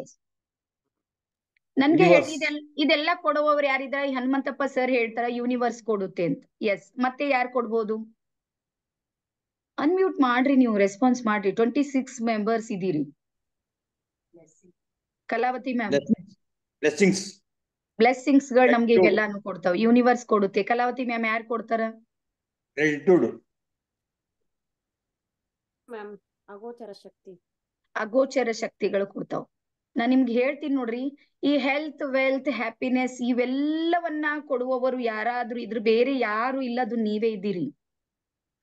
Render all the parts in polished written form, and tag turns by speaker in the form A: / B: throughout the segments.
A: S. ನನ್ಗೆ ಇದೆಲ್ಲ ಕೊಡುವವರು ಯಾರಿದ್ದಾರೆ? ಹನುಮಂತಪ್ಪ ಸರ್ ಹೇಳ್ತಾರ ಯೂನಿವರ್ಸ್ ಕೊಡುತ್ತೆ ಅಂತ. ಎಸ್, ಮತ್ತೆ ಯಾರು ಕೊಡ್ಬೋದು? ಅನ್ಮ್ಯೂಟ್ ಮಾಡ್ರಿ, ನೀವು ರೆಸ್ಪಾನ್ಸ್ ಮಾಡ್ರಿ. 26 ಮೆಂಬರ್ಸ್ ಇದೀರಿ. ಕಲಾವತಿ ಮ್ಯಾಮ್, ಬ್ಲೆಸ್ಸಿಂಗ್ಸ್ ಗಳು ನಮ್ಗೆ ಇವೆಲ್ಲಾನು ಕೊಡ್ತಾವ. ಯೂನಿವರ್ಸ್ ಕೊಡುತ್ತೆ. ಕಲಾವತಿ ಮ್ಯಾಮ್ ಯಾರು ಕೊಡ್ತಾರ? ಅಗೋಚರ ಶಕ್ತಿಗಳು ಕೊಡ್ತಾವ. ನಾನ್ ನಿಮ್ಗೆ ಹೇಳ್ತೀನಿ ನೋಡ್ರಿ, ಈ ಹೆಲ್ತ್, ವೆಲ್ತ್, ಹ್ಯಾಪಿನೆಸ್ ಇವೆಲ್ಲವನ್ನ ಕೊಡುವವರು ಯಾರಾದ್ರೂ ಇದ್ರ ಬೇರೆ ಯಾರು ಇಲ್ಲ, ಅದು ನೀವೇ ಇದ್ದೀರಿ.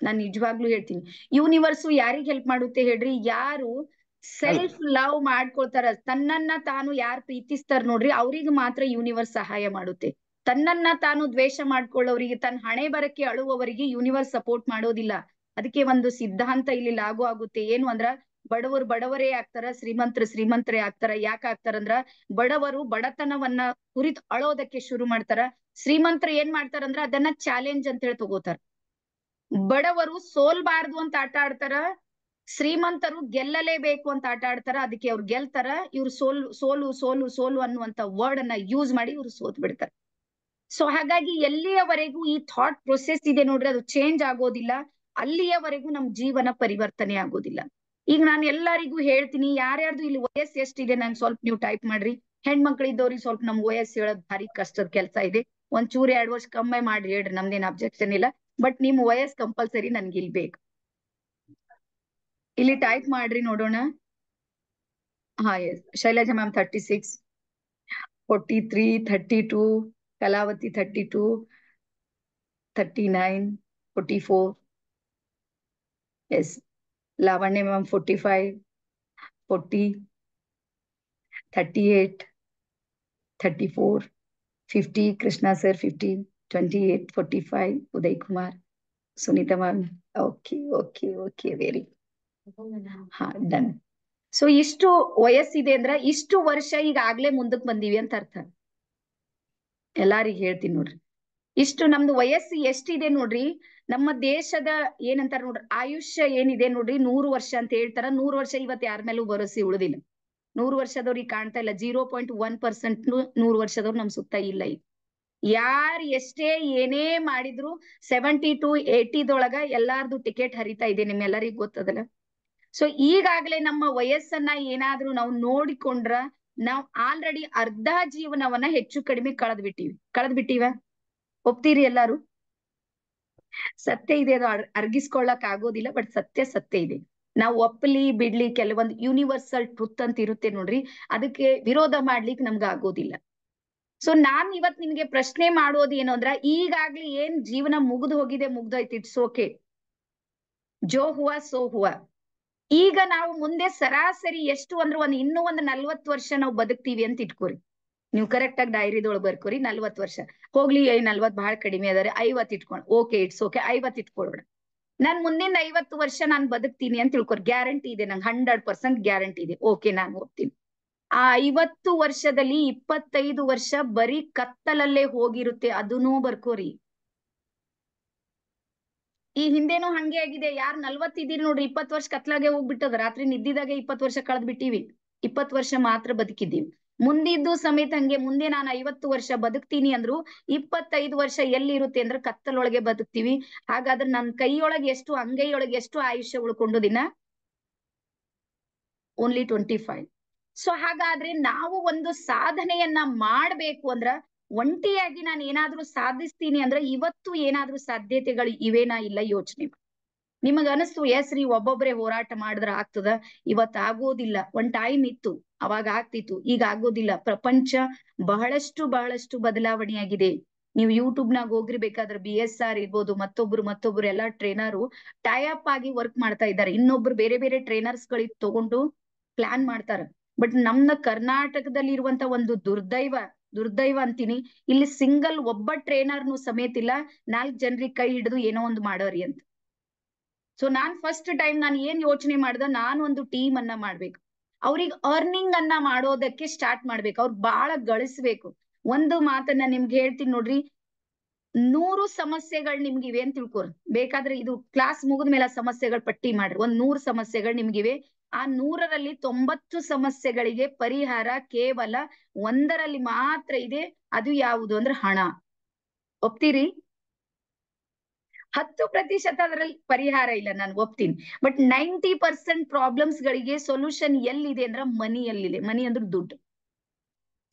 A: ನಾನ್ ನಿಜವಾಗ್ಲೂ ಹೇಳ್ತೀನಿ. ಯೂನಿವರ್ಸು ಯಾರಿಗ್ ಹೆಲ್ಪ್ ಮಾಡುತ್ತೆ ಹೇಳ್ರಿ? ಯಾರು ಸೆಲ್ಫ್ ಲವ್ ಮಾಡ್ಕೊಳ್ತಾರ, ತನ್ನನ್ನ ತಾನು ಯಾರು ಪ್ರೀತಿಸ್ತಾರ ನೋಡ್ರಿ, ಅವ್ರಿಗೆ ಮಾತ್ರ ಯೂನಿವರ್ಸ್ ಸಹಾಯ ಮಾಡುತ್ತೆ. ತನ್ನನ್ನ ತಾನು ದ್ವೇಷ ಮಾಡ್ಕೊಳ್ಳೋರಿಗೆ, ತನ್ನ ಹಣೆ ಬರಕ್ಕೆ ಅಳುವವರಿಗೆ ಯೂನಿವರ್ಸ್ ಸಪೋರ್ಟ್ ಮಾಡೋದಿಲ್ಲ. ಅದಕ್ಕೆ ಒಂದು ಸಿದ್ಧಾಂತ ಇಲ್ಲಿ ಲಾಗೂ ಆಗುತ್ತೆ. ಏನು ಅಂದ್ರ, ಬಡವರು ಬಡವರೇ ಆಗ್ತಾರ, ಶ್ರೀಮಂತರು ಶ್ರೀಮಂತರೇ ಆಗ್ತಾರ. ಯಾಕೆ ಆಗ್ತಾರಂದ್ರ, ಬಡವರು ಬಡತನವನ್ನ ಕುರಿತು ಅಳೋದಕ್ಕೆ ಶುರು ಮಾಡ್ತಾರ. ಶ್ರೀಮಂತರು ಏನ್ ಮಾಡ್ತಾರಂದ್ರ ಅದನ್ನ ಚಾಲೆಂಜ್ ಅಂತ ಹೇಳಿ ತಗೋತಾರ. ಬಡವರು ಸೋಲ್ಬಾರ್ದು ಅಂತ ಆಟ ಆಡ್ತಾರ, ಶ್ರೀಮಂತರು ಗೆಲ್ಲಲೇಬೇಕು ಅಂತ ಆಟ ಆಡ್ತಾರ. ಅದಕ್ಕೆ ಅವ್ರು ಗೆಲ್ತಾರ, ಇವ್ರು ಸೋಲು ಸೋಲು ಸೋಲು ಸೋಲು ಅನ್ನುವಂತ ವರ್ಡ್ ಅನ್ನ ಯೂಸ್ ಮಾಡಿ ಇವ್ರು ಸೋತ್ ಬಿಡ್ತಾರೆ. ಸೊ ಹಾಗಾಗಿ ಎಲ್ಲಿಯವರೆಗೂ ಈ ಥಾಟ್ ಪ್ರೊಸೆಸ್ ಇದೆ ನೋಡ್ರಿ, ಅದು ಚೇಂಜ್ ಆಗೋದಿಲ್ಲ, ಅಲ್ಲಿಯವರೆಗೂ ನಮ್ ಜೀವನ ಪರಿವರ್ತನೆ ಆಗೋದಿಲ್ಲ. ಈಗ ನಾನು ಎಲ್ಲರಿಗೂ ಹೇಳ್ತೀನಿ, ಯಾರ್ಯಾರ್ದು ಇಲ್ಲಿ ವಯಸ್ಸು ಎಷ್ಟಿದೆ ನಂಗೆ ಸ್ವಲ್ಪ ನೀವು ಟೈಪ್ ಮಾಡ್ರಿ. ಹೆಣ್ಮಕ್ಳಿದ್ದವ್ರಿಗೆ ಸ್ವಲ್ಪ ನಮ್ ವಯಸ್ಸು ಹೇಳೋದ್ ಭಾರಿ ಕಷ್ಟದ ಕೆಲಸ ಇದೆ. ಒಂಚೂರು 2 ವರ್ಷ ಕಮ್ಮಿ ಮಾಡ್ರಿ ಹೇಳ್ರಿ, ನಮ್ದೇನ್ ಅಬ್ಜೆಕ್ಷನ್ ಇಲ್ಲ. ಬಟ್ ನಿಮ್ ವಯಸ್ಸು ಕಂಪಲ್ಸರಿ ನನ್ಗೆ ಇಲ್ಲಿ ಬೇಕು. ಇಲ್ಲಿ ಟೈಪ್ ಮಾಡ್ರಿ ನೋಡೋಣ. ಹಾ, S. Shailaja ma'am 36, 43, 32, Kalavathi 32, 39, 44, S. Lavanya ma'am 45, 40, 38, 34, 50, Krishna sir 50, 28, 45, Uday Kumar, Sunitha ma'am. Okay okay okay, very ಹಾ, ಡನ್. ಸೊ ಇಷ್ಟು ವಯಸ್ಸಿದೆ ಅಂದ್ರ ಇಷ್ಟು ವರ್ಷ ಈಗಾಗ್ಲೇ ಮುಂದಕ್ಕೆ ಬಂದೀವಿ ಅಂತ ಅರ್ಥ. ಎಲ್ಲಾರಿಗ ಹೇಳ್ತೀನಿ ನೋಡ್ರಿ, ಇಷ್ಟು ನಮ್ದು ವಯಸ್ಸು ಎಷ್ಟಿದೆ ನೋಡ್ರಿ. ನಮ್ಮ ದೇಶದ ಏನಂತಾರ ನೋಡ್ರಿ, ಆಯುಷ್ಯ ಏನಿದೆ ನೋಡ್ರಿ, 100 ವರ್ಷ ಅಂತ ಹೇಳ್ತಾರ. 100 ವರ್ಷ ಇವತ್ತು ಯಾರ ಮೇಲೂ ಭರೋಸೆ ಉಳಿದಿಲ್ಲ. 100 ವರ್ಷದವ್ರಿಗೆ ಕಾಣ್ತಾ ಇಲ್ಲ. 0.1% 100 ವರ್ಷದವ್ರು ನಮ್ ಸುತ್ತ ಇಲ್ಲ. ಈಗ ಯಾರ್ ಎಷ್ಟೇ ಏನೇ ಮಾಡಿದ್ರು 70 to 80 ಎಲ್ಲಾರ್ದು ಟಿಕೆಟ್ ಹರಿತಾ ಇದೆ, ನಿಮ್ಮೆಲ್ಲರಿಗೂ ಗೊತ್ತದಲ್ಲ. ಸೊ ಈಗಾಗ್ಲೇ ನಮ್ಮ ವಯಸ್ಸನ್ನ ಏನಾದ್ರೂ ನಾವು ನೋಡಿಕೊಂಡ್ರ, ನಾವ್ ಆಲ್ರೆಡಿ ಅರ್ಧ ಜೀವನವನ್ನ ಹೆಚ್ಚು ಕಡಿಮೆ ಕಳೆದ್ ಬಿಟ್ಟಿವ. ಒಪ್ತೀರಿ ಎಲ್ಲಾರು? ಸತ್ಯ ಇದೆ, ಅದು ಅರ್ಗಿಸ್ಕೊಳ್ಳಕ್ ಆಗೋದಿಲ್ಲ, ಬಟ್ ಸತ್ಯ ಇದೆ. ನಾವು ಒಪ್ಪಲಿ ಬಿಡ್ಲಿ, ಕೆಲವೊಂದು ಯೂನಿವರ್ಸಲ್ ಟ್ರುತ್ ಅಂತ ಇರುತ್ತೆ ನೋಡ್ರಿ, ಅದಕ್ಕೆ ವಿರೋಧ ಮಾಡ್ಲಿಕ್ಕೆ ನಮ್ಗೆ ಆಗೋದಿಲ್ಲ. ಸೊ ನಾನ್ ಇವತ್ ನಿಮ್ಗೆ ಪ್ರಶ್ನೆ ಮಾಡೋದು ಏನು ಅಂದ್ರ, ಈಗಾಗ್ಲಿ ಏನ್ ಜೀವನ ಮುಗ್ದೋಯ್ತು, ಇಟ್ಸ್ ಓಕೆ, ಜೋ ಹುವಾ ಸೋ ಹುವಾ. ಈಗ ನಾವು ಮುಂದೆ ಸರಾಸರಿ ಎಷ್ಟು ಅಂದ್ರೆ ಇನ್ನೂ ಒಂದು 40 ವರ್ಷ ನಾವು ಬದುಕ್ತೀವಿ ಅಂತ ಇಟ್ಕೋರಿ. ನೀವು ಕರೆಕ್ಟ್ ಆಗಿ ಡೈರಿದೊಳಗೆ ಬರ್ಕೋರಿ. 40 ವರ್ಷ ಹೋಗ್ಲಿ, 40 ಬಹಳ ಕಡಿಮೆ ಅದಾರೆ, 50 ಇಟ್ಕೊಂಡು ಓಕೆ, ಇಟ್ಸ್ ಓಕೆ, 50 ಇಟ್ಕೊಳ್ಬೇಡ. ನಾನ್ ಮುಂದಿನ 50 ವರ್ಷ ನಾನ್ ಬದುಕ್ತೀನಿ ಅಂತ ತಿಳ್ಕೊರಿ. ಗ್ಯಾರಂಟಿ ಇದೆ ನಂಗೆ, 100% ಗ್ಯಾರಂಟಿ ಇದೆ. ಓಕೆ, ನಾನು ಹೋಗ್ತೀನಿ. ಆ 50 ವರ್ಷದಲ್ಲಿ 25 ವರ್ಷ ಬರೀ ಕತ್ತಲಲ್ಲೇ ಹೋಗಿರುತ್ತೆ, ಅದನ್ನೂ ಬರ್ಕೋರಿ. ಈ ಹಿಂದೆನೂ ಹಂಗೆ ಆಗಿದೆ. ಯಾರು 40 ಇದೀರಿ ನೋಡ್ರಿ, 20 ವರ್ಷ ಕತ್ಲಾಗೆ ಹೋಗ್ಬಿಟ್ಟದ. ರಾತ್ರಿ ನಿದ್ದಿದಾಗೆ 20 ವರ್ಷ ಕಳೆದ್ ಬಿಟ್ಟಿವಿ. 20 ವರ್ಷ ಮಾತ್ರ ಬದುಕಿದ್ದೀವಿ. ಮುಂದಿದ್ದು ಸಮೇತ ಹಂಗೆ. ಮುಂದೆ ನಾನು 50 ವರ್ಷ ಬದುಕ್ತೀನಿ ಅಂದ್ರು 25 ವರ್ಷ ಎಲ್ಲಿ ಇರುತ್ತೆ ಅಂದ್ರೆ ಕತ್ತಲೊಳಗೆ ಬದುಕ್ತೀವಿ. ಹಾಗಾದ್ರೆ ನನ್ನ ಕೈಯೊಳಗೆ ಎಷ್ಟು, ಅಂಗೈಯೊಳಗೆ ಎಷ್ಟು ಆಯುಷ್ಯ ಉಳ್ಕೊಂಡು ದಿನ? ಓನ್ಲಿ 25. ಸೊ ಹಾಗಾದ್ರೆ ನಾವು ಒಂದು ಸಾಧನೆಯನ್ನ ಮಾಡ್ಬೇಕು ಅಂದ್ರ, ಒಂಟಿಯಾಗಿ ನಾನು ಏನಾದ್ರೂ ಸಾಧಿಸ್ತೀನಿ ಅಂದ್ರೆ ಇವತ್ತು ಏನಾದ್ರೂ ಸಾಧ್ಯತೆಗಳು ಇವೇನಾ ಇಲ್ಲ ಯೋಚನೆ. ನಿಮಗ ಅನಿಸ್ತು ಎಸ್ ರೀ, ಒಬ್ಬೊಬ್ರೆ ಹೋರಾಟ ಮಾಡಿದ್ರ ಆಗ್ತದ, ಇವತ್ ಆಗೋದಿಲ್ಲ. ಒಂದ್ ಟೈಮ್ ಇತ್ತು ಅವಾಗ ಆಗ್ತಿತ್ತು, ಈಗ ಆಗೋದಿಲ್ಲ. ಪ್ರಪಂಚ ಬಹಳಷ್ಟು ಬದಲಾವಣೆ ಆಗಿದೆ. ನೀವು ಯೂಟ್ಯೂಬ್ ನಾಗ ಹೋಗ್ರಿ, ಬೇಕಾದ್ರೆ BSR ಇರ್ಬೋದು, ಮತ್ತೊಬ್ರು ಎಲ್ಲಾ ಟ್ರೈನರು ಟೈ ಅಪ್ ಆಗಿ ವರ್ಕ್ ಮಾಡ್ತಾ ಇದ್ದಾರೆ. ಇನ್ನೊಬ್ರು ಬೇರೆ ಟ್ರೈನರ್ಸ್ ಗಳಿಗೆ ತಗೊಂಡು ಪ್ಲಾನ್ ಮಾಡ್ತಾರ. ಬಟ್ ನಮ್ಮ ಕರ್ನಾಟಕದಲ್ಲಿ ಇರುವಂತ ಒಂದು ದುರ್ದೈವ ಅಂತೀನಿ, ಇಲ್ಲಿ ಸಿಂಗಲ್ ಒಬ್ಬ ಟ್ರೈನರ್ನು ಸಮೇತ ಇಲ್ಲ 4 ಜನರಿಗೆ ಕೈ ಹಿಡಿದು ಏನೋ ಒಂದು ಮಾಡೋರಿ ಅಂತ. ಸೊ ನಾನ್ ಫಸ್ಟ್ ಟೈಮ್ ನಾನು ಏನ್ ಯೋಚನೆ ಮಾಡ್ದ, ನಾನು ಒಂದು ಟೀಮ್ ಅನ್ನ ಮಾಡ್ಬೇಕು, ಅವ್ರಿಗೆ ಅರ್ನಿಂಗ್ ಅನ್ನ ಮಾಡೋದಕ್ಕೆ ಸ್ಟಾರ್ಟ್ ಮಾಡ್ಬೇಕು, ಅವ್ರು ಬಾಳ ಗಳಿಸ್ಬೇಕು. ಒಂದು ಮಾತನ್ನ ನಿಮ್ಗೆ ಹೇಳ್ತೀನಿ ನೋಡ್ರಿ, 100 ಸಮಸ್ಯೆಗಳು ನಿಮ್ಗೆ ಇವೆ ಅಂತ ತಿಳ್ಕೊರಿ. ಬೇಕಾದ್ರೆ ಇದು ಕ್ಲಾಸ್ ಮುಗಿದ ಮೇಲೆ ಸಮಸ್ಯೆಗಳು ಪಟ್ಟಿ ಮಾಡ್ರಿ. ಒಂದ್ 100 ಸಮಸ್ಯೆಗಳು ನಿಮ್ಗಿವೆ. ಆ 100ರಲ್ಲಿ 90 ಸಮಸ್ಯೆಗಳಿಗೆ ಪರಿಹಾರ ಕೇವಲ 1ರಲ್ಲಿ ಮಾತ್ರ ಇದೆ. ಅದು ಯಾವುದು ಅಂದ್ರೆ ಹಣ. ಒಪ್ತೀರಿ? 10% ಅದರಲ್ಲಿ ಪರಿಹಾರ ಇಲ್ಲ, ನಾನು ಒಪ್ತೀನಿ. ಬಟ್ 90% ಪ್ರಾಬ್ಲಮ್ಸ್ ಗಳಿಗೆ ಸೊಲ್ಯೂಷನ್ ಎಲ್ಲಿದೆ ಅಂದ್ರೆ ಮನಿಯಲ್ಲಿದೆ. ಮನಿ ಅಂದ್ರೆ ದುಡ್ಡು.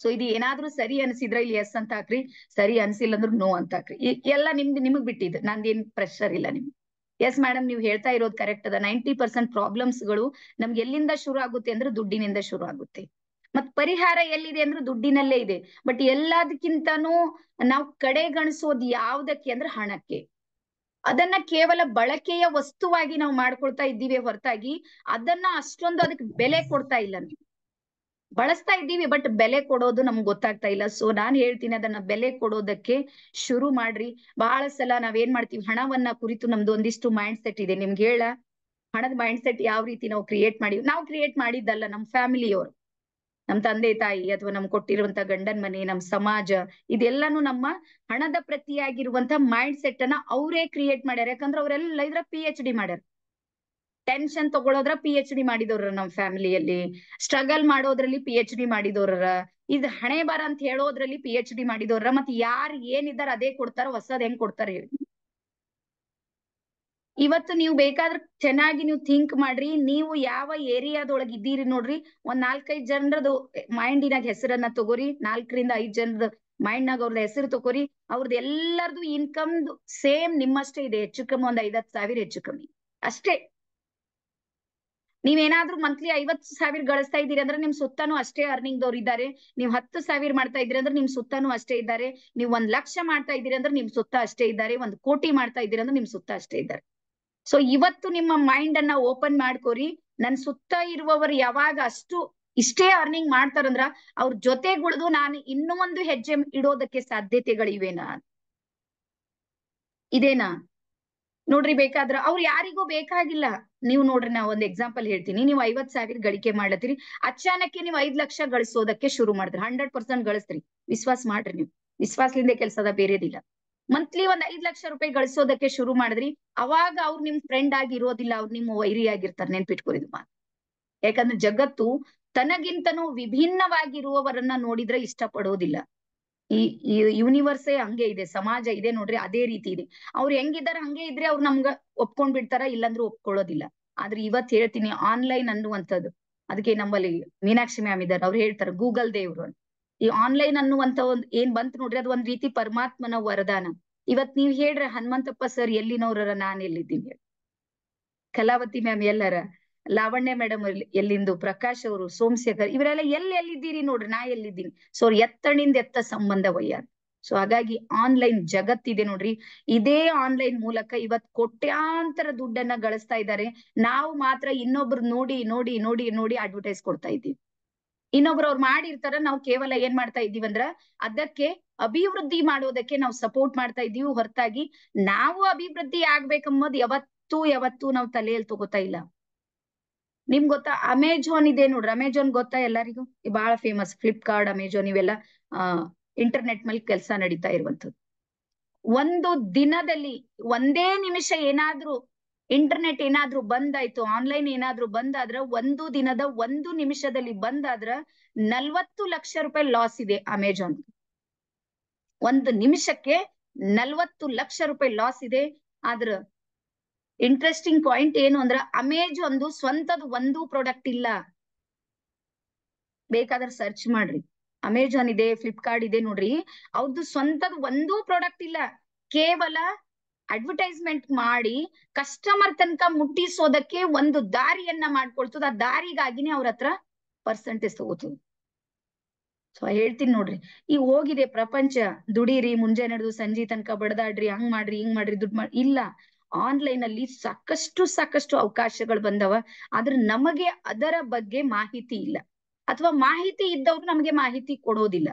A: ಸೊ ಇದು ಏನಾದ್ರೂ ಸರಿ ಅನ್ಸಿದ್ರೆ ಇಲ್ಲಿ ಎಸ್ ಅಂತ ಹಾಕ್ರಿ, ಸರಿ ಅನ್ಸಿಲ್ಲ ಅಂದ್ರೆ ನೋ ಅಂತ ಹಾಕ್ರಿ. ಎಲ್ಲ ನಿಮಗ್ ಬಿಟ್ಟಿದ್ದು, ನಂದೇನ್ ಪ್ರೆಷರ್ ಇಲ್ಲ ನಿಮ್ಗೆ. ಎಸ್ ಮೇಡಮ್, ನೀವು ಹೇಳ್ತಾ ಇರೋದು ಕರೆಕ್ಟ್ ಅದ. 90% ಪ್ರಾಬ್ಲಮ್ಸ್ ಗಳು ನಮ್ಗೆ ಎಲ್ಲಿಂದ ಶುರು ಆಗುತ್ತೆ ಅಂದ್ರೆ ದುಡ್ಡಿನಿಂದ ಶುರು ಆಗುತ್ತೆ. ಮತ್ ಪರಿಹಾರ ಎಲ್ಲಿದೆ ಅಂದ್ರೆ ದುಡ್ಡಿನಲ್ಲೇ ಇದೆ. ಬಟ್ ಎಲ್ಲದಕ್ಕಿಂತನೂ ನಾವು ಕಡೆಗಣಿಸೋದು ಯಾವ್ದಕ್ಕೆ ಅಂದ್ರೆ ಹಣಕ್ಕೆ. ಅದನ್ನ ಕೇವಲ ಬಳಕೆಯ ವಸ್ತುವಾಗಿ ನಾವು ಮಾಡ್ಕೊಳ್ತಾ ಇದ್ದೀವಿ ಹೊರತಾಗಿ ಅದನ್ನ ಅಷ್ಟೊಂದು ಅದಕ್ಕೆ ಬೆಲೆ ಕೊಡ್ತಾ ಇಲ್ಲ. ನಾವು ಬಳಸ್ತಾ ಇದ್ದೀವಿ, ಬಟ್ ಬೆಲೆ ಕೊಡೋದು ನಮ್ಗೆ ಗೊತ್ತಾಗ್ತಾ ಇಲ್ಲ. ಸೊ ನಾನ್ ಹೇಳ್ತೀನಿ, ಅದನ್ನ ಬೆಲೆ ಕೊಡೋದಕ್ಕೆ ಶುರು ಮಾಡ್ರಿ. ಬಹಳ ಸಲ ನಾವೇನ್ ಮಾಡ್ತೀವಿ, ಹಣವನ್ನ ಕುರಿತು ನಮ್ದು ಒಂದಿಷ್ಟು ಮೈಂಡ್ ಸೆಟ್ ಇದೆ. ನಿಮ್ಗೆ ಹೇಳ, ಹಣದ ಮೈಂಡ್ ಸೆಟ್ ಯಾವ ರೀತಿ ನಾವು ಕ್ರಿಯೇಟ್ ಮಾಡಿದ್ದಲ್ಲ, ನಮ್ ಫ್ಯಾಮಿಲಿಯವರು, ನಮ್ ತಂದೆ ತಾಯಿ ಅಥವಾ ನಮ್ ಕೊಟ್ಟಿರುವಂತ ಗಂಡನ್ ಮನೆ, ನಮ್ ಸಮಾಜ, ಇದೆಲ್ಲಾನು ನಮ್ಮ ಹಣದ ಪ್ರತಿಯಾಗಿರುವಂತ ಮೈಂಡ್ ಸೆಟ್ ಅನ್ನ ಅವರೇ ಕ್ರಿಯೇಟ್ ಮಾಡ್ಯಾರ. ಯಾಕಂದ್ರೆ ಅವರೆಲ್ಲ ಇದ್ರ PhD ಮಾಡ್ಯಾರ. ಟೆನ್ಷನ್ ತಗೊಳೋದ್ರ PhD ಮಾಡಿದವ್ರ ನಮ್ ಫ್ಯಾಮಿಲಿಯಲ್ಲಿ, ಸ್ಟ್ರಗಲ್ ಮಾಡೋದ್ರಲ್ಲಿ PhD ಮಾಡಿದವ್ರ, ಇದು ಹಣೆ ಬರ ಅಂತ ಹೇಳೋದ್ರಲ್ಲಿ PhD ಮಾಡಿದವ್ರ. ಮತ್ ಯಾರು ಏನಿದಾರ ಅದೇ ಕೊಡ್ತಾರ, ಹೊಸದ್ ಹೆಂಗ್ ಕೊಡ್ತಾರ ಹೇಳಿ? ಇವತ್ತು ನೀವು ಬೇಕಾದ್ರೆ ಚೆನ್ನಾಗಿ ನೀವು ಥಿಂಕ್ ಮಾಡ್ರಿ. ನೀವು ಯಾವ ಏರಿಯಾದೊಳಗೆ ಇದ್ದೀರಿ ನೋಡ್ರಿ, ಒಂದ್ 4-5 ಜನರದು ಮೈಂಡಿನಾಗ ಹೆಸರನ್ನ ತಗೋರಿ. 4-5 ಜನರದ ಮೈಂಡ್ನಾಗ ಅವ್ರದ್ದು ಹೆಸರು ತಗೋರಿ. ಅವ್ರದ್ದು ಎಲ್ಲರದು ಇನ್ಕಮ್ ಸೇಮ್ ನಿಮ್ಮಷ್ಟೇ ಇದೆ, ಹೆಚ್ಚು ಕಮ್ಮಿ ಒಂದ್ 5-10 ಸಾವಿರ ಹೆಚ್ಚು ಕಮ್ಮಿ ಅಷ್ಟೇ. ನೀವೇನಾದ್ರೂ ಮಂತ್ಲಿ 50,000 ಗಳಿಸ್ತಾ ಇದ್ದೀರಿ ಅಂದ್ರೆ ನಿಮ್ ಸುತ್ತಾನು ಅಷ್ಟೇ ಅರ್ನಿಂಗ್ ದವ್ರು ಇದ್ದಾರೆ. ನೀವು 10,000 ಮಾಡ್ತಾ ಇದ್ದೀರಿ ಅಂದ್ರೆ ನಿಮ್ ಸುತ್ತಾನು ಅಷ್ಟೇ ಇದ್ದಾರೆ. ನೀವು 1,00,000 ಮಾಡ್ತಾ ಇದ್ದೀರಿ ಅಂದ್ರೆ ನಿಮ್ ಸುತ್ತ ಅಷ್ಟೇ ಇದ್ದಾರೆ. 1,00,00,000 ಮಾಡ್ತಾ ಇದ್ದೀರಿ ಅಂದ್ರೆ ನಿಮ್ ಸುತ್ತ ಅಷ್ಟೇ ಇದ್ದಾರೆ. ಸೊ ಇವತ್ತು ನಿಮ್ಮ ಮೈಂಡ್ ಅನ್ನ ಓಪನ್ ಮಾಡ್ಕೋರಿ. ನನ್ ಸುತ್ತ ಇರುವವರು ಯಾವಾಗ ಇಷ್ಟೇ ಅರ್ನಿಂಗ್ ಮಾಡ್ತಾರಂದ್ರ ಅವ್ರ ಜೊತೆಗುಳ್ದು ನಾನು ಇನ್ನೂ ಒಂದು ಹೆಜ್ಜೆ ಇಡೋದಕ್ಕೆ ಸಾಧ್ಯತೆಗಳಿವೆನಾ? ಇದೇನಾ? ನೋಡ್ರಿ, ಬೇಕಾದ್ರ ಅವ್ರು ಯಾರಿಗೂ ಬೇಕಾಗಿಲ್ಲ. ನೀವು ನೋಡ್ರಿ, ನಾ ಒಂದ್ ಎಕ್ಸಾಂಪಲ್ ಹೇಳ್ತೀನಿ. ನೀವು 50,000 ಗಳಿಕೆ ಮಾಡ್ಲತ್ತೀರಿ, ಅಚಾನಕ್ಕೆ ನೀವು 5,00,000 ಗಳಿಸೋದಕ್ಕೆ ಶುರು ಮಾಡಿದ್ರಿ. 100% ಗಳಿಸ್ತ್ರಿ, ವಿಶ್ವಾಸ ಮಾಡ್ರಿ. ನೀವು ವಿಶ್ವಾಸದಿಂದ ಕೆಲ್ಸದ ಬೇರೆದಿಲ್ಲ. ಮಂತ್ಲಿ ಒಂದ್ 5,00,000 ರೂಪಾಯಿ ಗಳಿಸೋದಕ್ಕೆ ಶುರು ಮಾಡಿದ್ರಿ. ಅವಾಗ ಅವ್ರು ನಿಮ್ ಫ್ರೆಂಡ್ ಆಗಿ ಇರೋದಿಲ್ಲ, ಅವ್ರು ನಿಮ್ಮ ವೈರಿ ಆಗಿರ್ತಾರೆ. ನೆನ್ಪಿಟ್ಕೊರಿದು ಮಾತು. ಯಾಕಂದ್ರೆ ಜಗತ್ತು ತನಗಿಂತನೂ ವಿಭಿನ್ನವಾಗಿರುವವರನ್ನ ನೋಡಿದ್ರೆ ಇಷ್ಟ ಪಡೋದಿಲ್ಲ. ಈ ಯೂನಿವರ್ಸೇ ಹಂಗೆ ಇದೆ, ಸಮಾಜ ಇದೆ ನೋಡ್ರಿ, ಅದೇ ರೀತಿ ಇದೆ. ಅವ್ರು ಹೆಂಗಿದಾರ ಹಂಗೆ ಇದ್ರೆ ಅವ್ರು ನಮ್ಗ ಒಪ್ಕೊಂಡ್ ಬಿಡ್ತಾರ, ಇಲ್ಲಾಂದ್ರೂ ಒಪ್ಕೊಳ್ಳೋದಿಲ್ಲ. ಆದ್ರೆ ಇವತ್ ಹೇಳ್ತೀನಿ, ಆನ್ಲೈನ್ ಅನ್ನುವಂಥದ್ದು, ಅದಕ್ಕೆ ನಮ್ಮಲ್ಲಿ ಮೀನಾಕ್ಷಿ ಮ್ಯಾಮ್ ಇದಾರೆ, ಅವ್ರು ಹೇಳ್ತಾರೆ ಗೂಗಲ್ ದೇವ್ರು ಅಂತ. ಈ ಆನ್ಲೈನ್ ಅನ್ನುವಂತ ಒಂದ್ ಏನ್ ಬಂತ್ ನೋಡ್ರಿ, ಅದು ಒಂದ್ ರೀತಿ ಪರಮಾತ್ಮನ ವರದಾನ. ಇವತ್ ನೀವ್ ಹೇಳ್ರಿ, ಹನುಮಂತಪ್ಪ ಸರ್ ಎಲ್ಲಿನವ್ರ, ನಾನ್ ಎಲ್ಲಿದ್ದೀನಿ ಹೇಳಿ? ಕಲಾವತಿ ಮ್ಯಾಮ್ ಎಲ್ಲರ, ಲಾವಣ್ಯ ಮೇಡಮ್ ಎಲ್ಲಿಂದು, ಪ್ರಕಾಶ್ ಅವರು, ಸೋಮಶೇಖರ್, ಇವರೆಲ್ಲ ಎಲ್ಲಿದ್ದೀರಿ ನೋಡ್ರಿ, ನಾ ಎಲ್ಲಿದ್ದೀನಿ? ಸೊ ಎತ್ತಣಿಂದ ಎತ್ತ ಸಂಬಂಧವಯ್ಯ. ಸೊ ಹಾಗಾಗಿ ಆನ್ಲೈನ್ ಜಗತ್ತಿದೆ ನೋಡ್ರಿ. ಇದೇ ಆನ್ಲೈನ್ ಮೂಲಕ ಇವತ್ ಕೋಟ್ಯಾಂತರ ದುಡ್ಡನ್ನ ಗಳಿಸ್ತಾ ಇದ್ದಾರೆ. ನಾವು ಮಾತ್ರ ಇನ್ನೊಬ್ರು ನೋಡಿ ನೋಡಿ ನೋಡಿ ನೋಡಿ ಅಡ್ವರ್ಟೈಸ್ ಕೊಡ್ತಾ ಇದ್ದೀವಿ. ಇನ್ನೊಬ್ರು ಅವ್ರು ಮಾಡಿರ್ತಾರ, ನಾವು ಕೇವಲ ಏನ್ ಮಾಡ್ತಾ ಇದೀವಿ ಅಂದ್ರ ಅದಕ್ಕೆ ಅಭಿವೃದ್ಧಿ ಮಾಡೋದಕ್ಕೆ ನಾವು ಸಪೋರ್ಟ್ ಮಾಡ್ತಾ ಇದೀವಿ ಹೊರತಾಗಿ ನಾವು ಅಭಿವೃದ್ಧಿ ಆಗ್ಬೇಕಂಬುದು ಯಾವತ್ತೂ ನಾವು ತಲೆಯಲ್ಲಿ ತಗೋತಾ ಇಲ್ಲ. ನಿಮ್ ಗೊತ್ತಾ, ಅಮೆಜಾನ್ ಇದೆ ನೋಡ್ರಿ. ಅಮೆಜಾನ್ ಗೊತ್ತಾ ಎಲ್ಲರಿಗೂ? ಬಹಳ ಫೇಮಸ್. ಫ್ಲಿಪ್ಕಾರ್ಟ್, ಅಮೆಜಾನ್ ಇವೆಲ್ಲ ಇಂಟರ್ನೆಟ್ ಮೇಲೆ ಕೆಲಸ ನಡೀತಾ ಇರುವಂತದ್ದು. ಒಂದು ದಿನದಲ್ಲಿ ಒಂದೇ ನಿಮಿಷ ಏನಾದ್ರೂ ಇಂಟರ್ನೆಟ್ ಏನಾದ್ರೂ ಬಂದಾಯ್ತು, ಆನ್ಲೈನ್ ಏನಾದ್ರೂ ಬಂದಾದ್ರ, ಒಂದು ದಿನದ 1 ನಿಮಿಷದಲ್ಲಿ ಬಂದಾದ್ರ 40 ಲಕ್ಷ ರೂಪಾಯಿ ಲಾಸ್ ಇದೆ ಅಮೆಜಾನ್. 1 ನಿಮಿಷಕ್ಕೆ 40 ಲಕ್ಷ ರೂಪಾಯಿ ಲಾಸ್ ಇದೆ. ಆದ್ರ ಇಂಟ್ರೆಸ್ಟಿಂಗ್ ಪಾಯಿಂಟ್ ಏನು ಅಂದ್ರ, ಅಮೆಜಾನ್ದು ಸ್ವಂತದ ಒಂದು ಪ್ರಾಡಕ್ಟ್ ಇಲ್ಲ. ಬೇಕಾದ್ರೆ ಸರ್ಚ್ ಮಾಡ್ರಿ, ಅಮೆಜಾನ್ ಇದೆ, ಫ್ಲಿಪ್ಕಾರ್ಟ್ ಇದೆ ನೋಡ್ರಿ, ಅವ್ರದ್ದು ಸ್ವಂತದ ಒಂದೂ ಪ್ರಾಡಕ್ಟ್ ಇಲ್ಲ. ಕೇವಲ ಅಡ್ವರ್ಟೈಸ್ಮೆಂಟ್ ಮಾಡಿ ಕಸ್ಟಮರ್ ತನಕ ಮುಟ್ಟಿಸೋದಕ್ಕೆ ಒಂದು ದಾರಿಯನ್ನ ಮಾಡ್ಕೊಳ್ತದ. ಆ ದಾರಿಗಾಗಿನೇ ಅವ್ರ ಹತ್ರ ಪರ್ಸೆಂಟೇಜ್ ತಗೋತದ. ಸೊ ಹೇಳ್ತೀನಿ ನೋಡ್ರಿ, ಈ ಹೋಗಿದೆ ಪ್ರಪಂಚ. ದುಡೀರಿ, ಮುಂಜಾನೆ ನಡೆದು ಸಂಜೆ ತನಕ ಬಡದಾಡ್ರಿ, ಹಂಗ್ ಮಾಡ್ರಿ ಹಿಂಗ್ ಮಾಡ್ರಿ, ದುಡ್ಡು ಮಾಡಿ ಇಲ್ಲ. ಆನ್ಲೈನ್ ಅಲ್ಲಿ ಸಾಕಷ್ಟು ಅವಕಾಶಗಳು ಬಂದವ. ಆದ್ರೆ ನಮಗೆ ಅದರ ಬಗ್ಗೆ ಮಾಹಿತಿ ಇಲ್ಲ, ಅಥವಾ ಮಾಹಿತಿ ಇದ್ದವ್ರು ನಮಗೆ ಮಾಹಿತಿ ಕೊಡೋದಿಲ್ಲ.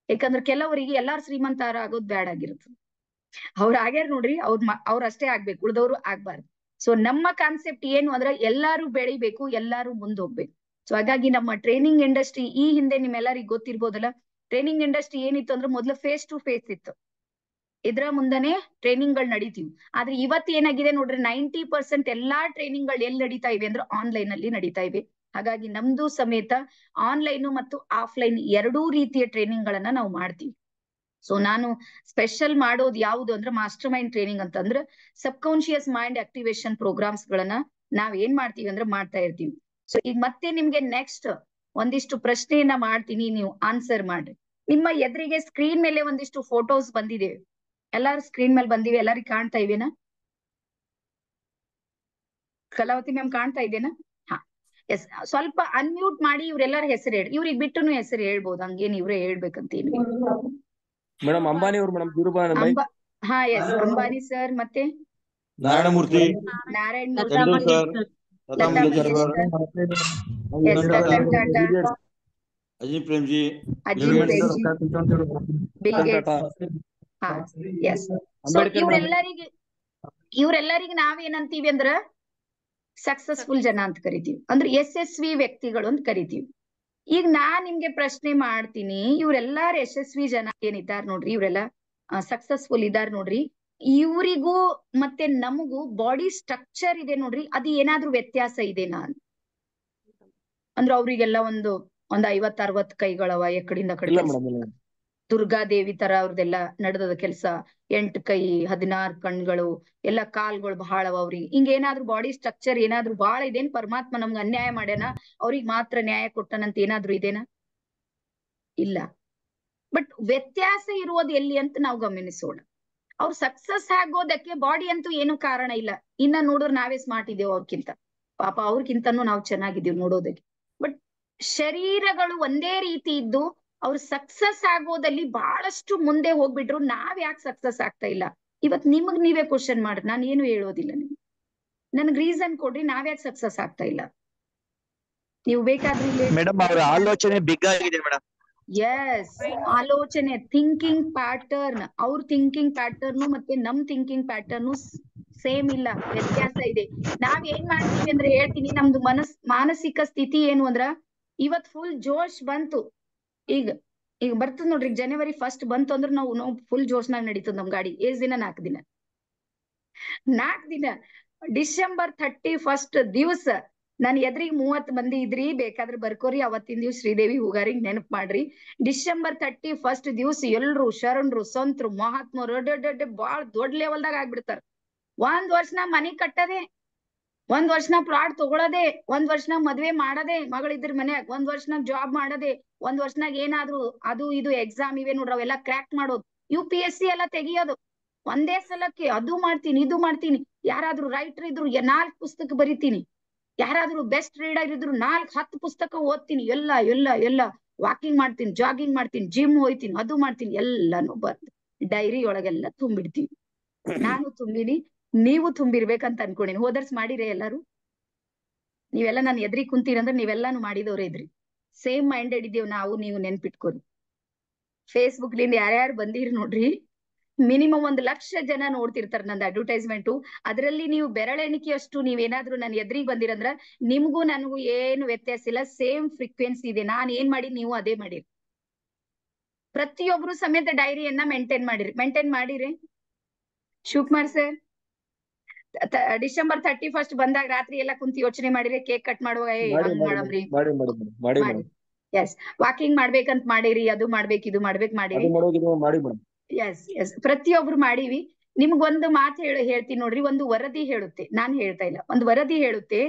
A: ಯಾಕಂದ್ರೆ ಕೆಲವರಿಗೆ ಎಲ್ಲಾರು ಶ್ರೀಮಂತಾರ ಆಗೋದ್ ಬ್ಯಾಡ್ ಆಗಿರ್ತದೆ. ಅವ್ರ ಆಗ್ಯಾರ ನೋಡ್ರಿ, ಅವ್ರ ಅಷ್ಟೇ ಆಗ್ಬೇಕು, ಉಳ್ದವ್ರು ಆಗ್ಬಾರ್ದು. ಸೊ ನಮ್ಮ ಕಾನ್ಸೆಪ್ಟ್ ಏನು ಅಂದ್ರೆ ಎಲ್ಲಾರು ಬೆಳಿಬೇಕು, ಎಲ್ಲಾರು ಮುಂದ್ ಹೋಗ್ಬೇಕು. ಸೊ ಹಾಗಾಗಿ ನಮ್ಮ ಟ್ರೈನಿಂಗ್ ಇಂಡಸ್ಟ್ರಿ, ಈ ಹಿಂದೆ ನಿಮ್ಮೆಲ್ಲರಿಗೂ ಗೊತ್ತಿರ್ಬೋದಲ್ಲ, ಟ್ರೈನಿಂಗ್ ಇಂಡಸ್ಟ್ರಿ ಏನಿತ್ತು ಅಂದ್ರೆ ಮೊದ್ಲು ಫೇಸ್ ಟು ಫೇಸ್ ಇತ್ತು. ಇದ್ರ ಮುಂದನೆ ಟ್ರೈನಿಂಗ್ ಗಳು ನಡೀತೀವಿ. ಆದ್ರೆ ಇವತ್ತು ಏನಾಗಿದೆ ನೋಡ್ರಿ, 90% ಎಲ್ಲಾ ಟ್ರೈನಿಂಗ್ ಗಳು ಎಲ್ಲಿ ನಡೀತಾ ಇವೆ ಅಂದ್ರೆ ಆನ್ಲೈನ್ ಅಲ್ಲಿ ನಡೀತಾ ಇವೆ. ಹಾಗಾಗಿ ನಮ್ದು ಸಮೇತ ಆನ್ಲೈನ್ ಮತ್ತು ಆಫ್ಲೈನ್ ಎರಡೂ ರೀತಿಯ ಟ್ರೈನಿಂಗ್ ಗಳನ್ನ ನಾವು ಮಾಡ್ತೀವಿ. ಸೊ ನಾನು ಸ್ಪೆಷಲ್ ಮಾಡೋದು ಯಾವುದು ಅಂದ್ರೆ ಮಾಸ್ಟರ್ ಮೈಂಡ್ ಟ್ರೈನಿಂಗ್ ಅಂತಂದ್ರೆ ಸಬ್ ಕಾನ್ಶಿಯಸ್ ಮೈಂಡ್ ಆಕ್ಟಿವೇಶನ್ ಪ್ರೋಗ್ರಾಮ್ಸ್ ಗಳನ್ನ ನಾವ್ ಏನ್ ಮಾಡ್ತೀವಿ ಅಂದ್ರೆ ಮಾಡ್ತಾ ಇರ್ತೀವಿ. ಸೊ ಈಗ ಮತ್ತೆ ನಿಮ್ಗೆ ನೆಕ್ಸ್ಟ್ ಒಂದಿಷ್ಟು ಪ್ರಶ್ನೆಯನ್ನ ಮಾಡ್ತೀನಿ, ನೀವು ಆನ್ಸರ್ ಮಾಡ್ರಿ. ನಿಮ್ಮ ಎದುರಿಗೆ ಸ್ಕ್ರೀನ್ ಮೇಲೆ ಒಂದಿಷ್ಟು ಫೋಟೋಸ್ ಬಂದಿದೆ, ಎಲ್ಲಾರು ಸ್ಕ್ರೀನ್ ಮೇಲೆ ಬಂದಿವೆ, ಎಲ್ಲರಿಗೂ ಕಾಣ್ತಾ ಇವೇನಾ? ಕಲಾವತಿ ಮ್ಯಾಮ್ ಕಾಣ್ತಾ ಇದೇನಾ? ಹಾ, ಎಸ್. ಸ್ವಲ್ಪ ಅನ್ಮ್ಯೂಟ್ ಮಾಡಿ ಇವ್ರೆಲ್ಲರ ಹೆಸರು ಹೇಳಿ, ಇವ್ರಿಗೆ ಬಿಟ್ಟುನು ಹೆಸರು ಹೇಳ್ಬೋದು, ಹಂಗೇನ್ ಇವ್ರೇ ಹೇಳ್ಬೇಕಂತ ಏನು.
B: ಮೇಡಮ್ ಅಂಬಾನಿ ಅವ್ರು ಮೇಡಮ್ ಧೀರುಭಾಯಿ.
A: ಹಾ ಎಸ್, ಅಂಬಾನಿ ಸರ್, ಮತ್ತೆ
C: Narayanamurthy,
A: Narayan
C: Chandu
A: Murthy,
C: sir, Lata
A: Lata
C: Mangeshkar,
A: yes, Ratan Tata,
C: Ajit Premji,
A: Ajit Premji, Bill
B: Ratan
A: Gates.
B: Tata,
A: ಹಾ ಎಸ್. So
B: Ambedkar madam.
A: ಇವ್ರೆಲ್ಲರಿಗೆ ನಾವೇನಂತೀವಿ ಅಂದ್ರ ಸಕ್ಸಸ್ಫುಲ್ ಜನ ಅಂತ ಕರಿತೀವಿ, ಅಂದ್ರೆ ಯಶಸ್ವಿ ವ್ಯಕ್ತಿಗಳು ಅಂತ ಕರಿತೀವಿ. ಈಗ ನಿಮ್ಗೆ ಪ್ರಶ್ನೆ ಮಾಡ್ತೀನಿ, ಇವ್ರೆಲ್ಲಾರು ಯಶಸ್ವಿ ಜನ ಏನಿದ್ದಾರ ನೋಡ್ರಿ, ಇವರೆಲ್ಲ ಸಕ್ಸಸ್ಫುಲ್ ಇದಾರ ನೋಡ್ರಿ, ಇವರಿಗೂ ಮತ್ತೆ ನಮಗೂ ಬಾಡಿ ಸ್ಟ್ರಕ್ಚರ್ ಇದೆ ನೋಡ್ರಿ, ಅದು ಏನಾದ್ರೂ ವ್ಯತ್ಯಾಸ ಇದೆನಾ ಅಂದ್ರೆ ಅವ್ರಿಗೆಲ್ಲ ಒಂದು 50-60 ಕೈಗಳವ, ಎಕಡಿಂದ ಕಡೆ
B: ಇಲ್ಲ
A: ಕೆಲ್ಸ.
B: ಮೇಡಮ್, ಇಲ್ಲ
A: ದುರ್ಗಾದೇವಿ ತರ ಅವ್ರದೆಲ್ಲ ನಡೆದದ ಕೆಲಸ, 8 ಕೈ 16 ಕಣ್ಗಳು, ಎಲ್ಲ ಕಾಲ್ಗಳು ಬಹಳವ ಅವ್ರಿಗೆ. ಹಿಂಗ ಏನಾದ್ರು ಬಾಡಿ ಸ್ಟ್ರಕ್ಚರ್ ಏನಾದ್ರು ಬಹಳ ಇದೇನ್ ಪರಮಾತ್ಮ ನಮ್ಗೆ ಅನ್ಯಾಯ ಮಾಡ್ಯಾನ, ಅವ್ರಿಗೆ ಮಾತ್ರ ನ್ಯಾಯ ಕೊಟ್ಟನಂತ ಏನಾದ್ರು ಇದೇನಾ? ಇಲ್ಲ. ಬಟ್ ವ್ಯತ್ಯಾಸ ಇರುವುದು ಎಲ್ಲಿ ಅಂತ ನಾವು ಗಮನಿಸೋಣ. ಅವ್ರು ಸಕ್ಸಸ್ ಆಗೋದಕ್ಕೆ ಬಾಡಿ ಅಂತೂ ಏನು ಕಾರಣ ಇಲ್ಲ. ಇನ್ನ ನೋಡಿದ್ರೆ ನಾವೇ ಸ್ಮಾರ್ಟ್ ಇದೇವ್ ಅವ್ರಕ್ಕಿಂತ, ಪಾಪ ಅವ್ರಕ್ಕಿಂತನೂ ನಾವು ಚೆನ್ನಾಗಿದ್ದೀವಿ ನೋಡೋದಕ್ಕೆ. ಬಟ್ ಶರೀರಗಳು ಒಂದೇ ರೀತಿ ಇದ್ದು ಅವ್ರು ಸಕ್ಸಸ್ ಆಗೋದಲ್ಲಿ ಬಹಳಷ್ಟು ಮುಂದೆ ಹೋಗ್ಬಿಟ್ರು, ನಾವ್ ಯಾಕೆ ಸಕ್ಸಸ್ ಆಗ್ತಾ ಇಲ್ಲ? ಇವತ್ ನಿಮಗ್ ನೀವೇ ಕ್ವಶನ್ ಮಾಡ್ರಿ, ನಾನು ಏನು ಹೇಳೋದಿಲ್ಲ ನಿಮ್ಗೆ, ನನ್ಗ್ ರೀಸನ್ ಕೊಡ್ರಿ, ನಾವ್ಯಾಕೆ ಸಕ್ಸಸ್ ಆಗ್ತಾ ಇಲ್ಲ? ನೀವು ಬೇಕಾದ್ರೆ
D: ಮೇಡಮ್ ಅವರ ಆಲೋಚನೆ ಬಿಗ್ ಆಗಿದೆ ಮೇಡಮ್.
A: ಎಸ್, ಆಲೋಚನೆ, ಥಿಂಕಿಂಗ್ ಪ್ಯಾಟರ್ನ್, ಅವ್ರ ಥಿಂಕಿಂಗ್ ಪ್ಯಾಟರ್ನು ಮತ್ತೆ ನಮ್ ಥಿಂಕಿಂಗ್ ಪ್ಯಾಟರ್ನು ಸೇಮ್ ಇಲ್ಲ, ವ್ಯತ್ಯಾಸ ಇದೆ. ನಾವ್ ಏನ್ ಮಾಡ್ತೀವಿ ಅಂದ್ರೆ ಹೇಳ್ತೀನಿ, ನಮ್ದು ಮಾನಸಿಕ ಸ್ಥಿತಿ ಏನು ಅಂದ್ರ, ಇವತ್ ಫುಲ್ ಜೋಶ್ ಬಂತು, ಈಗ ಬರ್ತದ ನೋಡ್ರಿ, ಜನವರಿ 1 ಬಂತು ಅಂದ್ರೆ ನಾವು ಫುಲ್ ಜೋಶ್ನಾಗ ನಡೀತದ ನಮ್ ಗಾಡಿ. ಎಷ್ಟ್ ದಿನ? 4 ದಿನ. ಡಿಸೆಂಬರ್ 31 ದಿವಸ ನನ್ ಎದ್ರಿಗೆ 30 ಮಂದಿ ಇದ್ರಿ, ಬೇಕಾದ್ರೆ ಬರ್ಕೋರಿ, ಅವತ್ತಿನ ದಿವ್ಸ ಶ್ರೀದೇವಿ ಹೂಗಾರಿಗ್ ನೆನಪು ಮಾಡ್ರಿ. ಡಿಸೆಂಬರ್ 31 ದಿವ್ಸ ಎಲ್ರು ಶರಣರು, ಸಂತರು, ಮಹಾತ್ಮರು ಬಾಳ ದೊಡ್ಡ ಲೆವೆಲ್ದಾಗ ಆಗ್ಬಿಡ್ತಾರ. 1 ವರ್ಷನಾಗ ಮನಿ ಕಟ್ಟದೆ, 1 ವರ್ಷನಾಗ ಪ್ಲಾಟ್ ತಗೊಳದೆ, 1 ವರ್ಷನಾಗ ಮದ್ವೆ ಮಾಡದೆ, ಮಗಳಿದ್ರ ಮನ್ಯಾಗ 1 ವರ್ಷನಾಗ ಜಾಬ್ ಮಾಡದೆ, 1 ವರ್ಷನಾಗ ಏನಾದ್ರು ಅದು ಇದು ಎಕ್ಸಾಮ್ ಇವೆ ನೋಡ್ರಿ ಅವೆಲ್ಲ ಕ್ರ್ಯಾಕ್ ಮಾಡೋದು, UPSC ಎಲ್ಲ ತೆಗಿಯೋದು ಒಂದೇ ಸಲಕ್ಕೆ, ಅದು ಮಾಡ್ತೀನಿ ಇದು ಮಾಡ್ತೀನಿ. ಯಾರಾದ್ರೂ ರೈಟರ್ ಇದ್ರು 4 ಪುಸ್ತಕ ಬರಿತೀನಿ, ಯಾರಾದ್ರೂ ಬೆಸ್ಟ್ ರೀಡರ್ ಇದ್ರು 4-10 ಪುಸ್ತಕ ಓದ್ತೀನಿ, ಎಲ್ಲ ವಾಕಿಂಗ್ ಮಾಡ್ತೀನಿ, ಜಾಗಿಂಗ್ ಮಾಡ್ತೀನಿ, ಜಿಮ್ ಹೋಯ್ತೀನಿ, ಅದು ಮಾಡ್ತೀನಿ, ಎಲ್ಲಾನು ಬರ್ದು ಡೈರಿ ಒಳಗೆಲ್ಲ ತುಂಬಿಡ್ತೀನಿ. ನಾನು ತುಂಬಿನಿ, ನೀವು ತುಂಬಿರ್ಬೇಕಂತ ಅನ್ಕೊಂಡಿನಿ. ಹೋದರ್ಸ್ ಮಾಡಿರಿ ಎಲ್ಲಾರು? ನೀವೆಲ್ಲ ನಾನು ಎದ್ರಿ ಕುಂತೀರಂದ್ರೆ ನೀವೆಲ್ಲಾನು ಮಾಡಿದವ್ರೆ ಇದ್ರಿ, ಸೇಮ್ ಮೈಂಡೆಡ್ ಇದೇವ್ ನಾವು, ನೀವು ನೆನ್ಪಿಟ್ಕೊರಿ. ಫೇಸ್ಬುಕ್ ಲಿಂದ ಯಾರ್ಯಾರು ಬಂದಿರಿ ನೋಡ್ರಿ, ಮಿನಿಮಮ್ 1 ಲಕ್ಷ ಜನ ನೋಡ್ತಿರ್ತಾರ ನಂದು ಅಡ್ವರ್ಟೈಸ್ಮೆಂಟ್. ಅದರಲ್ಲಿ ನೀವು ಬೆರಳೆಣಿಕೆಯಷ್ಟು ನೀವೇನಾದ್ರೂ ನನ್ನ ಎದ್ರಿಗೆ ಬಂದಿರಂದ್ರ ನಿಮ್ಗೂ ನನಗೂ ಏನು ವ್ಯತ್ಯಾಸ ಇಲ್ಲ, ಸೇಮ್ ಫ್ರೀಕ್ವೆನ್ಸಿ ಇದೆ. ನಾನ್ ಏನ್ ಮಾಡಿ ನೀವು ಅದೇ ಮಾಡಿರಿ. ಪ್ರತಿಯೊಬ್ರು ಸಮೇತ ಡೈರಿಯನ್ನ ಮೇಂಟೈನ್ ಮಾಡಿರಿ. ಶಿವಕುಮಾರ್ ಸರ್, ಡಿಸೆಂಬರ್ 31 ಬಂದಾಗ ರಾತ್ರಿ ಎಲ್ಲ ಕುಂತಿ ಯೋಚನೆ ಮಾಡಿರಿ, ಕೇಕ್ ಕಟ್ ಮಾಡುವಾಗ ಹಂಗ್ ಮಾಡಮ್ರಿ, ಮಾಡಿ. ಎಸ್, ವಾಕಿಂಗ್ ಮಾಡ್ಬೇಕಂತ ಮಾಡಿರಿ, ಅದು ಮಾಡ್ಬೇಕು ಇದು ಮಾಡ್ಬೇಕು ಮಾಡಿರಿ. ಎಸ್, ಪ್ರತಿಯೊಬ್ರು ಮಾಡೀವಿ. ನಿಮ್ಗೊಂದು ಮಾತು ಹೇಳ್ತೀನಿ ನೋಡ್ರಿ, ಒಂದು ವರದಿ ಹೇಳುತ್ತೆ, ನಾನ್ ಹೇಳ್ತಾ ಇಲ್ಲ, ಒಂದು ವರದಿ ಹೇಳುತ್ತೆ.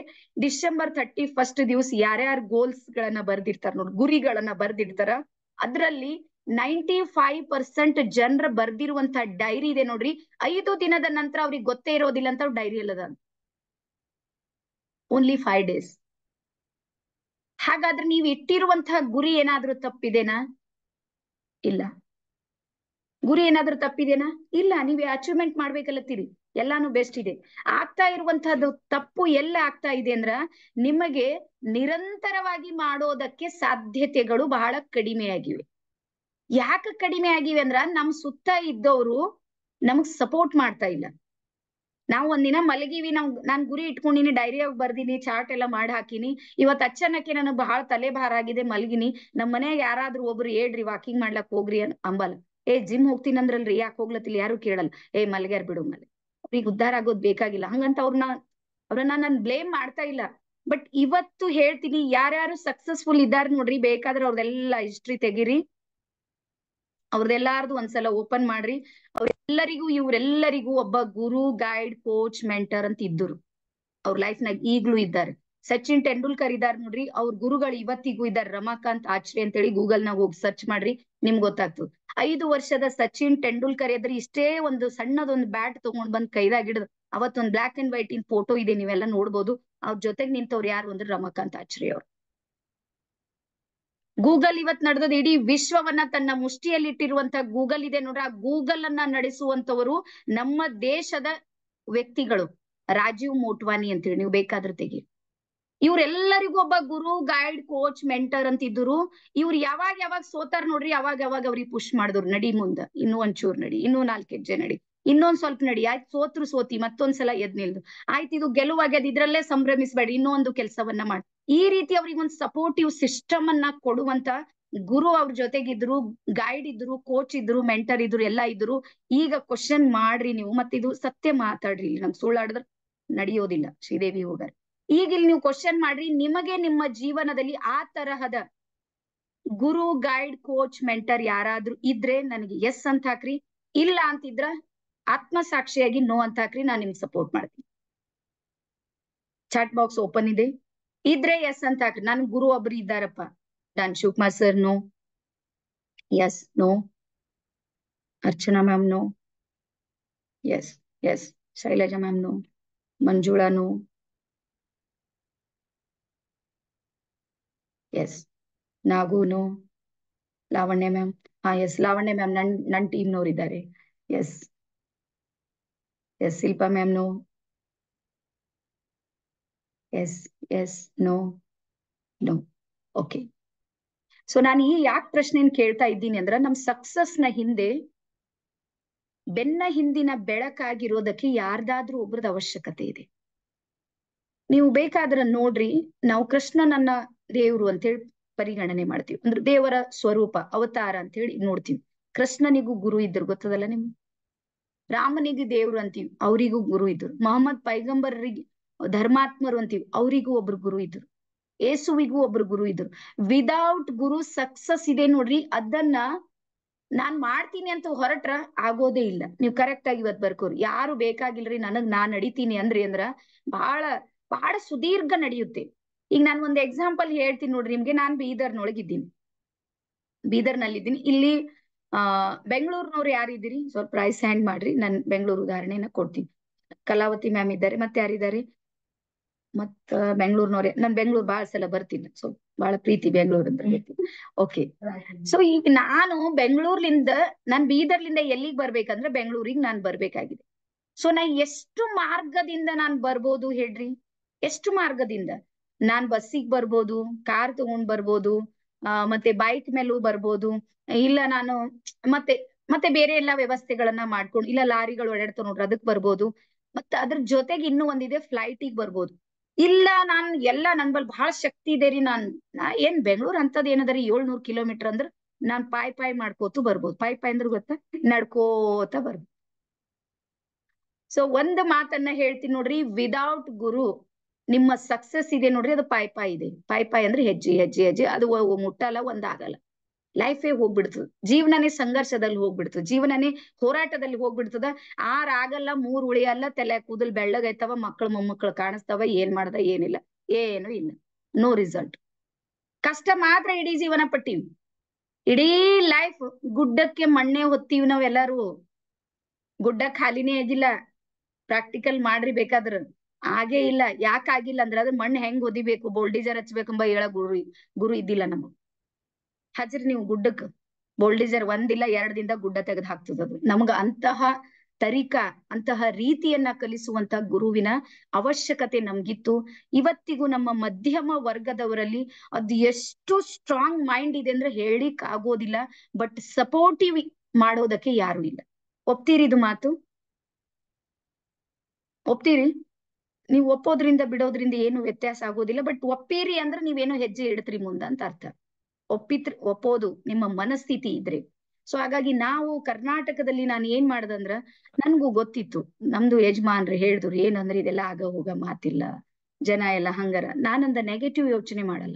A: ಡಿಸೆಂಬರ್ 31 ದಿವಸ ಯಾರ್ಯಾರು ಗೋಲ್ಸ್ ಗಳನ್ನ ಬರ್ದಿರ್ತಾರ ನೋಡ್ರಿ, ಗುರಿಗಳನ್ನ ಬರ್ದಿರ್ತಾರ, ಅದ್ರಲ್ಲಿ 95% ಜನರ ಬರ್ದಿರುವಂತ ಡೈರಿ ಇದೆ ನೋಡ್ರಿ, 5 ದಿನದ ನಂತರ ಅವ್ರಿಗೆ ಗೊತ್ತೇ ಇರೋದಿಲ್ಲ ಅಂತ ಡೈರಿ ಅಲ್ಲದ, ಓನ್ಲಿ 5 days. ಹಾಗಾದ್ರೆ ನೀವು ಇಟ್ಟಿರುವಂತಹ ಗುರಿ ಏನಾದ್ರೂ ತಪ್ಪಿದೆನಾ? ಇಲ್ಲ. ಗುರಿ ಏನಾದ್ರೂ ತಪ್ಪಿದೆನಾ? ಇಲ್ಲ. ನೀವು ಅಚೀವ್ಮೆಂಟ್ ಮಾಡ್ಬೇಕಲ್ಲತ್ತೀರಿ, ಎಲ್ಲಾನು ಬೆಸ್ಟ್ ಇದೆ. ಆಗ್ತಾ ಇರುವಂತಹದ್ದು ತಪ್ಪು ಎಲ್ಲ ಆಗ್ತಾ ಇದೆ ಅಂದ್ರ ನಿಮಗೆ ನಿರಂತರವಾಗಿ ಮಾಡೋದಕ್ಕೆ ಸಾಧ್ಯತೆಗಳು ಬಹಳ ಕಡಿಮೆ ಆಗಿವೆ. ಯಾಕೆ ಕಡಿಮೆ ಆಗಿವೆ ಅಂದ್ರ ನಮ್ ಸುತ್ತ ಇದ್ದವರು ನಮಗ್ ಸಪೋರ್ಟ್ ಮಾಡ್ತಾ ಇಲ್ಲ. ನಾವು ಒಂದಿನ ಮಲಗಿವಿ, ನಾನ್ ಗುರಿ ಇಟ್ಕೊಂಡಿನಿ, ಡೈರಿಯಾಗ ಬರ್ದಿನಿ, ಚಾರ್ಟ್ ಎಲ್ಲ ಮಾಡಿ ಹಾಕಿನಿ, ಇವತ್ ಅಚಾನಕ್ಕೆ ನನಗ್ ಬಹಳ ತಲೆ ಭಾರ ಆಗಿದೆ, ಮಲಗಿನಿ, ನಮ್ ಮನ್ಯಾಗ ಯಾರಾದ್ರೂ ಒಬ್ರು ಹೇಳ್ರಿ ವಾಕಿಂಗ್ ಮಾಡ್ಲಕ್ ಹೋಗ್ರಿ ಅಂಬಲ್ಲ, ಜಿಮ್ ಹೋಗ್ತೀನಂದ್ರಲ್ರಿ ಯಾಕೆ ಹೋಗ್ಲತ್ತಿಲ್ಲ ಯಾರು ಕೇಳಲ್ಲ, ಮಲ್ಗ್ಯಾರ್ ಬಿಡು ಮಲೆ, ಅವ್ರಿಗೆ ಉದ್ಧಾರ ಆಗೋದ್ ಬೇಕಾಗಿಲ್ಲ ಹಂಗಂತ ಅವ್ರನ್ನ ನಾನು ಬ್ಲೇಮ್ ಮಾಡ್ತಾ ಇಲ್ಲ. ಬಟ್ ಇವತ್ತು ಹೇಳ್ತೀನಿ, ಯಾರ್ಯಾರು ಸಕ್ಸಸ್ಫುಲ್ ಇದ್ದಾರೆ ನೋಡ್ರಿ, ಬೇಕಾದ್ರೆ ಅವ್ರದೆಲ್ಲ ಹಿಸ್ಟ್ರಿ ತೆಗೀರಿ, ಅವ್ರದೆಲ್ಲಾರ್ದು ಒಂದ್ಸಲ ಓಪನ್ ಮಾಡ್ರಿ. ಅವ್ರೆಲ್ಲರಿಗೂ ಇವ್ರೆಲ್ಲರಿಗೂ ಒಬ್ಬ ಗುರು, ಗೈಡ್, ಕೋಚ್, ಮೆಂಟರ್ ಅಂತ ಇದ್ದರು. ಅವ್ರ ಲೈಫ್ ನಾಗ ಈಗ್ಲೂ ಇದ್ದಾರೆ. ಸಚಿನ್ ತೆಂಡೂಲ್ಕರ್ ಇದಾರ್ ನೋಡ್ರಿ, ಅವ್ರ ಗುರುಗಳು ಇವತ್ತಿಗೂ ಇದ್ದಾರೆ. ರಮಾಕಾಂತ್ ಆಚ್ರೆ ಅಂತೇಳಿ ಗೂಗಲ್ ನಾಗ ಹೋಗಿ ಸರ್ಚ್ ಮಾಡ್ರಿ, ನಿಮ್ಗೆ ಗೊತ್ತಾಗ್ತದೆ. 5 ವರ್ಷದ ಸಚಿನ್ ತೆಂಡೂಲ್ಕರ್ ಎದ್ರೆ ಇಷ್ಟೇ ಒಂದು ಸಣ್ಣದೊಂದು ಬ್ಯಾಟ್ ತಗೊಂಡ್ ಬಂದ್ ಕೈದಾಗ ಹಿಡಿದು, ಅವತ್ತೊಂದ್ ಬ್ಲಾಕ್ ಅಂಡ್ ವೈಟ್ ಇನ್ ಫೋಟೋ ಇದೆ, ನೀವೆಲ್ಲ ನೋಡ್ಬೋದು. ಅವ್ರ ಜೊತೆಗೆ ನಿಂತವ್ರು ಯಾರು ಅಂದ್ರೆ ರಮಾಕಾಂತ್ ಆಚ್ರೆ ಅವ್ರು. ಗೂಗಲ್ ಇವತ್ ನಡೆದದ ಇಡೀ ವಿಶ್ವವನ್ನ ತನ್ನ ಮುಷ್ಟಿಯಲ್ಲಿ ಇಟ್ಟಿರುವಂತ ಗೂಗಲ್ ಇದೆ ನೋಡ್ರಿ, ಆ ಗೂಗಲ್ ಅನ್ನ ನಡೆಸುವಂತವರು ನಮ್ಮ ದೇಶದ ವ್ಯಕ್ತಿಗಳು. ರಾಜೀವ್ ಮೋಟ್ವಾನಿ ಅಂತೇಳಿ ನೀವು ಬೇಕಾದ್ರೆ ತೆಗಿ. ಇವ್ರೆಲ್ಲರಿಗೂ ಒಬ್ಬ ಗುರು, ಗೈಡ್, ಕೋಚ್, ಮೆಂಟರ್ ಅಂತ ಇದ್ರು. ಇವ್ರು ಯಾವಾಗ ಸೋತಾರ್ ನೋಡ್ರಿ, ಯಾವಾಗ ಅವ್ರಿಗೆ ಪುಷ್ ಮಾಡಿದ್ರು, ನಡಿ ಮುಂದ, ಇನ್ನೂ ಒಂಚೂರ್ ನಡಿ, ಇನ್ನೂ 4 ಹೆಜ್ಜೆ ನಡಿ, ಇನ್ನೊಂದ್ ಸ್ವಲ್ಪ ನಡಿ, ಆಯ್ತು ಸೋತ್ರು ಸೋತಿ, ಮತ್ತೊಂದ್ಸಲ ಎದ್ ನಿಲ್ದು, ಆಯ್ತು ಇದು ಗೆಲುವಾಗ್ಯದ, ಇದ್ರಲ್ಲೇ ಸಂಭ್ರಮಿಸ್ಬೇಡಿ, ಇನ್ನೊಂದು ಕೆಲಸವನ್ನ ಮಾಡಿ. ಈ ರೀತಿ ಅವ್ರಿಗೆ ಒಂದು ಸಪೋರ್ಟಿವ್ ಸಿಸ್ಟಮ್ ಅನ್ನ ಕೊಡುವಂತ ಗುರು ಅವ್ರ ಜೊತೆಗಿದ್ರು, ಗೈಡ್ ಇದ್ರು, ಕೋಚ್ ಇದ್ರು, ಮೆಂಟರ್ ಇದ್ರು, ಎಲ್ಲ ಇದ್ರು. ಈಗ ಕ್ವಶನ್ ಮಾಡ್ರಿ ನೀವು, ಮತ್ತಿದು ಸತ್ಯ ಮಾತಾಡ್ರಿ, ನಮ್ಗೆ ಸುಳ್ಳಾಡಿದ್ರೆ ನಡೆಯೋದಿಲ್ಲ. ಶ್ರೀದೇವಿ ಹೋಗಾರ, ಈಗ ಇಲ್ಲಿ ನೀವು ಕ್ವಶನ್ ಮಾಡ್ರಿ, ನಿಮಗೆ ನಿಮ್ಮ ಜೀವನದಲ್ಲಿ ಆ ತರಹದ ಗುರು, ಗೈಡ್, ಕೋಚ್, ಮೆಂಟರ್ ಯಾರಾದ್ರೂ ಇದ್ರೆ ನನಗೆ ಎಸ್ ಅಂತ ಹಾಕ್ರಿ. ಇಲ್ಲ ಅಂತಿದ್ರ ಆತ್ಮಸಾಕ್ಷಿಯಾಗಿ ನೋ ಅಂತ ಹಾಕ್ರಿ, ನಾನ್ ನಿಮ್ಗೆ ಸಪೋರ್ಟ್ ಮಾಡ್ತೀನಿ. ಚಾಟ್ ಬಾಕ್ಸ್ ಓಪನ್ ಇದೆ, ಇದ್ರೆ ಎಸ್ ಅಂತ ಹಾಕ್ರಿ. ನನ್ ಗುರು ಒಬ್ರು ಇದ್ದಾರಪ್ಪ, ಡಾನ್ Shivakumar sir no, yes no, Archana ma'am no, yes Shailaja ma'am no, Manjula no, yes Nagu no, Lavanya ma'am, yes Lavanya ma'am ನನ್ ಟೀಮ್ ನವ್ರು ಇದ್ದಾರೆ. Yes Shilpa ma'am no, yes no. Okay. So ನಾನು ಈ ಯಾಕೆ ಪ್ರಶ್ನೆಯನ್ನು ಕೇಳ್ತಾ ಇದ್ದೀನಿ ಅಂದ್ರೆ, ನಮ್ ಸಕ್ಸಸ್ ನ ಹಿಂದೆ ಬೆನ್ನ ಹಿಂದಿನ ಬೆಳಕಾಗಿರೋದಕ್ಕೆ ಯಾರ್ದಾದ್ರೂ ಒಬ್ರದ್ದು ಅವಶ್ಯಕತೆ ಇದೆ. ನೀವು ಬೇಕಾದ್ರೆ ನೋಡ್ರಿ, ನಾವು ಕೃಷ್ಣನನ್ನ ದೇವ್ರು ಅಂತೇಳಿ ಪರಿಗಣನೆ ಮಾಡ್ತೀವಿ, ಅಂದ್ರೆ ದೇವರ ಸ್ವರೂಪ, ಅವತಾರ ಅಂತ ಹೇಳಿ ನೋಡ್ತೀವಿ. ಕೃಷ್ಣನಿಗೂ ಗುರು ಇದ್ರು, ಗೊತ್ತದಲ್ಲ ನಿಮ್ಗೆ. ರಾಮನಿಗೂ ದೇವ್ರು ಅಂತೀವಿ, ಅವರಿಗೂ ಗುರು ಇದ್ರು. ಮೊಹಮ್ಮದ್ ಪೈಗಂಬರ್ರಿಗೆ ಧರ್ಮಾತ್ಮರು ಅಂತೀವಿ, ಅವರಿಗೂ ಒಬ್ರು ಗುರು ಇದ್ರು. ಏಸುವಿಗೂ ಒಬ್ರು ಗುರು ಇದ್ರು. ವಿದೌಟ್ ಗುರು ಸಕ್ಸಸ್ ಇದೆ ನೋಡ್ರಿ, ಅದನ್ನ ನಾನ್ ಮಾಡ್ತೀನಿ ಅಂತ ಹೊರಟ್ರ ಆಗೋದೇ ಇಲ್ಲ. ನೀವು ಕರೆಕ್ಟ್ ಆಗಿ ಇವತ್ ಬರ್ಕೋರಿ, ಯಾರು ಬೇಕಾಗಿಲ್ರಿ ನನಗ್ ನಾನ್ ನಡಿತೀನಿ ಅಂದ್ರ ಬಹಳ ಸುದೀರ್ಘ ನಡೆಯುತ್ತೆ. ಈಗ ನಾನು ಒಂದು ಎಕ್ಸಾಂಪಲ್ ಹೇಳ್ತೀನಿ ನೋಡ್ರಿ ನಿಮ್ಗೆ. ನಾನ್ ಬೀದರ್ನೊಳಗಿದ್ದೀನಿ, ಬೀದರ್ನಲ್ಲಿದ್ದೀನಿ. ಇಲ್ಲಿ ಬೆಂಗಳೂರಿನವ್ರು ಯಾರಿದ್ದೀರಿ ಸ್ವಲ್ಪ ರೈಸ್ ಹ್ಯಾಂಡ್ ಮಾಡ್ರಿ, ನಾನು ಬೆಂಗಳೂರು ಉದಾಹರಣೆನ ಕೊಡ್ತೀನಿ. ಕಲಾವತಿ ಮ್ಯಾಮ್ ಇದ್ದಾರೆ, ಮತ್ತೆ ಯಾರಿದ್ದಾರೆ, ಮತ್ತ ಬೆಂಗಳೂರಿನವ್ರೆ. ನಾನ್ ಬೆಂಗಳೂರು ಬಹಳ ಸಲ ಬರ್ತೀನಿ, ಸೊ ಬಹಳ ಪ್ರೀತಿ ಬೆಂಗಳೂರು ಅಂದ್ರೆ. ಓಕೆ, ಸೊ ಈಗ ನಾನು ಬೆಂಗಳೂರ್ಲಿಂದ, ನಾನ್ ಬೀದರ್ಲಿಂದ ಎಲ್ಲಿಗೆ ಬರ್ಬೇಕಂದ್ರೆ ಬೆಂಗಳೂರಿಗೆ ನಾನ್ ಬರ್ಬೇಕಾಗಿದೆ. ಸೊ ನಾ ಎಷ್ಟು ಮಾರ್ಗದಿಂದ ನಾನ್ ಬರ್ಬೋದು ಹೇಳ್ರಿ? ಎಷ್ಟು ಮಾರ್ಗದಿಂದ ನಾನ್ ಬಸ್ಸಿಗೆ ಬರ್ಬೋದು, ಕಾರ್ ತಗೊಂಡ್ ಬರ್ಬೋದು, ಮತ್ತೆ ಬೈಕ್ ಮೇಲೂ ಬರ್ಬೋದು, ಇಲ್ಲ ನಾನು ಮತ್ತೆ ಬೇರೆ ಎಲ್ಲಾ ವ್ಯವಸ್ಥೆಗಳನ್ನ ಮಾಡ್ಕೊಂಡು, ಇಲ್ಲ ಲಾರಿಗಳು ಓಡಾಡ್ತಾವ ನೋಡ್ರಿ ಅದಕ್ ಬರ್ಬೋದು. ಮತ್ತೆ ಅದ್ರ ಜೊತೆಗೆ ಇನ್ನೂ ಒಂದಿದೆ, ಫ್ಲೈಟಿಗೆ ಬರ್ಬೋದು. ಇಲ್ಲ ನನ್ ಬಲ್ ಬಹಳ ಶಕ್ತಿ ಇದೆ ರೀ, ನಾ ಏನ್ ಬೆಂಗಳೂರು ಅಂತದ್ ಏನದರಿ 700 ಕಿಲೋಮೀಟರ್ ಅಂದ್ರ ನಾನ್ ಪಾಯ್ ಮಾಡ್ಕೋತು ಬರ್ಬೋದು. ಪಾಯ್ ಅಂದ್ರೆ ಗೊತ್ತಾ, ನಡ್ಕೋತ ಬರ್ಬೋದು. ಸೊ ಒಂದು ಮಾತನ್ನ ಹೇಳ್ತೀನಿ ನೋಡ್ರಿ, ವಿದೌಟ್ ಗುರು ನಿಮ್ಮ ಸಕ್ಸಸ್ ಇದೆ ನೋಡ್ರಿ, ಅದು ಪಾಯ್ ಇದೆ. ಪಾಯ್ ಅಂದ್ರೆ ಹೆಜ್ಜೆ, ಅದು ಮುಟ್ಟಲ್ಲ, ಒಂದಾಗಲ್ಲ. ಲೈಫೇ ಹೋಗ್ಬಿಡ್ತದ, ಜೀವನನೇ ಸಂಘರ್ಷದಲ್ಲಿ ಹೋಗ್ಬಿಡ್ತದ, ಜೀವನನೇ ಹೋರಾಟದಲ್ಲಿ ಹೋಗ್ಬಿಡ್ತದ. ಆಗಲ್ಲ, 3 ಉಳಿಯಲ್ಲ, ತಲೆ ಕೂದಲ್ ಬೆಳ್ಳಗೈತವ, ಮಕ್ಕಳು ಮೊಮ್ಮಕ್ಕಳು ಕಾಣಿಸ್ತಾವ, ಏನ್ ಮಾಡ್ದ ಏನಿಲ್ಲ, ಏನು ಇಲ್ಲ, ನೋ ರಿಸಲ್ಟ್. ಕಷ್ಟ ಮಾತ್ರ ಇಡೀ ಜೀವನ ಪಟ್ಟಿವಿ, ಇಡೀ ಲೈಫ್ ಗುಡ್ಡಕ್ಕೆ ಮಣ್ಣೆ ಹೊತ್ತೀವಿ ನಾವೆಲ್ಲರೂ. ಗುಡ್ಡ ಖಾಲಿನೇ ಆಗಿಲ್ಲ, ಪ್ರಾಕ್ಟಿಕಲ್ ಮಾಡ್ರಿ ಬೇಕಾದ್ರ. ಆಗೇ ಇಲ್ಲ. ಯಾಕಾಗಿಲ್ಲ ಅಂದ್ರೆ ಅದ್ರ ಮಣ್ಣು ಹೆಂಗ್ ಒದಿಬೇಕು, ಬೋಲ್ಡಿಜರ್ ಹಚ್ಬೇಕಂಬ ಹೇಳ ಗುರು ಇದ್ದಿಲ್ಲ ನಮಗ್. ಹಚ್ರಿ ನೀವು ಗುಡ್ಡಕ್, ಬೋಲ್ಡಿಜರ್ 1 ಇಲ್ಲ 2 ದಿನದ ಗುಡ್ಡ ತೆಗೆದು ಹಾಕ್ತದದು. ನಮಗ ಅಂತಹ ರೀತಿಯನ್ನ ಕಲಿಸುವಂತ ಗುರುವಿನ ಅವಶ್ಯಕತೆ ನಮ್ಗಿತ್ತು. ಇವತ್ತಿಗೂ ನಮ್ಮ ಮಧ್ಯಮ ವರ್ಗದವರಲ್ಲಿ ಅದು ಎಷ್ಟು ಸ್ಟ್ರಾಂಗ್ ಮೈಂಡ್ ಇದೆ ಅಂದ್ರೆ ಹೇಳಿಕ್ ಆಗೋದಿಲ್ಲ. ಬಟ್ ಸಪೋರ್ಟಿವ್ ಮಾಡೋದಕ್ಕೆ ಯಾರು ಇಲ್ಲ. ಒಪ್ತೀರಿ ಇದು ಮಾತು? ಒಪ್ತೀರಿ? ನೀವು ಒಪ್ಪೋದ್ರಿಂದ ಬಿಡೋದ್ರಿಂದ ಏನು ವ್ಯತ್ಯಾಸ ಆಗೋದಿಲ್ಲ. ಬಟ್ ಒಪ್ಪೀರಿ ಅಂದ್ರೆ ನೀವೇನೋ ಹೆಜ್ಜೆ ಇಡ್ತೀರಿ ಮುಂದ ಅಂತ ಅರ್ಥ. ಒಪ್ಪೋದು ನಿಮ್ಮ ಮನಸ್ಥಿತಿ ಇದ್ರೆ. ಸೊ ಹಾಗಾಗಿ ನಾವು ಕರ್ನಾಟಕದಲ್ಲಿ ನಾನು ಏನ್ ಮಾಡ್ದಂದ್ರ ನನ್ಗೂ ಗೊತ್ತಿತ್ತು, ನಮ್ದು ಯಜಮಾನ್ರು ಹೇಳಿದ್ರು ಏನಂದ್ರೆ ಇದೆಲ್ಲ ಆಗ ಹೋಗ ಮಾತಿಲ್ಲ, ಜನ ಎಲ್ಲ ಹಂಗಾರ. ನಾನಂದ ನೆಗೆಟಿವ್ ಯೋಚನೆ ಮಾಡಲ್ಲ.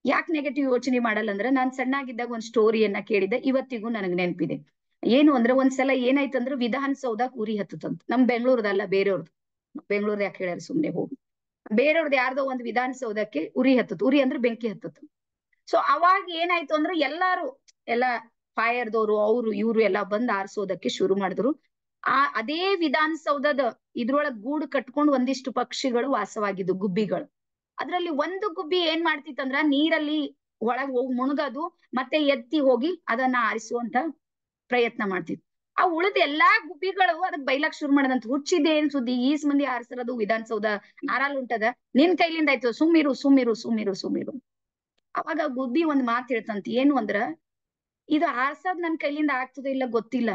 A: ಯಾಕೆ ನೆಗೆಟಿವ್ ಯೋಚನೆ ಮಾಡಲ್ಲ ಅಂದ್ರೆ ನಾನ್ ಸಣ್ಣಾಗಿದ್ದಾಗ ಒಂದ್ ಸ್ಟೋರಿಯನ್ನ ಕೇಳಿದೆ, ಇವತ್ತಿಗೂ ನನಗ್ ನೆನಪಿದೆ. ಏನು ಅಂದ್ರೆ ಒಂದ್ಸಲ ಏನಾಯ್ತಂದ್ರೆ ವಿಧಾನಸೌಧ ಉರಿ ಹತ್ತತಂತ. ನಮ್ ಬೆಂಗಳೂರದಲ್ಲ, ಬೇರೆಯವ್ರದ್ದು. ಬೆಂಗಳೂರ್ದು ಯಾಕೆ ಹೇಳ್ಯಾರ, ಸುಮ್ನೆ ಹೋಗಿ. ಬೇರೆಯವ್ರದ್ದು ಯಾರ್ದೋ ಒಂದು ವಿಧಾನಸೌಧಕ್ಕೆ ಉರಿ ಹತ್ತತು. ಉರಿ ಅಂದ್ರೆ ಬೆಂಕಿ ಹತ್ತತು. ಸೊ ಅವಾಗ ಏನಾಯ್ತು ಅಂದ್ರೆ ಎಲ್ಲ ಫೈರ್ದವ್ರು ಅವ್ರು ಇವ್ರು ಎಲ್ಲ ಬಂದ್ ಆರಿಸೋದಕ್ಕೆ ಶುರು ಮಾಡಿದ್ರು. ಅದೇ ವಿಧಾನಸೌಧದ ಇದ್ರೊಳಗ್ ಗೂಡು ಕಟ್ಕೊಂಡು ಒಂದಿಷ್ಟು ಪಕ್ಷಿಗಳು ವಾಸವಾಗಿದ್ದು, ಗುಬ್ಬಿಗಳು. ಅದ್ರಲ್ಲಿ ಒಂದು ಗುಬ್ಬಿ ಏನ್ ಮಾಡ್ತಿತ್ತಂದ್ರ ನೀರಲ್ಲಿ ಒಳಗ್ ಹೋಗಿ ಮುಣುಗೋದು, ಮತ್ತೆ ಎತ್ತಿ ಹೋಗಿ ಅದನ್ನ ಆರಿಸುವಂತ ಪ್ರಯತ್ನ ಮಾಡ್ತಿತ್ತು. ಆ ಉಳಿದ ಎಲ್ಲಾ ಗುಬ್ಬಿಗಳು ಅದಕ್ ಬೈಲಕ್ ಶುರು ಮಾಡದಂತ, ಹುಚ್ಚಿದೆ ಏನ್ ಸುದ್ದಿ, ಈಸ್ ಮಂದಿ ಆರಿಸಿರೋದು ವಿಧಾನಸೌಧ ಆರಾಲ್ ಉಂಟದ, ನಿನ್ ಕೈಲಿಂದ ಆಯ್ತು, ಸುಮ್ಮಿರು ಸುಮ್ಮಿರು ಸುಮ್ಮಿರು ಸುಮ್ಮಿರು. ಅವಾಗ ಗುಬ್ಬಿ ಒಂದ್ ಮಾತು ಹೇಳ್ತಂತ, ಏನು ಅಂದ್ರ, ಇದು ಆರ್ಸೋದ್ ನನ್ ಕೈಲಿಂದ ಆಗ್ತದ ಇಲ್ಲ ಗೊತ್ತಿಲ್ಲ,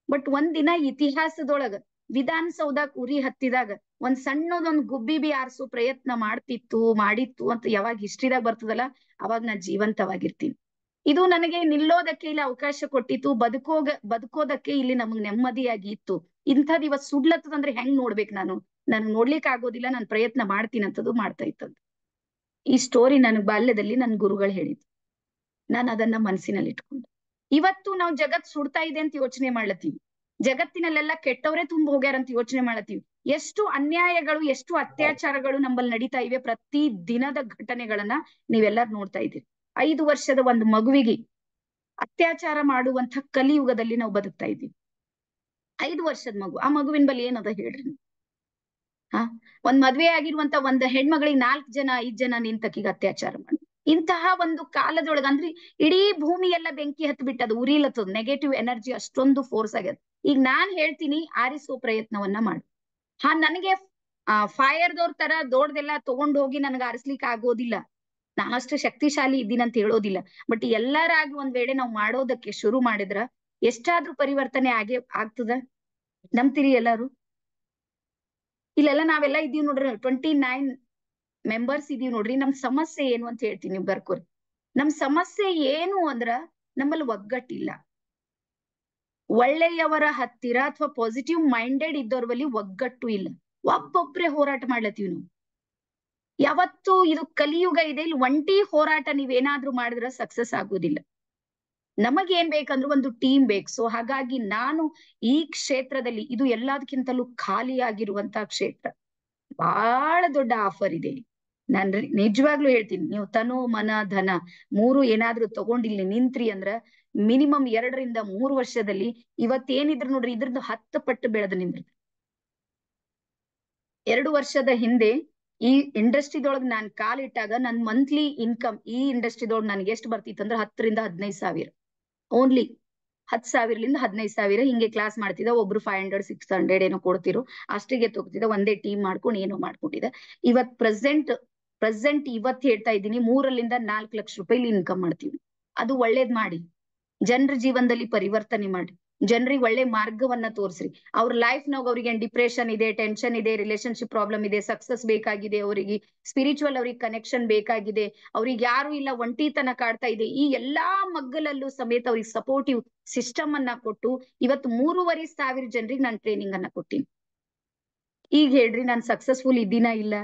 A: ಬಟ್ ಒಂದ್ ದಿನ ಇತಿಹಾಸದೊಳಗ ವಿಧಾನಸೌಧ ಉರಿ ಹತ್ತಿದಾಗ ಒಂದ್ ಸಣ್ಣದೊಂದ್ ಗುಬ್ಬಿ ಬಿ ಆರ್ಸೋ ಪ್ರಯತ್ನ ಮಾಡಿತ್ತು ಅಂತ ಯಾವಾಗ ಹಿಸ್ಟ್ರಿದಾಗ ಬರ್ತದಲ್ಲ, ಅವಾಗ ನಾನ್ ಜೀವಂತವಾಗಿರ್ತೀನಿ. ಇದು ನನಗೆ ನಿಲ್ಲೋದಕ್ಕೆ ಇಲ್ಲಿ ಅವಕಾಶ ಕೊಟ್ಟಿತ್ತು, ಬದುಕೋದಕ್ಕೆ ಇಲ್ಲಿ ನಮಗ್ ನೆಮ್ಮದಿಯಾಗಿ ಇತ್ತು. ಇಂಥದ್ ಇವತ್ ಸುಡ್ಲತ್ತದಂದ್ರೆ ಹೆಂಗ್ ನೋಡ್ಬೇಕು ನಾನು ನೋಡ್ಲಿಕ್ಕೆ ಆಗೋದಿಲ್ಲ, ನಾನು ಪ್ರಯತ್ನ ಮಾಡ್ತೀನಿ ಅಂತದ್ದು ಮಾಡ್ತಾ ಇತ್ತಂತ. ಈ ಸ್ಟೋರಿ ನನಗ್ ಬಾಲ್ಯದಲ್ಲಿ ನನ್ ಗುರುಗಳು ಹೇಳಿದ್ರು. ನಾನು ಅದನ್ನ ಮನಸ್ಸಿನಲ್ಲಿ ಇಟ್ಕೊಂಡು, ಇವತ್ತು ನಾವು ಜಗತ್ ಸುಡ್ತಾ ಇದೆ ಅಂತ ಯೋಚನೆ ಮಾಡ್ಲತ್ತೀವಿ, ಜಗತ್ತಿನಲ್ಲೆಲ್ಲ ಕೆಟ್ಟವರೇ ತುಂಬ ಹೋಗ್ಯಾರ ಅಂತ ಯೋಚನೆ ಮಾಡ್ಲತ್ತೀವಿ. ಎಷ್ಟು ಅನ್ಯಾಯಗಳು, ಎಷ್ಟು ಅತ್ಯಾಚಾರಗಳು ನಮ್ಮಲ್ಲಿ ನಡೀತಾ ಇವೆ, ಪ್ರತಿ ದಿನದ ಘಟನೆಗಳನ್ನ ನೀವೆಲ್ಲರೂ ನೋಡ್ತಾ ಇದ್ದೀರಿ. 5 ವರ್ಷದ ಒಂದು ಮಗುವಿಗೆ ಅತ್ಯಾಚಾರ ಮಾಡುವಂತ ಕಲಿಯುಗದಲ್ಲಿ ನಾವು ಬದುಕ್ತಾ ಇದ್ದೀವಿ. 5 ವರ್ಷದ ಮಗು, ಆ ಮಗುವಿನ ಬಳಿ ಏನದ ಹೇಳ್ರಿ. ಒಂದ್ ಮದ್ವೆ ಆಗಿರುವಂತ ಒಂದ್ ಹೆಣ್ಮಗಳಿಗೆ 4 ಜನ 5 ಜನ ನಿಂತಕಿಗೆ ಅತ್ಯಾಚಾರ ಮಾಡಿ, ಇಂತಹ ಒಂದು ಕಾಲದೊಳಗ ಅಂದ್ರೆ ಇಡೀ ಭೂಮಿ ಎಲ್ಲ ಬೆಂಕಿ ಹತ್ತು ಬಿಟ್ಟದ, ಉರಿಲತ್ತದ. ನೆಗೆಟಿವ್ ಎನರ್ಜಿ ಅಷ್ಟೊಂದು ಫೋರ್ಸ್ ಆಗ್ಯದ. ಈಗ ನಾನ್ ಹೇಳ್ತೀನಿ, ಆರಿಸೋ ಪ್ರಯತ್ನವನ್ನ ಮಾಡು. ನನಗೆ ಫೈರ್ದವ್ರ ತರ ದೊಡ್ಡದೆಲ್ಲ ತಗೊಂಡ್ ಹೋಗಿ ನನಗೆ ಆರಿಸ್ಲಿಕ್ಕೆ ಆಗೋದಿಲ್ಲ, ನಾನಷ್ಟು ಶಕ್ತಿಶಾಲಿ ಇದ್ದೀನಿ ಅಂತ ಹೇಳೋದಿಲ್ಲ. ಬಟ್ ಎಲ್ಲರಾಗಿ ಒಂದ್ ವೇಳೆ ನಾವು ಮಾಡೋದಕ್ಕೆ ಶುರು ಮಾಡಿದ್ರ ಎಷ್ಟಾದ್ರೂ ಪರಿವರ್ತನೆ ಆಗ್ತದ. ನಂಬ್ತೀರಿ ಎಲ್ಲಾರು? ಇಲ್ಲೆಲ್ಲ ನಾವೆಲ್ಲ ಇದೀವಿ ನೋಡ್ರಿ, 29 ಮೆಂಬರ್ಸ್ ಇದೀವಿ ನೋಡ್ರಿ. ನಮ್ ಸಮಸ್ಯೆ ಏನು ಅಂತ ಹೇಳ್ತೀನಿ, ನೀವು ಬರ್ಕೋರಿ. ನಮ್ ಸಮಸ್ಯೆ ಏನು ಅಂದ್ರ ನಮ್ಮಲ್ಲಿ ಒಗ್ಗಟ್ಟಿಲ್ಲ. ಒಳ್ಳೆಯವರ ಹತ್ತಿರ ಅಥವಾ ಪಾಸಿಟಿವ್ ಮೈಂಡೆಡ್ ಇದ್ದವ್ರ ಬಳಿ ಒಗ್ಗಟ್ಟು ಇಲ್ಲ. ಒಬ್ಬೊಬ್ರೆ ಹೋರಾಟ ಮಾಡ್ಲತ್ತೀವಿ ನಾವು. ಯಾವತ್ತು ಇದು ಕಲಿಯುಗ ಇದೆ, ಇಲ್ಲಿ ಒಂಟಿ ಹೋರಾಟ ನೀವೇನಾದ್ರೂ ಮಾಡಿದ್ರೆ ಸಕ್ಸಸ್ ಆಗೋದಿಲ್ಲ. ನಮಗೇನ್ ಬೇಕಂದ್ರೆ ಒಂದು ಟೀಮ್ ಬೇಕು. ಸೊ ಹಾಗಾಗಿ ನಾನು ಈ ಕ್ಷೇತ್ರದಲ್ಲಿ, ಇದು ಎಲ್ಲದಕ್ಕಿಂತಲೂ ಖಾಲಿಯಾಗಿರುವಂತ ಕ್ಷೇತ್ರ, ಬಹಳ ದೊಡ್ಡ ಆಫರ್ ಇದೆ. ನಾನ್ ನಿಜವಾಗ್ಲೂ ಹೇಳ್ತೀನಿ, ನೀವು ತನು ಮನ ಧನ 3 ಏನಾದ್ರೂ ತಗೊಂಡಿಲ್ಲಿ ನಿಂತ್ರಿ ಅಂದ್ರ ಮಿನಿಮಮ್ 2 ರಿಂದ 3 ವರ್ಷದಲ್ಲಿ ಇವತ್ತೇನಿದ್ರು ನೋಡ್ರಿ, ಇದ್ರದ್ದು 10 ಪಟ್ಟು ಬೆಳೆದು ನಿಂದ್ರಿ. 2 ವರ್ಷದ ಹಿಂದೆ ಈ ಇಂಡಸ್ಟ್ರಿದೊಳಗೆ ನಾನ್ ಕಾಲಿಟ್ಟಾಗ ನನ್ ಮಂತ್ಲಿ ಇನ್ಕಮ್ ಈ ಇಂಡಸ್ಟ್ರಿದೊಳಗೆ ನನ್ಗೆ ಎಷ್ಟು ಬರ್ತಿತ್ತು ಅಂದ್ರೆ 10 ರಿಂದ 15 ಸಾವಿರ. ಓನ್ಲಿ 10,000 15,000 ಹಿಂಗೆ ಕ್ಲಾಸ್ ಮಾಡ್ತಿದ್ದ. ಒಬ್ರು 500 600 ಏನೋ ಕೊಡ್ತಿರು, ಅಷ್ಟಿಗೆ ತಗೋತಿದ್ದ. ಒಂದೇ ಟೀಮ್ ಮಾಡ್ಕೊಂಡು ಏನೋ ಮಾಡ್ಕೊಂಡಿದ್ದ. ಇವತ್ ಪ್ರೆಸೆಂಟ್ ಇವತ್ ಹೇಳ್ತಾ ಇದ್ದೀನಿ, 3 ರಿಂದ 4 ಲಕ್ಷ ರೂಪಾಯಿ ಇನ್ಕಮ್ ಮಾಡ್ತೀವಿ. ಅದು ಒಳ್ಳೇದ್ ಮಾಡಿ, ಜನರ ಜೀವನದಲ್ಲಿ ಪರಿವರ್ತನೆ ಮಾಡಿ, ಜನರಿಗೆ ಒಳ್ಳೆ ಮಾರ್ಗವನ್ನ ತೋರಿಸ್ರಿ. ಅವ್ರ ಲೈಫ್ ನಾಗ ಅವ್ರಿಗೆ ಡಿಪ್ರೆಷನ್ ಇದೆ, ಟೆನ್ಷನ್ ಇದೆ, ರಿಲೇಶನ್ಶಿಪ್ ಪ್ರಾಬ್ಲಮ್ ಇದೆ, ಸಕ್ಸಸ್ ಬೇಕಾಗಿದೆ, ಅವರಿಗೆ ಸ್ಪಿರಿಚುವಲ್ ಅವ್ರಿಗೆ ಕನೆಕ್ಷನ್ ಬೇಕಾಗಿದೆ, ಅವ್ರಿಗೆ ಯಾರು ಇಲ್ಲ, ಒಂಟಿತನ ಕಾಡ್ತಾ ಇದೆ, ಈ ಎಲ್ಲಾ ಮಗ್ಗಲಲ್ಲೂ ಸಮೇತ ಅವ್ರಿಗೆ ಸಪೋರ್ಟಿವ್ ಸಿಸ್ಟಮ್ ಅನ್ನ ಕೊಟ್ಟು ಇವತ್ತು 3,500 ಜನರಿಗೆ ನಾನು ಟ್ರೈನಿಂಗ್ ಅನ್ನ ಕೊಟ್ಟಿನಿ. ಈಗ ಹೇಳ್ರಿ, ನಾನು ಸಕ್ಸಸ್ಫುಲ್ ಇದ್ದೀನಾ ಇಲ್ಲ?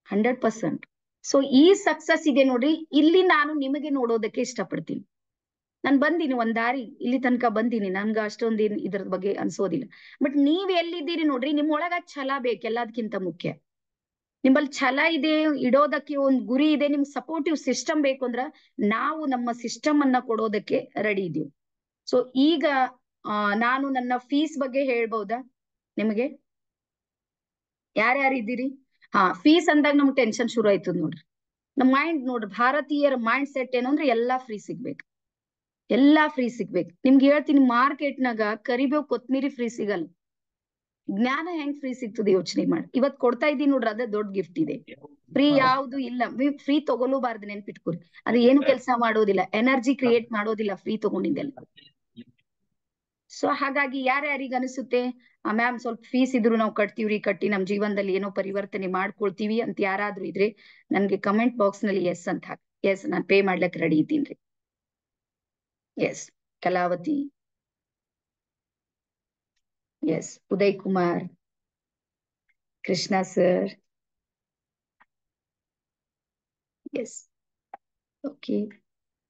A: 100%. ಸೊ ಈ ಸಕ್ಸಸ್ ಇದೆ ನೋಡ್ರಿ, ಇಲ್ಲಿ ನಾನು ನಿಮಗೆ ನೋಡೋದಕ್ಕೆ ಇಷ್ಟಪಡ್ತೀನಿ. ನಾನು ಬಂದೀನಿ ಒಂದ್ ದಾರಿ, ಇಲ್ಲಿ ತನಕ ಬಂದೀನಿ, ನನ್ಗ ಅಷ್ಟೊಂದು ಇದ್ರ ಬಗ್ಗೆ ಅನ್ಸೋದಿಲ್ಲ. ಬಟ್ ನೀವ್ ಎಲ್ಲಿದ್ದೀರಿ ನೋಡ್ರಿ, ನಿಮ್ಮೊಳಗ ಛಲ ಬೇಕು, ಎಲ್ಲದಕ್ಕಿಂತ ಮುಖ್ಯ. ನಿಮ್ಮಲ್ಲಿ ಛಲ ಇದೆ, ಇಡೋದಕ್ಕೆ ಒಂದ್ ಗುರಿ ಇದೆ, ನಿಮ್ಗೆ ಸಪೋರ್ಟಿವ್ ಸಿಸ್ಟಮ್ ಬೇಕು ಅಂದ್ರ ನಾವು ನಮ್ಮ ಸಿಸ್ಟಮ್ ಅನ್ನ ಕೊಡೋದಕ್ಕೆ ರೆಡಿ ಇದೀವಿ. ಸೊ ಈಗ ನಾನು ನನ್ನ ಫೀಸ್ ಬಗ್ಗೆ ಹೇಳ್ಬಹುದಾ ನಿಮಗೆ? ಯಾರ್ಯಾರು ಇದ್ದೀರಿ? ಫೀಸ್ ಅಂದಾಗ ನಮ್ಗೆ ಟೆನ್ಷನ್ ಶುರು ಆಯ್ತದ ನೋಡ್ರಿ. ನಮ್ ಮೈಂಡ್ ನೋಡ್ರಿ, ಭಾರತೀಯರ ಮೈಂಡ್ ಸೆಟ್ ಏನು ಅಂದ್ರೆ ಎಲ್ಲಾ ಫ್ರೀ ಸಿಗ್ಬೇಕು, ಎಲ್ಲಾ ಫ್ರೀ ಸಿಗ್ಬೇಕು. ನಿಮ್ಗೆ ಹೇಳ್ತೀನಿ, ಮಾರ್ಕೆಟ್ನಾಗ ಕರಿಬೇವು ಕೊತ್ಮೀರಿ ಫ್ರೀ ಸಿಗಲ್ಲ. ಜ್ಞಾನ ಹೆಂಗ್ ಫ್ರೀ ಸಿಗ್ತದೆ ಯೋಚನೆ ಮಾಡಿ. ಇವತ್ ಕೊಡ್ತಾ ಇದೀನಿ ನೋಡ್ರಿ, ಅದೇ ದೊಡ್ಡ ಗಿಫ್ಟ್ ಇದೆ. ಫ್ರೀ ಯಾವ್ದು ಇಲ್ಲ, ಫ್ರೀ ತಗೊಳ್ಳೂಬಾರ್ದು, ನೆನ್ಪಿಟ್ಕೊರಿ. ಅದು ಏನು ಕೆಲಸ ಮಾಡೋದಿಲ್ಲ, ಎನರ್ಜಿ ಕ್ರಿಯೇಟ್ ಮಾಡೋದಿಲ್ಲ ಫ್ರೀ ತಗೊಂಡಿದ್ದೆಲ್ಲ. ಸೊ ಹಾಗಾಗಿ ಯಾರ್ಯಾರಿಗ ಅನಿಸುತ್ತೆ ಮ್ಯಾಮ್ ಸ್ವಲ್ಪ ಫೀಸ್ ಇದ್ರು ನಾವು ಕಟ್ಟಿ ನಮ್ ಜೀವನದಲ್ಲಿ ಏನೋ ಪರಿವರ್ತನೆ ಮಾಡ್ಕೊಳ್ತೀವಿ ಅಂತ ಯಾರಾದ್ರೂ ಇದ್ರೆ ನನ್ಗೆ ಕಮೆಂಟ್ ಬಾಕ್ಸ್ ನಲ್ಲಿ ಎಸ್ ಅಂತ ಹಾಕಿ. ಎಸ್, ನಾನ್ ಪೇ ಮಾಡ್ಲಿಕ್ಕೆ ready ಇದ್ದೀನ್ರಿ. Yes, Kalavati. Yes, Uday Kumar. Krishna sir. Yes. Okay,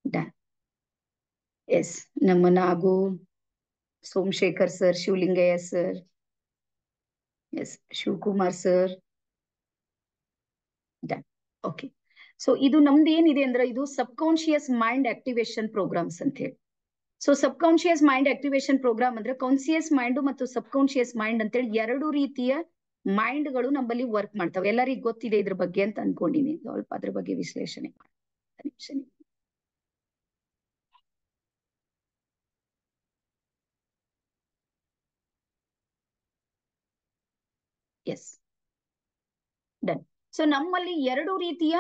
A: done. Yes, Namanagu. Somshekhar sir, Shivlingaya sir. Yes, Shivkumar sir. Done. Okay. So ಇದು ನಮ್ದು ಏನಿದೆ ಅಂದ್ರೆ ಇದು subconscious mind activation programs ಅಂತ ಹೇಳಿ. So subconscious mind activation program ಅಂದ್ರೆ conscious mind ಮತ್ತು subconscious mind ಅಂತೇಳಿ ಎರಡು ರೀತಿಯ ಮೈಂಡ್ ಗಳು ನಮ್ಮಲ್ಲಿ ವರ್ಕ್ ಮಾಡ್ತಾವೆ. ಎಲ್ಲರಿಗೂ ಗೊತ್ತಿದೆ ಇದ್ರ ಬಗ್ಗೆ ಅಂತ ಅನ್ಕೊಂಡಿನಿ. ಸ್ವಲ್ಪ ಅದ್ರ ಬಗ್ಗೆ ವಿಶ್ಲೇಷಣೆ ಮಾಡಿ. S, done. ಸೊ ನಮ್ಮಲ್ಲಿ ಎರಡು ರೀತಿಯ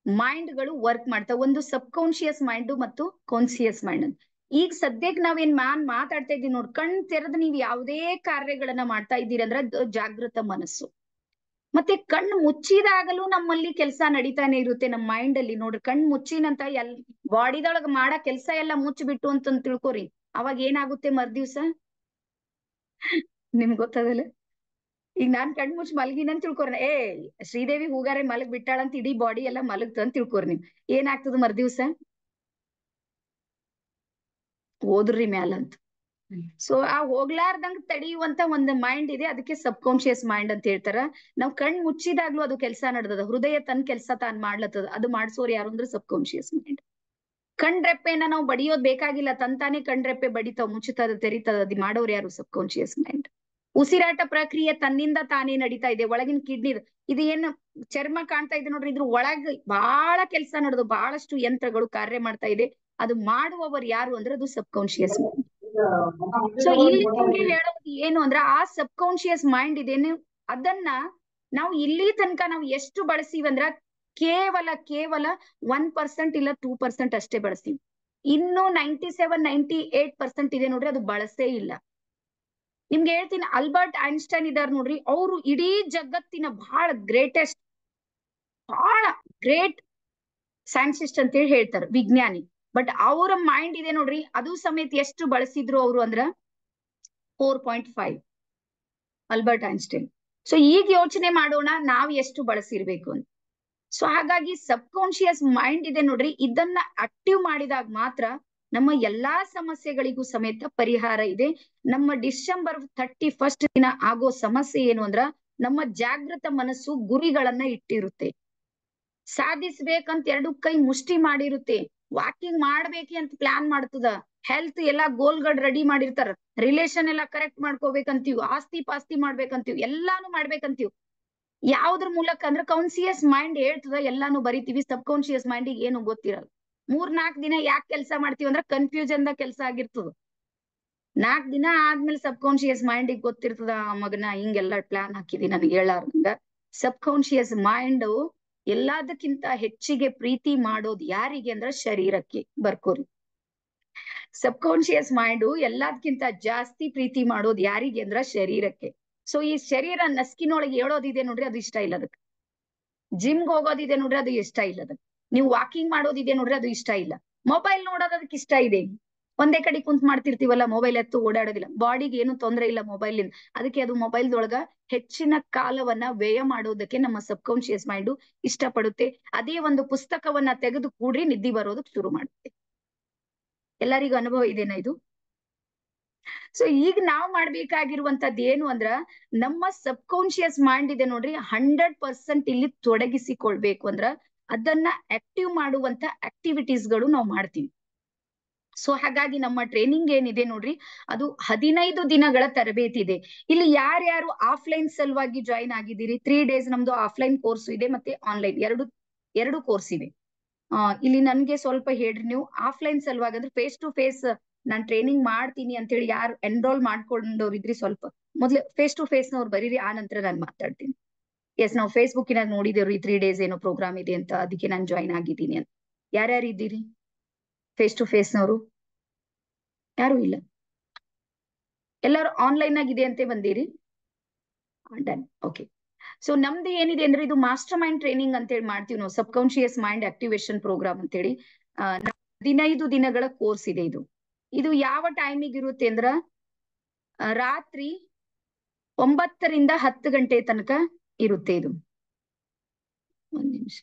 A: ಮೈಂಡ್ ಗಳು ವರ್ಕ್ ಮಾಡ್ತಾವೆ. ಒಂದು ಸಬ್ ಕಾನ್ಶಿಯಸ್ ಮೈಂಡ್ ಮತ್ತು ಕಾನ್ಶಿಯಸ್ ಮೈಂಡ್ ಅಂತ. ಈಗ ಸದ್ಯಕ್ಕೆ ನಾವೇನ್ ಮಾತಾಡ್ತಾ ಇದ್ದೀವಿ ನೋಡಿ, ಕಣ್ ತೆರೆದು ನೀವು ಯಾವುದೇ ಕಾರ್ಯಗಳನ್ನ ಮಾಡ್ತಾ ಇದ್ದೀರಿ ಅಂದ್ರೆ ಅದು ಜಾಗೃತ ಮನಸ್ಸು. ಮತ್ತೆ ಕಣ್ಣು ಮುಚ್ಚಿದಾಗಲೂ ನಮ್ಮಲ್ಲಿ ಕೆಲಸ ನಡೀತಾನೆ ಇರುತ್ತೆ ನಮ್ಮ ಮೈಂಡ್ ಅಲ್ಲಿ. ನೋಡ್ರಿ, ಕಣ್ ಮುಚ್ಚಿನಂತ ಬಾಡಿದೊಳಗ ಮಾಡ ಕೆಲಸ ಎಲ್ಲ ಮುಚ್ಚಿಬಿಟ್ಟು ಅಂತ ತಿಳ್ಕೊರಿ, ಅವಾಗ ಏನಾಗುತ್ತೆ ಮರ್ದಿವ್ಸ ನಿಮ್ಗೆ ಗೊತ್ತದಲ್ಲ. ಈಗ ನಾನ್ ಕಣ್ ಮುಚ್ಚಿ ಮಲಗಿನಂತ ತಿಳ್ಕೊರಿ, ಶ್ರೀದೇವಿ ಹೂಗಾರೆ ಮಲಗ್ ಬಿಟ್ಟಾಳಂತ ಇಡೀ ಬಾಡಿ ಎಲ್ಲ ಮಲಗ್ತ ಅಂತ ತಿಳ್ಕೊರಿ. ನೀವ್ ಏನಾಗ್ತದ ಮರ್ದಿವ್ಸ ಓದ್ರಿ ಮ್ಯಾಲಂತ. ಸೊ ಆ ಹೋಗ್ಲಾರ್ದಂಗ್ ತಡೆಯುವಂತ ಒಂದು ಮೈಂಡ್ ಇದೆ, ಅದಕ್ಕೆ ಸಬ್ ಕಾನ್ಶಿಯಸ್ ಮೈಂಡ್ ಅಂತ ಹೇಳ್ತಾರ. ನಾವ್ ಕಣ್ ಮುಚ್ಚಿದಾಗ್ಲೂ ಅದು ಕೆಲಸ ನಡೆದದ, ಹೃದಯ ತನ್ ಕೆಲಸ ತಾನ್ ಮಾಡ್ಲತ್ತದ. ಅದು ಮಾಡ್ಸೋರ್ ಯಾರು ಅಂದ್ರೆ ಸಬ್ ಕಾನ್ಶಿಯಸ್ ಮೈಂಡ್. ಕಣ್ ರೆಪ್ಪೆನ ನಾವು ಬಡಿಯೋದ್ ಬೇಕಾಗಿಲ್ಲ, ತಂತಾನೆ ಕಣ್ ರೆಪ್ಪೆ ಬಡಿತಾವ್, ಮುಚ್ಚುತ್ತದ, ತೆರಿತದ. ಅದು ಮಾಡೋರು ಯಾರು? ಸಬ್ ಕಾನ್ಶಿಯಸ್ ಮೈಂಡ್. ಉಸಿರಾಟ ಪ್ರಕ್ರಿಯೆ ತನ್ನಿಂದ ತಾನೇ ನಡೀತಾ ಇದೆ. ಒಳಗಿನ ಕಿಡ್ನಿ ಇದು ಏನು ಚರ್ಮ ಕಾಣ್ತಾ ಇದೆ ನೋಡ್ರಿ, ಇದ್ರ ಒಳಗ ಬಹಳ ಕೆಲಸ ನಡೆದು ಬಹಳಷ್ಟು ಯಂತ್ರಗಳು ಕಾರ್ಯ ಮಾಡ್ತಾ ಇದೆ. ಅದು ಮಾಡುವವರು ಯಾರು ಅಂದ್ರೆ ಅದು ಸಬ್ ಕಾನ್ಶಿಯಸ್ ಮೈಂಡ್. ಸೊ ಇಲ್ಲಿ ನಿಮ್ಗೆ ಹೇಳೋದು ಏನು ಅಂದ್ರೆ ಆ ಸಬ್ ಕಾನ್ಶಿಯಸ್ ಮೈಂಡ್ ಇದೇನು, ಅದನ್ನ ನಾವು ಇಲ್ಲಿ ತನಕ ನಾವು ಎಷ್ಟು ಬಳಸ್ತೀವಿ ಅಂದ್ರ ಕೇವಲ 1% ಇಲ್ಲ 2% ಅಷ್ಟೇ ಬಳಸ್ತೀವಿ. ಇನ್ನು 97-98% ಇದೆ ನೋಡ್ರಿ, ಅದು ಬಳಸೇ ಇಲ್ಲ. ನಿಮ್ಗೆ ಹೇಳ್ತೀನಿ, ಆಲ್ಬರ್ಟ್ ಐನ್ಸ್ಟೈನ್ ಇದಾರೆ ನೋಡ್ರಿ, ಅವರು ಇಡೀ ಜಗತ್ತಿನ ಬಹಳ ಗ್ರೇಟ್ ಸೈಂಟಿಸ್ಟ್ ಅಂತ ಹೇಳಿ ಹೇಳ್ತಾರೆ, ವಿಜ್ಞಾನಿ. ಬಟ್ ಅವರ ಮೈಂಡ್ ಇದೆ ನೋಡ್ರಿ, ಅದು ಸಮೇತ ಎಷ್ಟು ಬಳಸಿದ್ರು ಅವರು ಅಂದ್ರ 4.5 ಆಲ್ಬರ್ಟ್ ಐನ್ಸ್ಟೈನ್. ಸೊ ಈಗ ಯೋಚನೆ ಮಾಡೋಣ ನಾವ್ ಎಷ್ಟು ಬಳಸಿರ್ಬೇಕು ಅಂತ. ಸೊ ಹಾಗಾಗಿ ಸಬ್ ಕಾನ್ಶಿಯಸ್ ಮೈಂಡ್ ಇದೆ ನೋಡ್ರಿ, ಇದನ್ನ ಆಕ್ಟಿವ್ ಮಾಡಿದಾಗ ಮಾತ್ರ ನಮ್ಮ ಎಲ್ಲಾ ಸಮಸ್ಯೆಗಳಿಗೂ ಸಮೇತ ಪರಿಹಾರ ಇದೆ. ನಮ್ಮ ಡಿಸೆಂಬರ್ 31 ದಿನ ಆಗೋ ಸಮಸ್ಯೆ ಏನು ಅಂದ್ರ, ನಮ್ಮ ಜಾಗೃತ ಮನಸ್ಸು ಗುರಿಗಳನ್ನ ಇಟ್ಟಿರುತ್ತೆ, ಸಾಧಿಸ್ಬೇಕಂತ 2 ಕೈ ಮುಷ್ಟಿ ಮಾಡಿರುತ್ತೆ, ವಾಕಿಂಗ್ ಮಾಡ್ಬೇಕಿ ಅಂತ ಪ್ಲಾನ್ ಮಾಡ್ತದ, ಹೆಲ್ತ್ ಎಲ್ಲಾ ಗೋಲ್ಗಳು ರೆಡಿ ಮಾಡಿರ್ತಾರ, ರಿಲೇಶನ್ ಎಲ್ಲಾ ಕರೆಕ್ಟ್ ಮಾಡ್ಕೋಬೇಕಂತೀವಿ, ಆಸ್ತಿ ಪಾಸ್ತಿ ಮಾಡ್ಬೇಕಂತೀವಿ, ಎಲ್ಲಾನು ಮಾಡ್ಬೇಕಂತೀವಿ. ಯಾವ್ದ್ರ ಮೂಲಕ ಅಂದ್ರೆ ಕಾನ್ಶಿಯಸ್ ಮೈಂಡ್ ಹೇಳ್ತದ, ಎಲ್ಲಾನು ಬರಿತೀವಿ. ಸಬ್ ಕಾನ್ಶಿಯಸ್ ಮೈಂಡ್ ಏನು ಗೊತ್ತಿರಲ್ಲ. 3-4 ದಿನ ಯಾಕೆ ಕೆಲಸ ಮಾಡ್ತೀವಿ ಅಂದ್ರೆ ಕನ್ಫ್ಯೂಷನ್ ದ ಕೆಲಸ ಆಗಿರ್ತದ. 4 ದಿನ ಆದ್ಮೇಲೆ ಸಬ್ ಕಾನ್ಶಿಯಸ್ ಮೈಂಡ್ ಗೊತ್ತಿರ್ತದ, ಮಗನ ಹಿಂಗೆಲ್ಲಾ ಪ್ಲಾನ್ ಹಾಕಿದಿ ನನಗೆ ಹೇಳಾರ್ದಂಗ. ಸಬ್ ಕಾನ್ಶಿಯಸ್ ಮೈಂಡ್ ಎಲ್ಲದಕ್ಕಿಂತ ಹೆಚ್ಚಿಗೆ ಪ್ರೀತಿ ಮಾಡೋದು ಯಾರಿಗೆ ಅಂದ್ರೆ ಶರೀರಕ್ಕೆ. ಬರ್ಕೋರಿ, ಸಬ್ ಕಾನ್ಶಿಯಸ್ ಮೈಂಡ್ ಎಲ್ಲದಕ್ಕಿಂತ ಜಾಸ್ತಿ ಪ್ರೀತಿ ಮಾಡೋದು ಯಾರಿಗೆ ಅಂದ್ರ ಶರೀರಕ್ಕೆ. ಸೊ ಈ ಶರೀರ ನಸ್ಕಿನೊಳಗೆ ಹೇಳೋದಿದೆ ನೋಡ್ರಿ, ಅದು ಇಷ್ಟ ಇಲ್ಲ ಅದಕ್ಕೆ. ಜಿಮ್ಗೆ ಹೋಗೋದಿದೆ ನೋಡ್ರಿ, ಅದು ಇಷ್ಟ ಇಲ್ಲ ಅದಕ್ಕೆ. ನೀವು ವಾಕಿಂಗ್ ಮಾಡೋದಿದೆ ನೋಡ್ರಿ, ಅದು ಇಷ್ಟ ಇಲ್ಲ. ಮೊಬೈಲ್ ನೋಡೋದು ಅದಕ್ಕೆ ಇಷ್ಟ ಇದೆ. ಒಂದೇ ಕಡೆ ಕುಂತ್ ಮಾಡ್ತಿರ್ತೀವಲ್ಲ, ಮೊಬೈಲ್ ಎತ್ತು ಓಡಾಡೋದಿಲ್ಲ. ಬಾಡಿಗೆ ಏನು ತೊಂದರೆ ಇಲ್ಲ ಮೊಬೈಲ್ ಇಂದ, ಅದಕ್ಕೆ ಅದು ಮೊಬೈಲ್ದೊಳಗ ಹೆಚ್ಚಿನ ಕಾಲವನ್ನ ವ್ಯಯ ಮಾಡೋದಕ್ಕೆ ನಮ್ಮ ಸಬ್ ಕಾನ್ಶಿಯಸ್ ಮೈಂಡ್ ಇಷ್ಟಪಡುತ್ತೆ. ಅದೇ ಒಂದು ಪುಸ್ತಕವನ್ನ ತೆಗೆದು ಕೂಡ್ರಿ ನಿದ್ದೆ ಬರೋದಕ್ಕೆ ಶುರು ಮಾಡುತ್ತೆ. ಎಲ್ಲರಿಗೂ ಅನುಭವ ಇದೆನಾ ಇದು? ಸೊ ಈಗ ನಾವ್ ಮಾಡ್ಬೇಕಾಗಿರುವಂತದ್ದು ಏನು ಅಂದ್ರ, ನಮ್ಮ ಸಬ್ ಕಾನ್ಶಿಯಸ್ ಮೈಂಡ್ ಇದೆ ನೋಡ್ರಿ, 100% ಇಲ್ಲಿ ತೊಡಗಿಸಿಕೊಳ್ಬೇಕು ಅಂದ್ರ ಅದನ್ನ ಆಕ್ಟಿವ್ ಮಾಡುವಂತ ಆಕ್ಟಿವಿಟೀಸ್ ಗಳು ನಾವು ಮಾಡ್ತೀವಿ. ಸೊ ಹಾಗಾಗಿ ನಮ್ಮ ಟ್ರೈನಿಂಗ್ ಏನಿದೆ ನೋಡ್ರಿ, ಅದು 15 ದಿನಗಳ ತರಬೇತಿ ಇದೆ. ಇಲ್ಲಿ ಯಾರ್ಯಾರು ಆಫ್ಲೈನ್ ಸಲುವಾಗಿ ಜಾಯಿನ್ ಆಗಿದ್ದೀರಿ, 3 days ನಮ್ದು ಆಫ್ಲೈನ್ ಕೋರ್ಸ್ ಇದೆ, ಮತ್ತೆ ಆನ್ಲೈನ್ ಎರಡು ಕೋರ್ಸ್ ಇವೆ. ಇಲ್ಲಿ ನನ್ಗೆ ಸ್ವಲ್ಪ ಹೇಳ್ರಿ, ನೀವು ಆಫ್ಲೈನ್ ಸಲುವಾಗಿ ಅಂದ್ರೆ ಫೇಸ್ ಟು ಫೇಸ್ ನಾನ್ ಟ್ರೈನಿಂಗ್ ಮಾಡ್ತೀನಿ ಅಂತ ಹೇಳಿ ಯಾರು ಎನ್ರೋಲ್ ಮಾಡ್ಕೊಂಡವ್ರಿದ್ರಿ, ಸ್ವಲ್ಪ ಮೊದ್ಲು ಫೇಸ್ ಟು ಫೇಸ್ ನವ್ರು ಬರೀರಿ, ಆ ನಂತರ ನಾನು ಮಾತಾಡ್ತೀನಿ. ಎಸ್, ನಾವು ಫೇಸ್ಬುಕ್ಕಿನ ನೋಡಿದೇವ್ರಿ 3 days ಏನೋ ಪ್ರೋಗ್ರಾಮ್ ಇದೆ ಅಂತ, ಅದಕ್ಕೆ ನಾನು ಜಾಯಿನ್ ಆಗಿದ್ದೀನಿ ಅಂತ. ಯಾರ್ಯಾರು ಇದ್ದೀರಿ ಫೇಸ್ ಟು ಫೇಸ್ ನವರು? ಯಾರು ಇಲ್ಲ, ಎಲ್ಲರೂ ಆನ್ಲೈನ್ ಆಗಿದೆ ಅಂತೆ ಬಂದಿರಿ. Done, okay. ಸೊ ನಮ್ದು ಏನಿದೆ ಅಂದ್ರೆ ಇದು ಮಾಸ್ಟರ್ ಮೈಂಡ್ ಟ್ರೈನಿಂಗ್ ಅಂತ ಹೇಳಿ ಮಾಡ್ತೀವಿ ನಾವು, ಸಬ್ ಕಾನ್ಶಿಯಸ್ ಮೈಂಡ್ ಆಕ್ಟಿವೇಶನ್ ಪ್ರೋಗ್ರಾಮ್ ಅಂತ ಹೇಳಿ. 15 ದಿನಗಳ ಕೋರ್ಸ್ ಇದೆ ಇದು. ಇದು ಯಾವ ಟೈಮಿಗೆ ಇರುತ್ತೆ ಅಂದ್ರ ರಾತ್ರಿ 9 ರಿಂದ 10 ಗಂಟೆ ತನಕ ಇರುತ್ತೆ ಇದು. ಒಂದ್ ನಿಮಿಷ.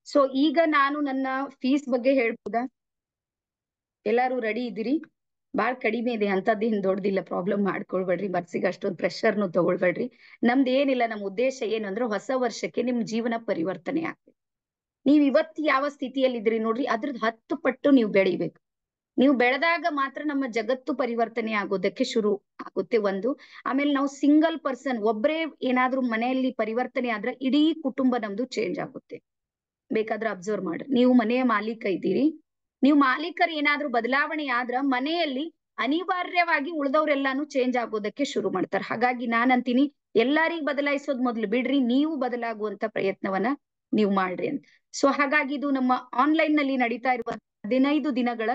A: ಸೊ ಈಗ ನಾನು ನನ್ನ ಫೀಸ್ ಬಗ್ಗೆ ಹೇಳ್ಬೋದಾ? ಎಲ್ಲಾರು ರೆಡಿ ಇದ್ದೀರಿ? ಬಾಳ್ ಕಡಿಮೆ ಇದೆ, ಅಂತದ್ದೇನ್ ದೊಡ್ಡದಿಲ್ಲ, ಪ್ರಾಬ್ಲಮ್ ಮಾಡ್ಕೊಳ್ಬೇಡ್ರಿ, ಮನ್ಸಿಗೆ ಅಷ್ಟೊಂದು ಪ್ರೆಷರ್ನು ತಗೊಳ್ಬೇಡ್ರಿ. ನಮ್ದು ಏನಿಲ್ಲ, ನಮ್ಮ ಉದ್ದೇಶ ಏನು ಅಂದ್ರೆ ಹೊಸ ವರ್ಷಕ್ಕೆ ನಿಮ್ ಜೀವನ ಪರಿವರ್ತನೆ ಆಗ್ಬೇಕು. ನೀವ್ ಇವತ್ತು ಯಾವ ಸ್ಥಿತಿಯಲ್ಲಿದ್ದೀರಿ ನೋಡ್ರಿ, ಅದ್ರದ್ದು 10 ಪಟ್ಟು ನೀವು ಬೆಳಿಬೇಕು. ನೀವು ಬೆಳೆದಾಗ ಮಾತ್ರ ನಮ್ಮ ಜಗತ್ತು ಪರಿವರ್ತನೆ ಆಗೋದಕ್ಕೆ ಶುರು ಆಗುತ್ತೆ ಒಂದು. ಆಮೇಲೆ ನಾವು ಸಿಂಗಲ್ ಪರ್ಸನ್ ಒಬ್ಬರೇ ಏನಾದ್ರೂ ಮನೆಯಲ್ಲಿ ಪರಿವರ್ತನೆ ಆದ್ರೆ ಇಡೀ ಕುಟುಂಬ ನಮ್ದು ಚೇಂಜ್ ಆಗುತ್ತೆ. ಬೇಕಾದ್ರೆ ಅಬ್ಸರ್ವ್ ಮಾಡ್ರಿ, ನೀವು ಮನೆಯ ಮಾಲೀಕ ಇದ್ದೀರಿ, ನೀವು ಮಾಲೀಕರು ಏನಾದ್ರೂ ಬದಲಾವಣೆ ಆದ್ರ ಮನೆಯಲ್ಲಿ ಅನಿವಾರ್ಯವಾಗಿ ಉಳಿದವರೆಲ್ಲಾನು ಚೇಂಜ್ ಆಗೋದಕ್ಕೆ ಶುರು ಮಾಡ್ತಾರೆ. ಹಾಗಾಗಿ ನಾನಂತೀನಿ ಎಲ್ಲರಿಗೂ ಬದಲಾಯಿಸೋದ್ ಮೊದ್ಲು ಬಿಡ್ರಿ, ನೀವು ಬದಲಾಗುವಂತ ಪ್ರಯತ್ನವನ್ನ ನೀವು ಮಾಡ್ರಿ ಅಂತ. ಸೊ ಹಾಗಾಗಿ ಇದು ನಮ್ಮ ಆನ್ಲೈನ್ ನಲ್ಲಿ ನಡೀತಾ ಇರುವ 15 ದಿನಗಳ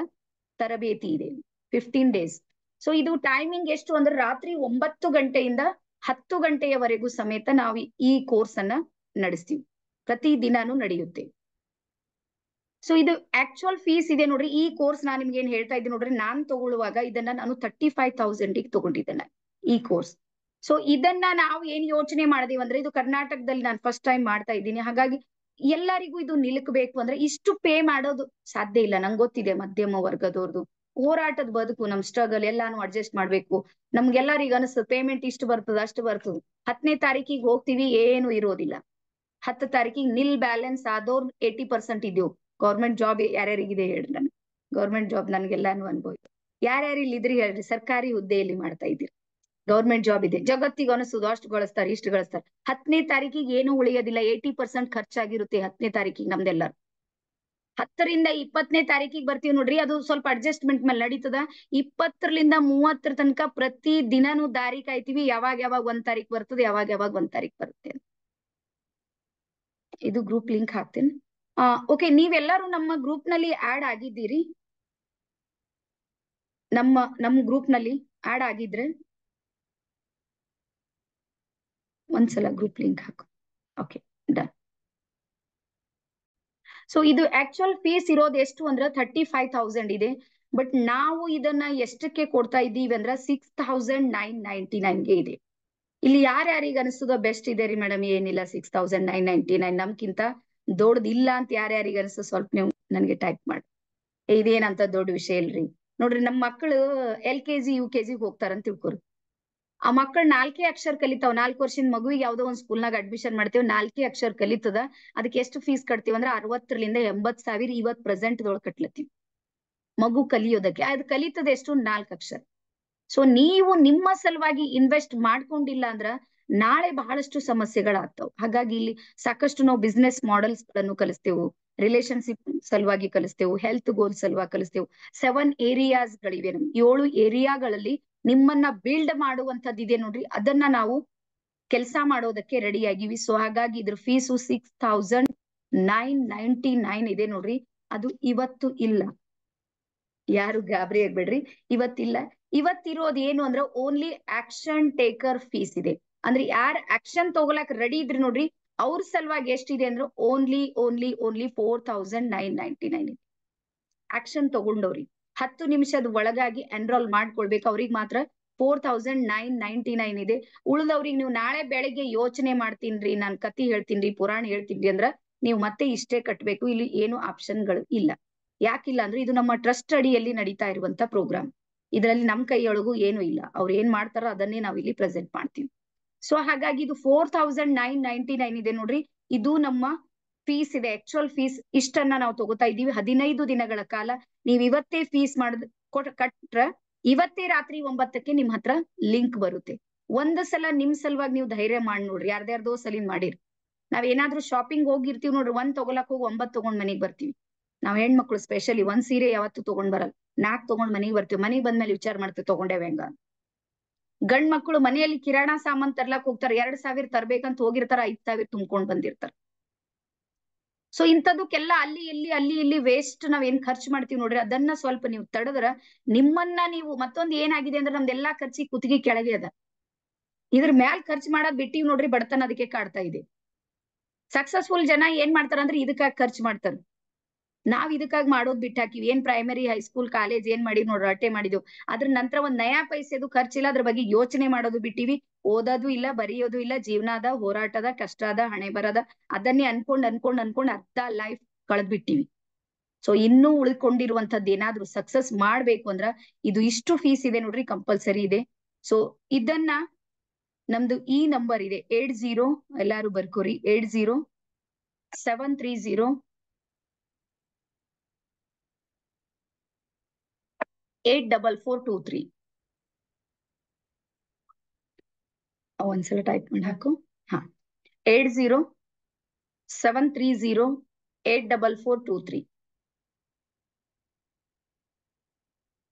A: ತರಬೇತಿ ಇದೆ, 15 ಡೇಸ್. ಸೊ ಇದು ಟೈಮಿಂಗ್ ಎಷ್ಟು ಅಂದ್ರೆ ರಾತ್ರಿ 9 ಗಂಟೆಯಿಂದ 10 ಗಂಟೆಯವರೆಗೂ ಸಮೇತ ನಾವು ಈ ಕೋರ್ಸ್ ಅನ್ನ ನಡೆಸ್ತೀವಿ, ಪ್ರತಿ ದಿನಾನು ನಡೆಯುತ್ತೆ. ಸೊ ಇದು ಆಕ್ಚುಯಲ್ ಫೀಸ್ ಇದೆ ನೋಡ್ರಿ. ಈ ಕೋರ್ಸ್ ನಾನ್ ನಿಮ್ಗೆ ಏನ್ ಹೇಳ್ತಾ ಇದ್ದೀನಿ ನೋಡ್ರಿ, ನಾನ್ ತಗೊಳ್ಳುವಾಗ ಇದನ್ನ ನಾನು 35,000 ತಗೊಂಡಿದ್ದೇನೆ ಈ ಕೋರ್ಸ್. ಸೊ ಇದನ್ನ ನಾವು ಏನ್ ಯೋಚನೆ ಮಾಡಿದೀವಿ ಅಂದ್ರೆ, ಇದು ಕರ್ನಾಟಕದಲ್ಲಿ ನಾನು ಫಸ್ಟ್ ಟೈಮ್ ಮಾಡ್ತಾ ಇದ್ದೀನಿ. ಹಾಗಾಗಿ ಎಲ್ಲರಿಗೂ ಇದು ನಿಲುಕಬೇಕು ಅಂದ್ರೆ ಇಷ್ಟು ಪೇ ಮಾಡೋದು ಸಾಧ್ಯ ಇಲ್ಲ. ನಂಗೆ ಗೊತ್ತಿದೆ ಮಧ್ಯಮ ವರ್ಗದವ್ರದ್ದು ಹೋರಾಟದ ಬದುಕು, ನಮ್ ಸ್ಟ್ರಗಲ್ ಎಲ್ಲಾನು ಅಡ್ಜಸ್ಟ್ ಮಾಡ್ಬೇಕು. ನಮ್ಗೆಲ್ಲರಿಗೂ ಅನಿಸ್ತದೆ ಪೇಮೆಂಟ್ ಇಷ್ಟು ಬರ್ತದ ಅಷ್ಟು ಬರ್ತದ, 10ನೇ ತಾರೀಕಿಗೆ ಹೋಗ್ತೀವಿ ಏನು ಇರೋದಿಲ್ಲ, 10 ತಾರೀಕಿಗೆ ನಿಲ್ ಬ್ಯಾಲೆನ್ಸ್ ಆದವ್ರು 80% ಇದ್ದೇವು. ಗೌರ್ಮೆಂಟ್ ಜಾಬ್ ಯಾರ್ಯಾರಿಗಿದೆ ಹೇಳ್ರಿ, ನನ್ ಗೌರ್ಮೆಂಟ್ ಜಾಬ್ ನನ್ಗೆಲ್ಲಾನು ಅನುಭವ. ಯಾರ್ಯಾರು ಇಲ್ಲಿ ಇದ್ರಿ ಹೇಳ್ರಿ, ಸರ್ಕಾರಿ ಹುದ್ದೆಯಲ್ಲಿ ಮಾಡ್ತಾ ಇದ್ದೀರಿ, ಗೌರ್ಮೆಂಟ್ ಜಾಬ್ ಇದೆ. ಜಗತ್ತಿಗೆ ಅನಿಸುದು ಅಷ್ಟು ಗಳಿಸ್ತಾರೆ ಇಷ್ಟು ಗಳಿಸ್ತಾರೆ, 10ನೇ ತಾರೀಕಿಗೆ ಏನು ಉಳಿಯೋದಿಲ್ಲ, 80% ಖರ್ಚಾಗಿರುತ್ತೆ 10ನೇ ತಾರೀಕಿಗೆ ನಮ್ದೆಲ್ಲರೂ. 10 ರಿಂದ 20ನೇ ತಾರೀಕಿಗೆ ಬರ್ತೀವಿ ನೋಡ್ರಿ, ಅದು ಸ್ವಲ್ಪ ಅಡ್ಜಸ್ಟ್ಮೆಂಟ್ ಮೇಲೆ ನಡೀತದ. 20 ರಿಂದ 30 ತನಕ ಪ್ರತಿ ದಿನಾನು ದಾರಿ ಕಾಯ್ತೀವಿ, ಯಾವಾಗ 1 ತಾರೀಕು ಬರ್ತದೆ, ಯಾವಾಗ 1 ತಾರೀಕು ಬರುತ್ತೆ. ಇದು ಗ್ರೂಪ್ ಲಿಂಕ್ ಹಾಕ್ತೇನೆ. ಓಕೆ, ನೀವೆಲ್ಲರೂ ನಮ್ಮ ಗ್ರೂಪ್ ನಲ್ಲಿ ಆಡ್ ಆಗಿದ್ದೀರಿ? ನಮ್ಮ ಗ್ರೂಪ್ ನಲ್ಲಿ ಆಡ್ ಆಗಿದ್ರೆ ಒಂದ್ಸಲ ಗ್ರೂಪ್ ಲಿಂಕ್ ಹಾಕು. Okay, done. ಸೊ ಇದು ಆಕ್ಚುಯಲ್ ಫೀಸ್ ಇರೋದು ಎಷ್ಟು ಅಂದ್ರೆ 35,000 ಇದೆ. ಬಟ್ ನಾವು ಇದನ್ನ ಎಷ್ಟಕ್ಕೆ ಕೊಡ್ತಾ ಇದ್ದೀವಿ ಅಂದ್ರೆ 6,999 ಇದೆ. ಇಲ್ಲಿ ಯಾರ್ಯಾರಿಗೆ ಅನಿಸ್ತದೋ ಬೆಸ್ಟ್ ಇದೆ ರೀ ಮೇಡಮ್, ಏನಿಲ್ಲ 6,999 ನಮ್ಗಿಂತ ದೊಡ್ಡದು ಇಲ್ಲ ಅಂತ ಯಾರ್ಯಾರಿಗೆ ಅನಿಸ್ತೋ ಸ್ವಲ್ಪ ನೀವು ನನ್ಗೆ ಟೈಪ್ ಮಾಡಿ. ಇದೇನಂತ ದೊಡ್ಡ ವಿಷಯ ಇಲ್ರಿ. ನೋಡ್ರಿ, ನಮ್ ಮಕ್ಕಳು LKG UKG ಹೋಗ್ತಾರಂತ ತಿಳ್ಕೊರಿ. ಆ ಮಕ್ಕಳು 4 ಅಕ್ಷರ ಕಲಿತಾವ್. 4 ವರ್ಷದ ಮಗುವಿಗೆ ಯಾವ್ದೋ ಒಂದ್ ಸ್ಕೂಲ್ನಾಗ ಅಡ್ಮಿಷನ್ ಮಾಡ್ತೇವೆ, 4 ಅಕ್ಷರ ಕಲಿತದ. ಅದಕ್ಕೆ ಎಷ್ಟು ಫೀಸ್ ಕಟ್ತೀವಿ ಅಂದ್ರೆ 60 ರಿಂದ 80 ಸಾವಿರ ಇವತ್ ಪ್ರೆಸೆಂಟ್ ದೊಳಗೆ ಕಟ್ಲತ್ತೀವಿ ಮಗು ಕಲಿಯೋದಕ್ಕೆ. ಅದು ಕಲಿತದ ಎಷ್ಟು 4 ಅಕ್ಷರ. ಸೊ ನೀವು ನಿಮ್ಮ ಸಲುವಾಗಿ ಇನ್ವೆಸ್ಟ್ ಮಾಡ್ಕೊಂಡಿಲ್ಲ ಅಂದ್ರ ನಾಳೆ ಬಹಳಷ್ಟು ಸಮಸ್ಯೆಗಳಾಗ್ತಾವ್. ಹಾಗಾಗಿ ಇಲ್ಲಿ ಸಾಕಷ್ಟು ನಾವು ಬಿಸ್ನೆಸ್ ಮಾಡೆಲ್ಸ್ ಗಳನ್ನು ಕಲಿಸ್ತೇವೆ, ರಿಲೇಶನ್ಶಿಪ್ ಸಲುವಾಗಿ ಕಲಿಸ್ತೇವೆ, ಹೆಲ್ತ್ ಗೋಲ್ ಸಲುವಾಗಿ ಕಲಿಸ್ತೇವೆ. 7 ಏರಿಯಾಸ್ ಗಳಿವೆ ನಮ್ಗೆ, 7 ಏರಿಯಾಗಳಲ್ಲಿ ನಿಮ್ಮನ್ನ ಬಿಲ್ಡ್ ಮಾಡುವಂತದ್ದಿದೆ ನೋಡ್ರಿ, ಅದನ್ನ ನಾವು ಕೆಲಸ ಮಾಡೋದಕ್ಕೆ ರೆಡಿ ಆಗಿವಿ. ಸೊ ಹಾಗಾಗಿ ಇದ್ರ ಫೀಸು 6,999 ಇದೆ ನೋಡ್ರಿ. ಅದು ಇವತ್ತು ಇಲ್ಲ, ಯಾರು ಗಾಬರಿ ಆಗ್ಬೇಡ್ರಿ, ಇವತ್ತಿಲ್ಲ. ಇವತ್ತಿರೋದು ಏನು ಅಂದ್ರೆ ಓನ್ಲಿ ಆಕ್ಷನ್ ಟೇಕರ್ ಫೀಸ್ ಇದೆ. ಅಂದ್ರೆ ಯಾರು ಆಕ್ಷನ್ ತಗೊಳಕ್ ರೆಡಿ ಇದ್ರಿ ನೋಡ್ರಿ, ಅವ್ರ ಸಲುವಾಗಿ ಎಷ್ಟಿದೆ ಅಂದ್ರೆ ಓನ್ಲಿ 4,999 ಇದೆ. ಆಕ್ಷನ್ ತಗೊಂಡವ್ರಿ 10 ನಿಮಿಷದ ಒಳಗಾಗಿ ಎನ್ರೋಲ್ ಮಾಡ್ಕೊಳ್ಬೇಕು, ಅವ್ರಿಗೆ ಮಾತ್ರ 4,999 ಇದೆ. ಉಳಿದವ್ರಿಗೆ ನೀವು ನಾಳೆ ಬೆಳಿಗ್ಗೆ ಯೋಚನೆ ಮಾಡ್ತೀನ್ರಿ, ನಾನ್ ಕತಿ ಹೇಳ್ತೀನ್ರಿ, ಪುರಾಣ ಹೇಳ್ತೀನಿ ಅಂದ್ರ ನೀವು ಮತ್ತೆ ಇಷ್ಟೇ ಕಟ್ಬೇಕು. ಇಲ್ಲಿ ಏನು ಆಪ್ಷನ್ಗಳು ಇಲ್ಲ. ಯಾಕಿಲ್ಲ ಅಂದ್ರೆ ಇದು ನಮ್ಮ ಟ್ರಸ್ಟ್ ಅಡಿಯಲ್ಲಿ ನಡೀತಾ ಇರುವಂತ ಪ್ರೋಗ್ರಾಮ್. ಇದರಲ್ಲಿ ನಮ್ ಕೈಯೊಳಗೂ ಏನು ಇಲ್ಲ, ಅವ್ರು ಏನ್ ಮಾಡ್ತಾರೋ ಅದನ್ನೇ ನಾವು ಇಲ್ಲಿ ಪ್ರೆಸೆಂಟ್ ಮಾಡ್ತೀವಿ. ಸೊ ಹಾಗಾಗಿ ಇದು 4,999 ಇದೆ ನೋಡ್ರಿ. ಇದು ನಮ್ಮ ಫೀಸ್ ಇದೆ, ಆಕ್ಚುಯಲ್ ಫೀಸ್ ಇಷ್ಟನ್ನ ನಾವು ತಗೋತಾ ಇದ್ದೀವಿ 15 ದಿನಗಳ ಕಾಲ. ನೀವ್ ಇವತ್ತೇ ಫೀಸ್ ಕಟ್ರ ಇವತ್ತೇ ರಾತ್ರಿ 9ಕ್ಕೆ ನಿಮ್ ಹತ್ರ ಲಿಂಕ್ ಬರುತ್ತೆ. ಒಂದ್ ಸಲ ನಿಮ್ ಸಲುವಾಗಿ ನೀವು ಧೈರ್ಯ ಮಾಡಿ ನೋಡ್ರಿ. ಯಾರ್ದ್ಯಾರ್ದೋ ಸಲಿಂದ ಮಾಡಿರಿ. ನಾವ್ ಏನಾದ್ರೂ ಶಾಪಿಂಗ್ ಹೋಗಿರ್ತೀವಿ ನೋಡ್ರಿ, 1 ತಗೊಳಕ್ ಹೋಗಿ 9 ತಗೊಂಡ್ ಮನಿಗ್ ಬರ್ತೀವಿ. ನಾವ್ ಹೆಣ್ಮಕ್ಳು ಸ್ಪೆಷಲಿ 1 ಸೀರೆ ಯಾವತ್ತೂ ತಗೊಂಡ್ ಬರಲ್ಲ, 4 ತಗೊಂಡ್ ಮನಿಗ್ ಬರ್ತೀವಿ. ಮನಿಗ್ ಬಂದ್ಮೇಲೆ ವಿಚಾರ ಮಾಡ್ತೀವಿ ತಗೊಂಡೇವೆ ಹೆಂಗ. ಗಂಡ್ ಮಕ್ಳು ಮನೆಯಲ್ಲಿ ಕಿರಾಣಾ ಸಾಮಾನ್ ತರ್ಲಾಕ್ ಹೋಗ್ತಾರ, 2,000 ತರ್ಬೇಕಂತ ಹೋಗಿರ್ತಾರ, 5,000 ತುಂಬ್ಕೊಂಡ್ ಬಂದಿರ್ತಾರ. ಸೊ ಇಂಥದಕ್ಕೆಲ್ಲ ಅಲ್ಲಿ ಇಲ್ಲಿ ವೇಸ್ಟ್ ನಾವ್ ಏನ್ ಖರ್ಚು ಮಾಡ್ತೀವಿ ನೋಡ್ರಿ, ಅದನ್ನ ಸ್ವಲ್ಪ ನೀವು ತಡೆದ್ರ ನಿಮ್ಮನ್ನ ನೀವು. ಮತ್ತೊಂದ್ ಏನಾಗಿದೆ ಅಂದ್ರೆ ನಮ್ದೆಲ್ಲಾ ಖರ್ಚಿ ಕುತ್ತಿಗೆ ಕೆಳಗೆ ಅದ. ಇದ್ರ ಮ್ಯಾಲ್ ಖರ್ಚು ಮಾಡೋದ್ ಬಿಟ್ಟಿವ್ ನೋಡ್ರಿ, ಬಡತನ ಅದಕ್ಕೆ ಕಾಡ್ತಾ ಇದೆ. ಸಕ್ಸಸ್ಫುಲ್ ಜನ ಏನ್ ಮಾಡ್ತಾರ ಅಂದ್ರೆ ಇದಕ್ಕಾಗಿ ಖರ್ಚು ಮಾಡ್ತಾರ. ನಾವ್ ಇದಕ್ಕಾಗಿ ಮಾಡೋದ್ ಬಿಟ್ಟು ಹಾಕಿವಿ. ಏನ್ ಪ್ರೈಮರಿ, ಹೈಸ್ಕೂಲ್, ಕಾಲೇಜ್ ಏನ್ ಮಾಡಿದ್ ನೋಡ್ರಿ, ಅಟ್ಟೆ ಮಾಡಿದ್ವು. ಅದ್ರ ನಂತರ ಒಂದ್ ನಯಾ ಪೈಸೆದು ಖರ್ಚಿಲ್ಲ, ಅದ್ರ ಬಗ್ಗೆ ಯೋಚನೆ ಮಾಡೋದು ಬಿಟ್ಟಿವಿ. ಓದೋದು ಇಲ್ಲ, ಬರೆಯೋದು ಇಲ್ಲ. ಜೀವನದ ಹೋರಾಟದ ಕಷ್ಟ ಅದ, ಹಣೆ ಬರದ, ಅದನ್ನೇ ಅನ್ಕೊಂಡ್ ಅರ್ಧ ಲೈಫ್ ಕಳೆದ್ ಬಿಟ್ಟಿವಿ. ಸೊ ಇನ್ನೂ ಉಳ್ಕೊಂಡಿರುವಂತದ್ದು ಏನಾದ್ರೂ ಸಕ್ಸಸ್ ಮಾಡ್ಬೇಕು ಅಂದ್ರ ಇದು ಇಷ್ಟು ಫೀಸ್ ಇದೆ ನೋಡ್ರಿ, ಕಂಪಲ್ಸರಿ ಇದೆ. ಸೊ ಇದನ್ನ ನಮ್ದು ಈ ನಂಬರ್ ಇದೆ 80, ಎಲ್ಲಾರು ಬರ್ಕೋರಿ, 80-730 84423. ಒಂದ್ಸಲ ಟೈಪ್ ಮಾಡಿ ಹಾಕು. ಹಾ, 80-730 84423.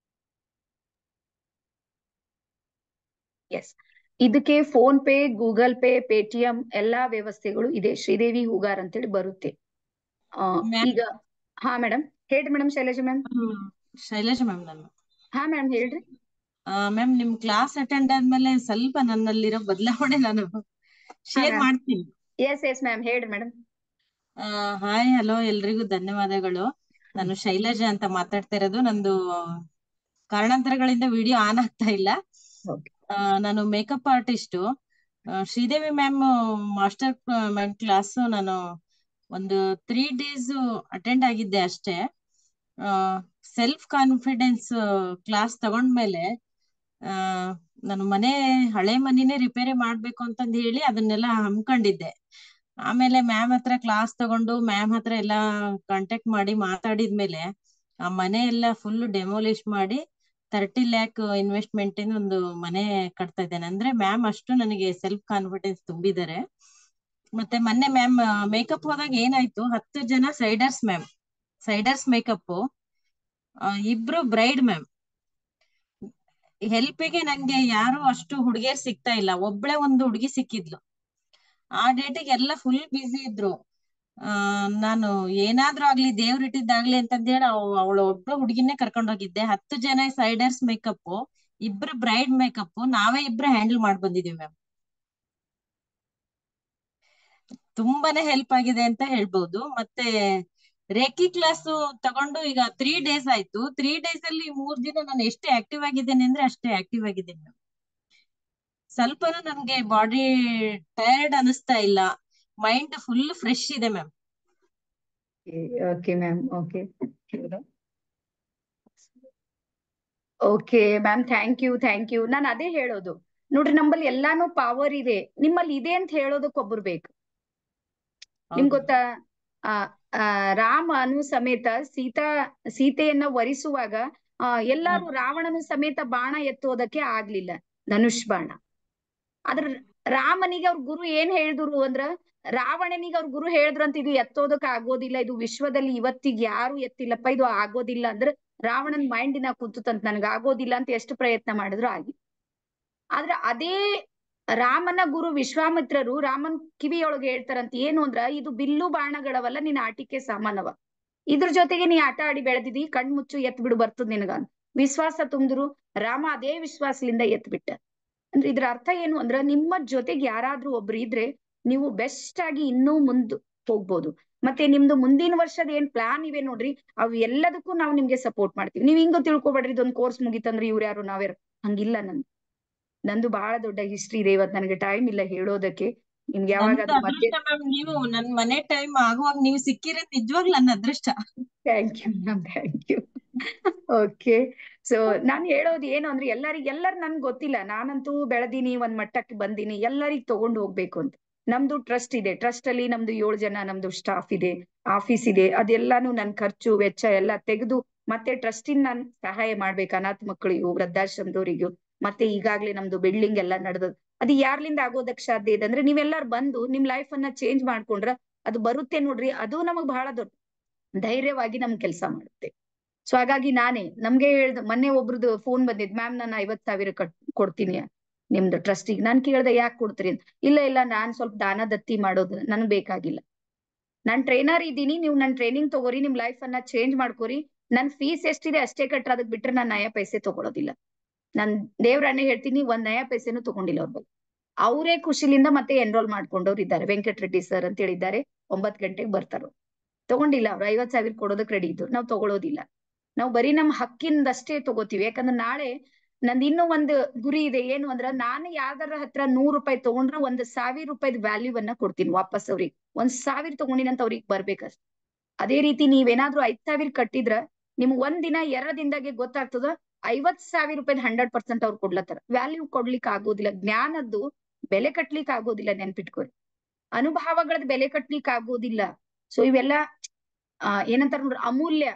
A: ಎಸ್, ಇದಕ್ಕೆ phone pay, Google pay, Paytm ಎಲ್ಲಾ ವ್ಯವಸ್ಥೆಗಳು ಇದೆ. ಶ್ರೀದೇವಿ ಹೂಗಾರ್ ಅಂತೇಳಿ ಬರುತ್ತೆ. ಈಗ ಹಾ ಮೇಡಮ್ ಹೇಳ್ರಿ madam. Shailaja ma'am.
E: Shailaja ma'am ನಾನು.
A: ಹಾ ಮೇಡಮ್ ಹೇಳ್ರಿ.
E: ಮ್ಯಾಮ್ ನಿಮ್ ಕ್ಲಾಸ್ ಅಟೆಂಡ್ ಆದ್ಮೇಲೆ ಸ್ವಲ್ಪ ನನ್ನಲ್ಲಿರೋ ಬದಲಾವಣೆ ನಾನು ಶೇರ್ ಮಾಡ್ತೀನಿ.
A: ಎಸ್ ಮ್ಯಾಮ್ ಹೇಳ್ರಿ ಮೇಡಮ್.
E: ಹಾಯ್, ಹಲೋ, ಎಲ್ರಿಗೂ ಧನ್ಯವಾದಗಳು. ನಾನು ಶೈಲಜಾ ಅಂತ ಮಾತಾಡ್ತಾ ಇರೋದು. ನಂದು ಕಾರಣಾಂತರಗಳಿಂದ ವಿಡಿಯೋ ಆನ್ ಆಗ್ತಾ ಇಲ್ಲ. ನಾನು makeup artist. Sridevi ma'am master ma'am class ನಾನು ಒಂದು 3 days ಅಟೆಂಡ್ ಆಗಿದ್ದೆ ಅಷ್ಟೇ. ಸೆಲ್ಫ್ ಕಾನ್ಫಿಡೆನ್ಸ್ ಕ್ಲಾಸ್ ತಗೊಂಡ್ಮೇಲೆ ನಾನು ಹಳೆ ಮನಿನೇ ರಿಪೇರಿ ಮಾಡ್ಬೇಕು ಅಂತಂದು ಹೇಳಿ ಅದನ್ನೆಲ್ಲ ಹಮ್ಕೊಂಡಿದ್ದೆ. ಆಮೇಲೆ ಮ್ಯಾಮ್ ಹತ್ರ ಕ್ಲಾಸ್ ತಗೊಂಡು ಮ್ಯಾಮ್ ಹತ್ರ ಎಲ್ಲಾ ಕಾಂಟ್ಯಾಕ್ಟ್ ಮಾಡಿ ಮಾತಾಡಿದ್ಮೇಲೆ ಆ ಮನೆ ಎಲ್ಲ ಫುಲ್ ಡೆಮೋಲಿಶ್ ಮಾಡಿ 30 lakh ಇನ್ವೆಸ್ಟ್ಮೆಂಟ್ ಇಂದ ಒಂದು ಮನೆ ಕಟ್ತಾ ಇದ್ದೇನೆ. ಅಂದ್ರೆ ಮ್ಯಾಮ್ ಅಷ್ಟು ನನಗೆ ಸೆಲ್ಫ್ ಕಾನ್ಫಿಡೆನ್ಸ್ ತುಂಬಿದ್ದಾರೆ. ಮತ್ತೆ ಮೊನ್ನೆ ಮ್ಯಾಮ್ ಮೇಕಪ್ ಹೋದಾಗ ಏನಾಯ್ತು, 10 ಜನ ಸೈಡರ್ಸ್ ಮೇಕಪ್, 2 ಬ್ರೈಡ್ ಮ್ಯಾಮ್. ಹೆಲ್ಪಿಗೆ ನಂಗೆ ಯಾರು ಅಷ್ಟು ಹುಡುಗಿಯರ್ ಸಿಗ್ತಾ ಇಲ್ಲ. ಒಬ್ಳೆ ಒಂದು ಹುಡುಗಿ ಸಿಕ್ಕಿದ್ಲು. ಆ ಡೇಟಿಗೆ ಎಲ್ಲ ಫುಲ್ ಬ್ಯುಸಿ ಇದ್ರು. ನಾನು ಏನಾದ್ರೂ ಆಗ್ಲಿ, ದೇವ್ರ ಇಟ್ಟಿದ್ದಾಗ್ಲಿ ಅಂತಂದೇಳಿ ಅವಳು ಒಬ್ಬ ಹುಡುಗಿನೇ ಕರ್ಕೊಂಡ್ ಹೋಗಿದ್ದೆ. 10 ಜನ ಸೈಡರ್ಸ್ ಮೇಕಪ್, 2 ಬ್ರೈಡ್ ಮೇಕಪ್ ನಾವೇ 2 ಹ್ಯಾಂಡಲ್ ಮಾಡಿ ಬಂದಿದೀವಿ ಮ್ಯಾಮ್. ತುಂಬಾನೇ ಹೆಲ್ಪ್ ಆಗಿದೆ ಅಂತ ಹೇಳ್ಬೋದು. ಮತ್ತೆ ರೇಖಿ ಕ್ಲಾಸ್ ತಗೊಂಡು ಈಗ 3 days ಆಯ್ತು. 3 days ಅಲ್ಲಿ 3 ದಿನ ನಾನು ಎಷ್ಟು ಆಕ್ಟಿವ್ ಆಗಿದ್ದೇನೆ ಅಂದ್ರೆ ಅಷ್ಟೇ ಆಕ್ಟಿವ್ ಆಗಿದ್ದೇನೆ ಮ್ಯಾಮ್. ಸ್ವಲ್ಪನೂ ನನ್ಗೆ ಬಾಡಿ ಟಯರ್ಡ್ ಅನಿಸ್ತಾ ಇಲ್ಲ. ಮೈಂಡ್ ಫುಲ್ ಫ್ರೆಶ್ ಇದೆ ma'am.
A: Okay ma'am. Okay ma'am, thank you. ನಾನು ಅದೇ ಹೇಳೋದು ನೋಡ್ರಿ, ನಮ್ಮಲ್ಲಿ ಎಲ್ಲಾನು ಪವರ್ ಇದೆ. ನಿಮ್ಮಲ್ಲಿ ಇದೆ ಅಂತ ಹೇಳೋದಕ್ಕೆ ಒಬ್ರು ಬೇಕು. ನಿಮ್ಗೆ ಗೊತ್ತಾ, ರಾಮನು ಸಮೇತ ಸೀತೆಯನ್ನ ವರಿಸುವಾಗ ಎಲ್ಲಾರು ರಾವಣನು ಸಮೇತ ಬಾಣ ಎತ್ತೋದಕ್ಕೆ ಆಗ್ಲಿಲ್ಲ, ಧನುಷ್ ಬಾಣ. ಆದ್ರ ರಾಮನಿಗೆ ಅವ್ರ ಗುರು ಏನ್ ಹೇಳಿದ್ರು ಅಂದ್ರ, ರಾವಣನಿಗೆ ಅವ್ರ ಗುರು ಹೇಳಿದ್ರಂತ ಇದು ಎತ್ತೋದಕ್ ಆಗೋದಿಲ್ಲ, ಇದು ವಿಶ್ವದಲ್ಲಿ ಇವತ್ತಿಗೆ ಯಾರು ಎತ್ತಿಲ್ಲಪ್ಪ, ಇದು ಆಗೋದಿಲ್ಲ ಅಂದ್ರೆ ರಾವಣನ್ ಮೈಂಡಿನ ಕೂತಂತ ನನ್ಗ ಆಗೋದಿಲ್ಲ ಅಂತ ಎಷ್ಟು ಪ್ರಯತ್ನ ಮಾಡಿದ್ರು ಆಗಿ. ಆದ್ರ ಅದೇ ರಾಮನ ಗುರು ವಿಶ್ವಾಮಿತ್ರರು ರಾಮನ್ ಕಿವಿಯೊಳಗೆ ಹೇಳ್ತಾರಂತ, ಏನು ಅಂದ್ರ ಇದು ಬಿಲ್ಲು ಬಾಣಗಳವಲ್ಲ, ನಿನ್ನ ಆಟಿಕೆ ಸಾಮಾನವ. ಇದ್ರ ಜೊತೆಗೆ ನೀ ಆಟ ಆಡಿ ಬೆಳೆದಿದಿ, ಕಣ್ಮುಚ್ಚು ಎತ್ ಬಿಡು ಬರ್ತದ ನಿನಗ. ವಿಶ್ವಾಸ ತುಂಬಿದ್ರು ರಾಮ ಅದೇ ವಿಶ್ವಾಸದಿಂದ ಎತ್ ಬಿಟ್ಟ. ಅಂದ್ರೆ ಇದ್ರ ಅರ್ಥ ಏನು ಅಂದ್ರ, ನಿಮ್ಮ ಜೊತೆಗೆ ಯಾರಾದ್ರೂ ಒಬ್ರು ಇದ್ರೆ ನೀವು ಬೆಸ್ಟ್ ಆಗಿ ಇನ್ನೂ ಮುಂದ್ ಹೋಗ್ಬೋದು. ಮತ್ತೆ ನಿಮ್ದು ಮುಂದಿನ ವರ್ಷದ ಏನ್ ಪ್ಲಾನ್ ಇವೆ ನೋಡ್ರಿ, ಅವು ಎಲ್ಲದಕ್ಕೂ ನಾವು ನಿಮ್ಗೆ ಸಪೋರ್ಟ್ ಮಾಡ್ತೀವಿ. ನೀವ್ ಹಿಂಗ ತಿಳ್ಕೊಬೇಡ್ರಿ, ಇದೊಂದ್ ಕೋರ್ಸ್ ಮುಗಿತಂದ್ರೆ ಇವ್ರು ಯಾರು ನಾವ್ಯಾರು, ಹಂಗಿಲ್ಲ. ನಂದು ಬಹಳ ದೊಡ್ಡ ಹಿಸ್ಟ್ರಿ ಇದೆ. ಇವತ್ತು ನನಗೆ ಟೈಮ್ ಇಲ್ಲ ಹೇಳೋದಕ್ಕೆ. ನಿಮ್ಗೆ ಯಾವಾಗಾದ್ರೂ ಮತ್ತೆ
E: ನೀವು ನನ್ ಮನೆ ಟೈಮ್ ಆಗುವಾಗ ನೀವು ಸಿಕ್ಕಿರೋದ್ ನಿಜವಾಗ್ಲೂ ನನ್ನ ಅದೃಷ್ಟ.
A: Thank you ma'am, thank you. Okay, so ನಾನ್ ಹೇಳೋದು ಏನು ಅಂದ್ರೆ, ಎಲ್ಲರೂ ನನ್ಗೆ ಗೊತ್ತಿಲ್ಲ, ನಾನಂತೂ ಬೆಳೆದೀನಿ, ಒಂದ್ ಮಟ್ಟಕ್ಕೆ ಬಂದೀನಿ, ಎಲ್ಲರಿಗ್ ತಗೊಂಡು ಹೋಗ್ಬೇಕು ಅಂತ. ನಮ್ದು ಟ್ರಸ್ಟ್ ಇದೆ. ಟ್ರಸ್ಟ್ ಅಲ್ಲಿ ನಮ್ದು 7 ಜನ ನಮ್ದು ಸ್ಟಾಫ್ ಇದೆ, ಆಫೀಸ್ ಇದೆ. ಅದೆಲ್ಲಾನು ನನ್ ಖರ್ಚು ವೆಚ್ಚ ಎಲ್ಲ ತೆಗೆದು ಮತ್ತೆ ಟ್ರಸ್ಟಿನ್ ನಾನ್ ಸಹಾಯ ಮಾಡ್ಬೇಕು. ಅನಾಥ ಮಕ್ಕಳಿಗೂ, ವೃದ್ಧಾಶ್ರಮದವರಿಗೂ ಮತ್ತೆ ಈಗಾಗ್ಲೇ ನಮ್ದು ಬಿಲ್ಡಿಂಗ್ ಎಲ್ಲ ನಡೆದದ್. ಅದು ಯಾರ್ಲಿಂದ ಆಗೋದಕ್ ಸಾಧ್ಯ ಇದೆ ಅಂದ್ರೆ ನೀವೆಲ್ಲಾರು ಬಂದು ನಿಮ್ ಲೈಫ್ ಅನ್ನ ಚೇಂಜ್ ಮಾಡ್ಕೊಂಡ್ರ ಅದು ಬರುತ್ತೆ ನೋಡ್ರಿ. ಅದು ನಮಗ್ ಬಹಳ ದೊಡ್ಡ ಧೈರ್ಯವಾಗಿ ನಮ್ ಕೆಲಸ ಮಾಡುತ್ತೆ. ಸೊ ಹಾಗಾಗಿ ನಮ್ಗೆ ಹೇಳ್ದ ಮೊನ್ನೆ ಒಬ್ರದ್ದು ಫೋನ್ ಬಂದಿದ್, ಮ್ಯಾಮ್ ನಾನು 50,000 ಕೊಡ್ತೀನಿ ನಿಮ್ದು ಟ್ರಸ್ಟಿಗೆ. ನಾನ್ ಕೇಳ್ದೆ ಯಾಕೆ ಕೊಡ್ತೀರಿ ಅಂತ. ಇಲ್ಲ ನಾನ್ ಸ್ವಲ್ಪ ದಾನ ದತ್ತಿ ಮಾಡೋದು ನನ್ಗೆ ಬೇಕಾಗಿಲ್ಲ. ನಾನ್ ಟ್ರೈನರ್ ಇದ್ದೀನಿ, ನೀವು ನನ್ ಟ್ರೈನಿಂಗ್ ತಗೋರಿ, ನಿಮ್ ಲೈಫ್ ಅನ್ನ ಚೇಂಜ್ ಮಾಡ್ಕೋರಿ. ನನ್ ಫೀಸ್ ಎಷ್ಟಿದೆ ಅಷ್ಟೇ ಕಟ್ರ, ಅದಕ್ ಬಿಟ್ರೆ ನಾನ್ ನಯ ಪೈಸೆ ತಗೊಳೋದಿಲ್ಲ. ನಾನ್ ದೇವ್ರನ್ನೇ ಹೇಳ್ತೀನಿ, ಒಂದ್ ನಯ ಪೈಸೆನೂ ತಗೊಂಡಿಲ್ಲ ಅವ್ರ ಬಗ್ಗೆ. ಅವರೇ ಖುಷಿಲಿಂದ ಮತ್ತೆ ಎನ್ರೋಲ್ ಮಾಡ್ಕೊಂಡವ್ರು ಇದ್ದಾರೆ. ವೆಂಕಟ್ ರೆಡ್ಡಿ ಸರ್ ಅಂತ ಹೇಳಿದ್ದಾರೆ, 9 ಗಂಟೆಗೆ ಬರ್ತಾರೋ. ತಗೊಂಡಿಲ್ಲ, ಅವ್ರು 50,000 ಕೊಡೋದಕ್ ರೆಡಿ ಇದ್ರು. ನಾವ್ ತಗೊಳೋದಿಲ್ಲ. ನಾವು ಬರೀ ನಮ್ ಹಕ್ಕಿಂದಷ್ಟೇ ತಗೋತೀವಿ. ಯಾಕಂದ್ರೆ ನಾಳೆ ನಂದು ಇನ್ನೂ ಒಂದು ಗುರಿ ಇದೆ. ಏನು ಅಂದ್ರ, ನಾನು ಯಾವ್ದಾರ ಹತ್ರ 100 ರೂಪಾಯಿ ತಗೊಂಡ್ರೆ 1,000 ರೂಪಾಯಿದ್ ವ್ಯಾಲ್ಯೂ ಅನ್ನ ಕೊಡ್ತೀನಿ ವಾಪಸ್ ಅವ್ರಿಗೆ. 1,000 ತಗೊಂಡಿನಂತ ಅವ್ರಿಗೆ ಬರ್ಬೇಕಷ್ಟ. ಅದೇ ರೀತಿ ನೀವೇನಾದ್ರೂ 5,000 ಕಟ್ಟಿದ್ರ ನಿಮ್ಗ್ ಒಂದಿನ 2 ದಿನದಾಗೆ ಗೊತ್ತಾಗ್ತದ 50,000 ರೂಪಾಯಿ 100% ಅವ್ರು ಕೊಡ್ಲತ್ತಾರ. ವ್ಯಾಲ್ಯೂ ಕೊಡ್ಲಿಕ್ಕೆ ಆಗೋದಿಲ್ಲ. ಜ್ಞಾನದ್ದು ಬೆಲೆ ಕಟ್ಲಿಕ್ಕೆ ಆಗೋದಿಲ್ಲ, ನೆನ್ಪಿಟ್ಕೊರಿ. ಅನುಭವಗಳದ್ ಬೆಲೆ ಕಟ್ಲಿಕ್ಕೆ ಆಗೋದಿಲ್ಲ. ಸೊ ಇವೆಲ್ಲ ಏನಂತಾರ ನೋಡ್ರಿ, ಅಮೂಲ್ಯ.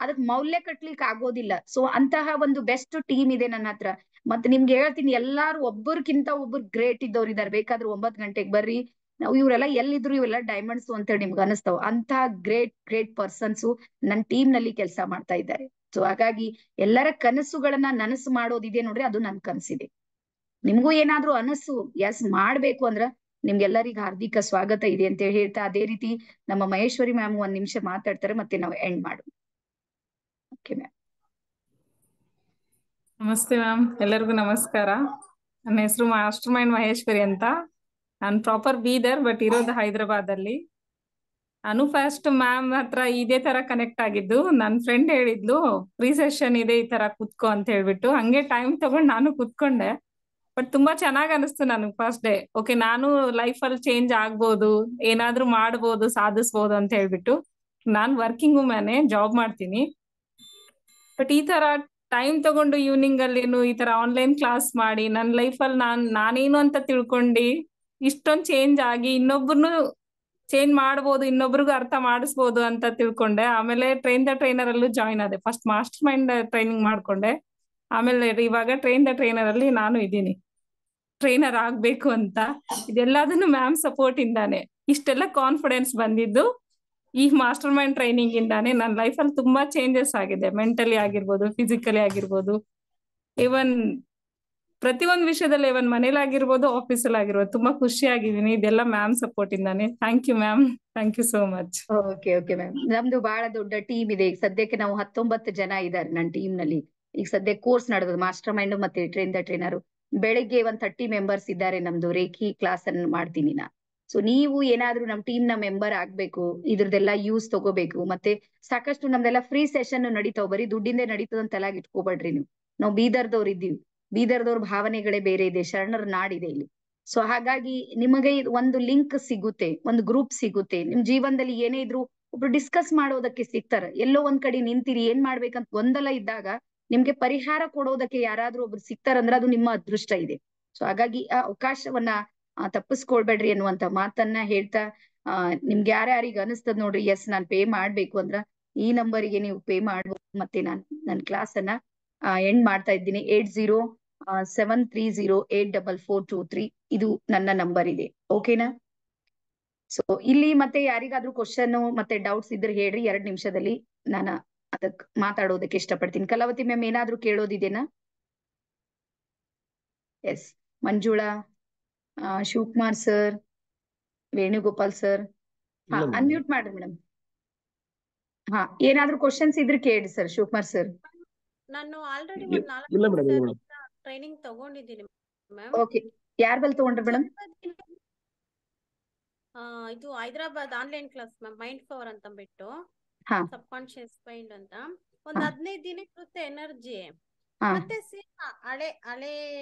A: ಅದಕ್ ಮೌಲ್ಯ ಕಟ್ಲಿಕ್ಕೆ ಆಗೋದಿಲ್ಲ. ಸೊ ಅಂತಹ ಒಂದು ಬೆಸ್ಟ್ ಟೀಮ್ ಇದೆ ನನ್ನ ಹತ್ರ. ಮತ್ತೆ ನಿಮ್ಗೆ ಹೇಳ್ತೀನಿ, ಎಲ್ಲಾರು ಒಬ್ಬರ್ಕಿಂತ ಒಬ್ರು ಗ್ರೇಟ್ ಇದ್ದವ್ರು ಇದಾರೆ. ಬೇಕಾದ್ರೆ 9 ಗಂಟೆಗೆ ಬರ್ರಿ. ನಾವು ಇವರೆಲ್ಲ ಎಲ್ಲಿದ್ರು ಇವೆಲ್ಲ ಡೈಮಂಡ್ಸ್ ಅಂತೇಳಿ ನಿಮ್ಗೆ ಅನಿಸ್ತಾವ. ಅಂತ ಗ್ರೇಟ್ ಪರ್ಸನ್ಸ್ ನನ್ನ ಟೀಮ್ ನಲ್ಲಿ ಕೆಲಸ ಮಾಡ್ತಾ ಇದ್ದಾರೆ. ಸೊ ಹಾಗಾಗಿ ಎಲ್ಲರ ಕನಸುಗಳನ್ನ ನನಸು ಮಾಡೋದಿದೆ ನೋಡ್ರಿ, ಅದು ನನ್ ಕನಸಿದೆ. ನಿಮ್ಗೂ ಏನಾದ್ರೂ ಅನಸು ಎಸ್ ಮಾಡ್ಬೇಕು ಅಂದ್ರ ನಿಮ್ಗೆಲ್ಲರಿಗೂ ಹಾರ್ದಿಕ ಸ್ವಾಗತ ಇದೆ ಅಂತ ಹೇಳ್ತಾ, ಅದೇ ರೀತಿ ನಮ್ಮ ಮಹೇಶ್ವರಿ ಮ್ಯಾಮ್ 1 ನಿಮಿಷ ಮಾತಾಡ್ತಾರೆ, ಮತ್ತೆ ನಾವು ಎಂಡ್ ಮಾಡೋಣ. Okay ma'am.
F: ನಮಸ್ತೆ ಮ್ಯಾಮ್, ಎಲ್ಲರಿಗೂ ನಮಸ್ಕಾರ. ನನ್ನ ಹೆಸರು ಮಾಸ್ಟರ್ ಮೈಂಡ್ ಮಹೇಶ್ವರಿ ಅಂತ. ನಾನು ಪ್ರಾಪರ್ ಬೀದರ್, ಬಟ್ ಇರೋದು ಹೈದರಾಬಾದ್ ಅಲ್ಲಿ. ನಾನು ಫಸ್ಟ್ ಮ್ಯಾಮ್ ಹತ್ರ ಇದೇ ತರ ಕನೆಕ್ಟ್ ಆಗಿದ್ದು. ನನ್ನ ಫ್ರೆಂಡ್ ಹೇಳಿದ್ಲು ಪ್ರೀ ಸೆಷನ್ ಇದೆ, ಈ ತರ ಕುತ್ಕೋ ಅಂತ ಹೇಳ್ಬಿಟ್ಟು. ಹಂಗೆ ಟೈಮ್ ತಗೊಂಡು ನಾನು ಕುತ್ಕೊಂಡೆ. ಬಟ್ ತುಂಬಾ ಚೆನ್ನಾಗ್ ಅನಿಸ್ತು ನನಗೆ ಫಸ್ಟ್ ಡೇ. ಓಕೆ, ನಾನು ಲೈಫ್ ಅಲ್ಲಿ ಚೇಂಜ್ ಆಗ್ಬೋದು, ಏನಾದ್ರೂ ಮಾಡ್ಬೋದು, ಸಾಧಿಸ್ಬೋದು ಅಂತ ಹೇಳ್ಬಿಟ್ಟು. ನಾನ್ ವರ್ಕಿಂಗ್ ವುಮೆನ್, ಜಾಬ್ ಮಾಡ್ತೀನಿ. ಬಟ್ ಈ ತರ ಟೈಮ್ ತಗೊಂಡು ಈವ್ನಿಂಗ್ ಅಲ್ಲಿ ಈ ತರ ಆನ್ಲೈನ್ ಕ್ಲಾಸ್ ಮಾಡಿ ನನ್ನ ಲೈಫ್ ಅಲ್ಲಿ ನಾನೇನು ಅಂತ ತಿಳ್ಕೊಂಡು ಇಷ್ಟೊಂದು ಚೇಂಜ್ ಆಗಿ ಇನ್ನೊಬ್ರು ಚೇಂಜ್ ಮಾಡ್ಬೋದು, ಇನ್ನೊಬ್ರಿಗೂ ಅರ್ಥ ಮಾಡಿಸ್ಬೋದು ಅಂತ ತಿಳ್ಕೊಂಡೆ. ಆಮೇಲೆ ಟ್ರೈನ್ ದ ಟ್ರೈನರ್ ಅಲ್ಲೂ ಜಾಯ್ನ್ ಆದೆ. ಫಸ್ಟ್ ಮಾಸ್ಟರ್ ಮೈಂಡ್ ಟ್ರೈನಿಂಗ್ ಮಾಡ್ಕೊಂಡೆ. ಆಮೇಲೆ ಇವಾಗ ಟ್ರೈನ್ ದ ಟ್ರೈನರ್ ಅಲ್ಲಿ ನಾನು ಇದ್ದೀನಿ, ಟ್ರೈನರ್ ಆಗ್ಬೇಕು ಅಂತ. ಇದೆಲ್ಲದನ್ನು ಮ್ಯಾಮ್ ಸಪೋರ್ಟ್ ಇಂದಾನೆ ಇಷ್ಟೆಲ್ಲ ಕಾನ್ಫಿಡೆನ್ಸ್ ಬಂದಿದ್ದು. ಈ ಮಾಸ್ಟರ್ ಮೈಂಡ್ ಟ್ರೈನಿಂಗ್ ಇಂದಾನೆ ನನ್ನ ಲೈಫ್ ಅಲ್ಲಿ ತುಂಬಾ ಚೇಂಜಸ್ ಆಗಿದೆ. ಮೆಂಟಲಿ ಆಗಿರ್ಬೋದು, ಫಿಸಿಕಲಿ ಆಗಿರ್ಬೋದು, ಇವನ್ ಪ್ರತಿಯೊಂದು ವಿಷಯದಲ್ಲಿ, ಇವನ್ ಮನೇಲಿ ಆಗಿರ್ಬೋದು, ಆಫೀಸಲ್ಲಿ ಆಗಿರ್ಬೋದು, ತುಂಬಾ ಖುಷಿ ಆಗಿದ್ದೀನಿ. ಇದೆಲ್ಲ ಮ್ಯಾಮ್ ಸಪೋರ್ಟ್ ಇಂದಾನೆ. Thank you ma'am, thank you so much.
A: Okay ma'am. ನಮ್ದು ಬಹಳ ದೊಡ್ಡ ಟೀಮ್ ಇದೆ. ಈಗ ಸದ್ಯಕ್ಕೆ ನಾವು 19 ಜನ ಇದ್ದಾರೆ ನನ್ನ ಟೀಮ್ ನಲ್ಲಿ. ಈಗ ಸದ್ಯ ಕೋರ್ಸ್ ನಡೆದ ಮಾಸ್ಟರ್ ಮೈಂಡ್ ಮತ್ತೆ ಟ್ರೈನ್ ದ ಟ್ರೈನರ್. ಬೆಳಿಗ್ಗೆ 30 ಮೆಂಬರ್ಸ್ ಇದ್ದಾರೆ. ನಮ್ದು ರೇಖಿ ಕ್ಲಾಸ್ ಅನ್ನು ಮಾಡ್ತೀನಿ ನಾ. ಸೊ ನೀವು ಏನಾದ್ರೂ ನಮ್ ಟೀಮ್ ನ ಮೆಂಬರ್ ಆಗ್ಬೇಕು, ಇದ್ರದೆಲ್ಲ ಯೂಸ್ ತಗೋಬೇಕು. ಮತ್ತೆ ಸಾಕಷ್ಟು ನಮ್ದೆಲ್ಲ ಫ್ರೀ ಸೆಷನ್ ನಡೀತಾವ್. ಬರೀ ದುಡ್ಡಿಂದೇ ನಡೀತದಂತೆಲ್ಲ ಇಟ್ಕೋಬೇಡ್ರಿ ನೀವು. ನಾವು ಬೀದರ್ದವ್ರು ಇದ್ದೀವಿ. ಬೀದರ್ದವ್ರ ಭಾವನೆಗಳೇ ಬೇರೆ ಇದೆ, ಶರಣರ ನಾಡಿದೆ ಇಲ್ಲಿ. ಸೊ ಹಾಗಾಗಿ ನಿಮಗೆ ಒಂದು ಲಿಂಕ್ ಸಿಗುತ್ತೆ, ಒಂದು ಗ್ರೂಪ್ ಸಿಗುತ್ತೆ. ನಿಮ್ ಜೀವನದಲ್ಲಿ ಏನೇ ಇದ್ರು ಒಬ್ರು ಡಿಸ್ಕಸ್ ಮಾಡೋದಕ್ಕೆ ಸಿಗ್ತಾರೆ. ಎಲ್ಲೋ ಒಂದ್ ಕಡೆ ನಿಂತಿರಿ, ಏನ್ ಮಾಡ್ಬೇಕಂತ ಗೊಂದಲ ಇದ್ದಾಗ ನಿಮ್ಗೆ ಪರಿಹಾರ ಕೊಡೋದಕ್ಕೆ ಯಾರಾದ್ರೂ ಒಬ್ರು ಸಿಗ್ತಾರಂದ್ರೆ ಅದು ನಿಮ್ಮ ಅದೃಷ್ಟ ಇದೆ. ಸೊ ಹಾಗಾಗಿ ಆ ಅವಕಾಶವನ್ನ ತಪ್ಪಿಸ್ಕೊಳ್ಬೇಡ್ರಿ ಅನ್ನುವಂತ ಮಾತನ್ನ ಹೇಳ್ತಾ, ನಿಮ್ಗೆ ಯಾರ್ಯಾರಿಗೆ ಅನಿಸ್ತದ ನೋಡ್ರಿ, ಎಸ್ ನಾನ್ ಪೇ ಮಾಡ್ಬೇಕು ಅಂದ್ರ ಈ ನಂಬರಿಗೆ ನೀವು ಪೇ ಮಾಡ್ಬೋದು. ಮತ್ತೆ ನಾನು ನನ್ನ ಕ್ಲಾಸ್ ಅನ್ನ ಎಂಡ್ ಮಾಡ್ತಾ ಇದ್ದೀನಿ. 8073084423 ಇದು ನನ್ನ ನಂಬರ್ ಇದೆ. ಓಕೆನಾ? ಸೊ ಇಲ್ಲಿ ಮತ್ತೆ ಯಾರಿಗಾದ್ರೂ ಕ್ವಶನ್ ಮತ್ತೆ ಡೌಟ್ಸ್ ಇದ್ರೆ ಹೇಳ್ರಿ, 2 ನಿಮಿಷದಲ್ಲಿ ನಾನು ಅದಕ್ ಮಾತಾಡೋದಕ್ಕೆ ಇಷ್ಟಪಡ್ತೀನಿ. ಕಲಾವತಿ ಮ್ಯಾಮ್ ಏನಾದ್ರೂ ಕೇಳೋದಿದೆನಾ? Yes, Manjula, Shivakumar sir, Venugopal sir, ಹಾ ಅನ್ಮ್ಯೂಟ್ ಮಾಡ್ರಿ ಮೇಡಮ್. ಹಾ, ಏನಾದ್ರೂ ಕ್ವಶನ್ಸ್ ಇದ್ರೆ ಕೇಳಿ ಸರ್. ಶಿವಕುಮಾರ್ ಸರ್.
G: ನಾನು ಆಲ್ರೆಡಿ
B: ಇಲ್ಲ
G: ಒಂದು 4
B: ಮೇಡಮ್.
G: ಟ್ರೈನಿಂಗ್ ತಗೊಂಡಿದ್ದೀನಿ ಮ್ಯಾಮ್.
A: ಓಕೆ, ಯಾರ್ ಬಲ್ ತಗೊಂಡ್ರಿ ಮೇಡಮ್?
G: ಇದು Hyderabad online class ma'am, mind power ಅಂತ ಬಿಟ್ಟು,
A: ಹಾ
G: ಸಬ್ ಕಾನ್ಶಿಯಸ್ ಮೈಂಡ್ ಅಂತ. ಒಂದ್ 15 ದಿನಕ್ಕೆ ಇರುತ್ತೆ ಎನರ್ಜಿ.
A: ಹಾ
G: ಮತ್ತೆ ಸೇಮ್ ಹಳೆ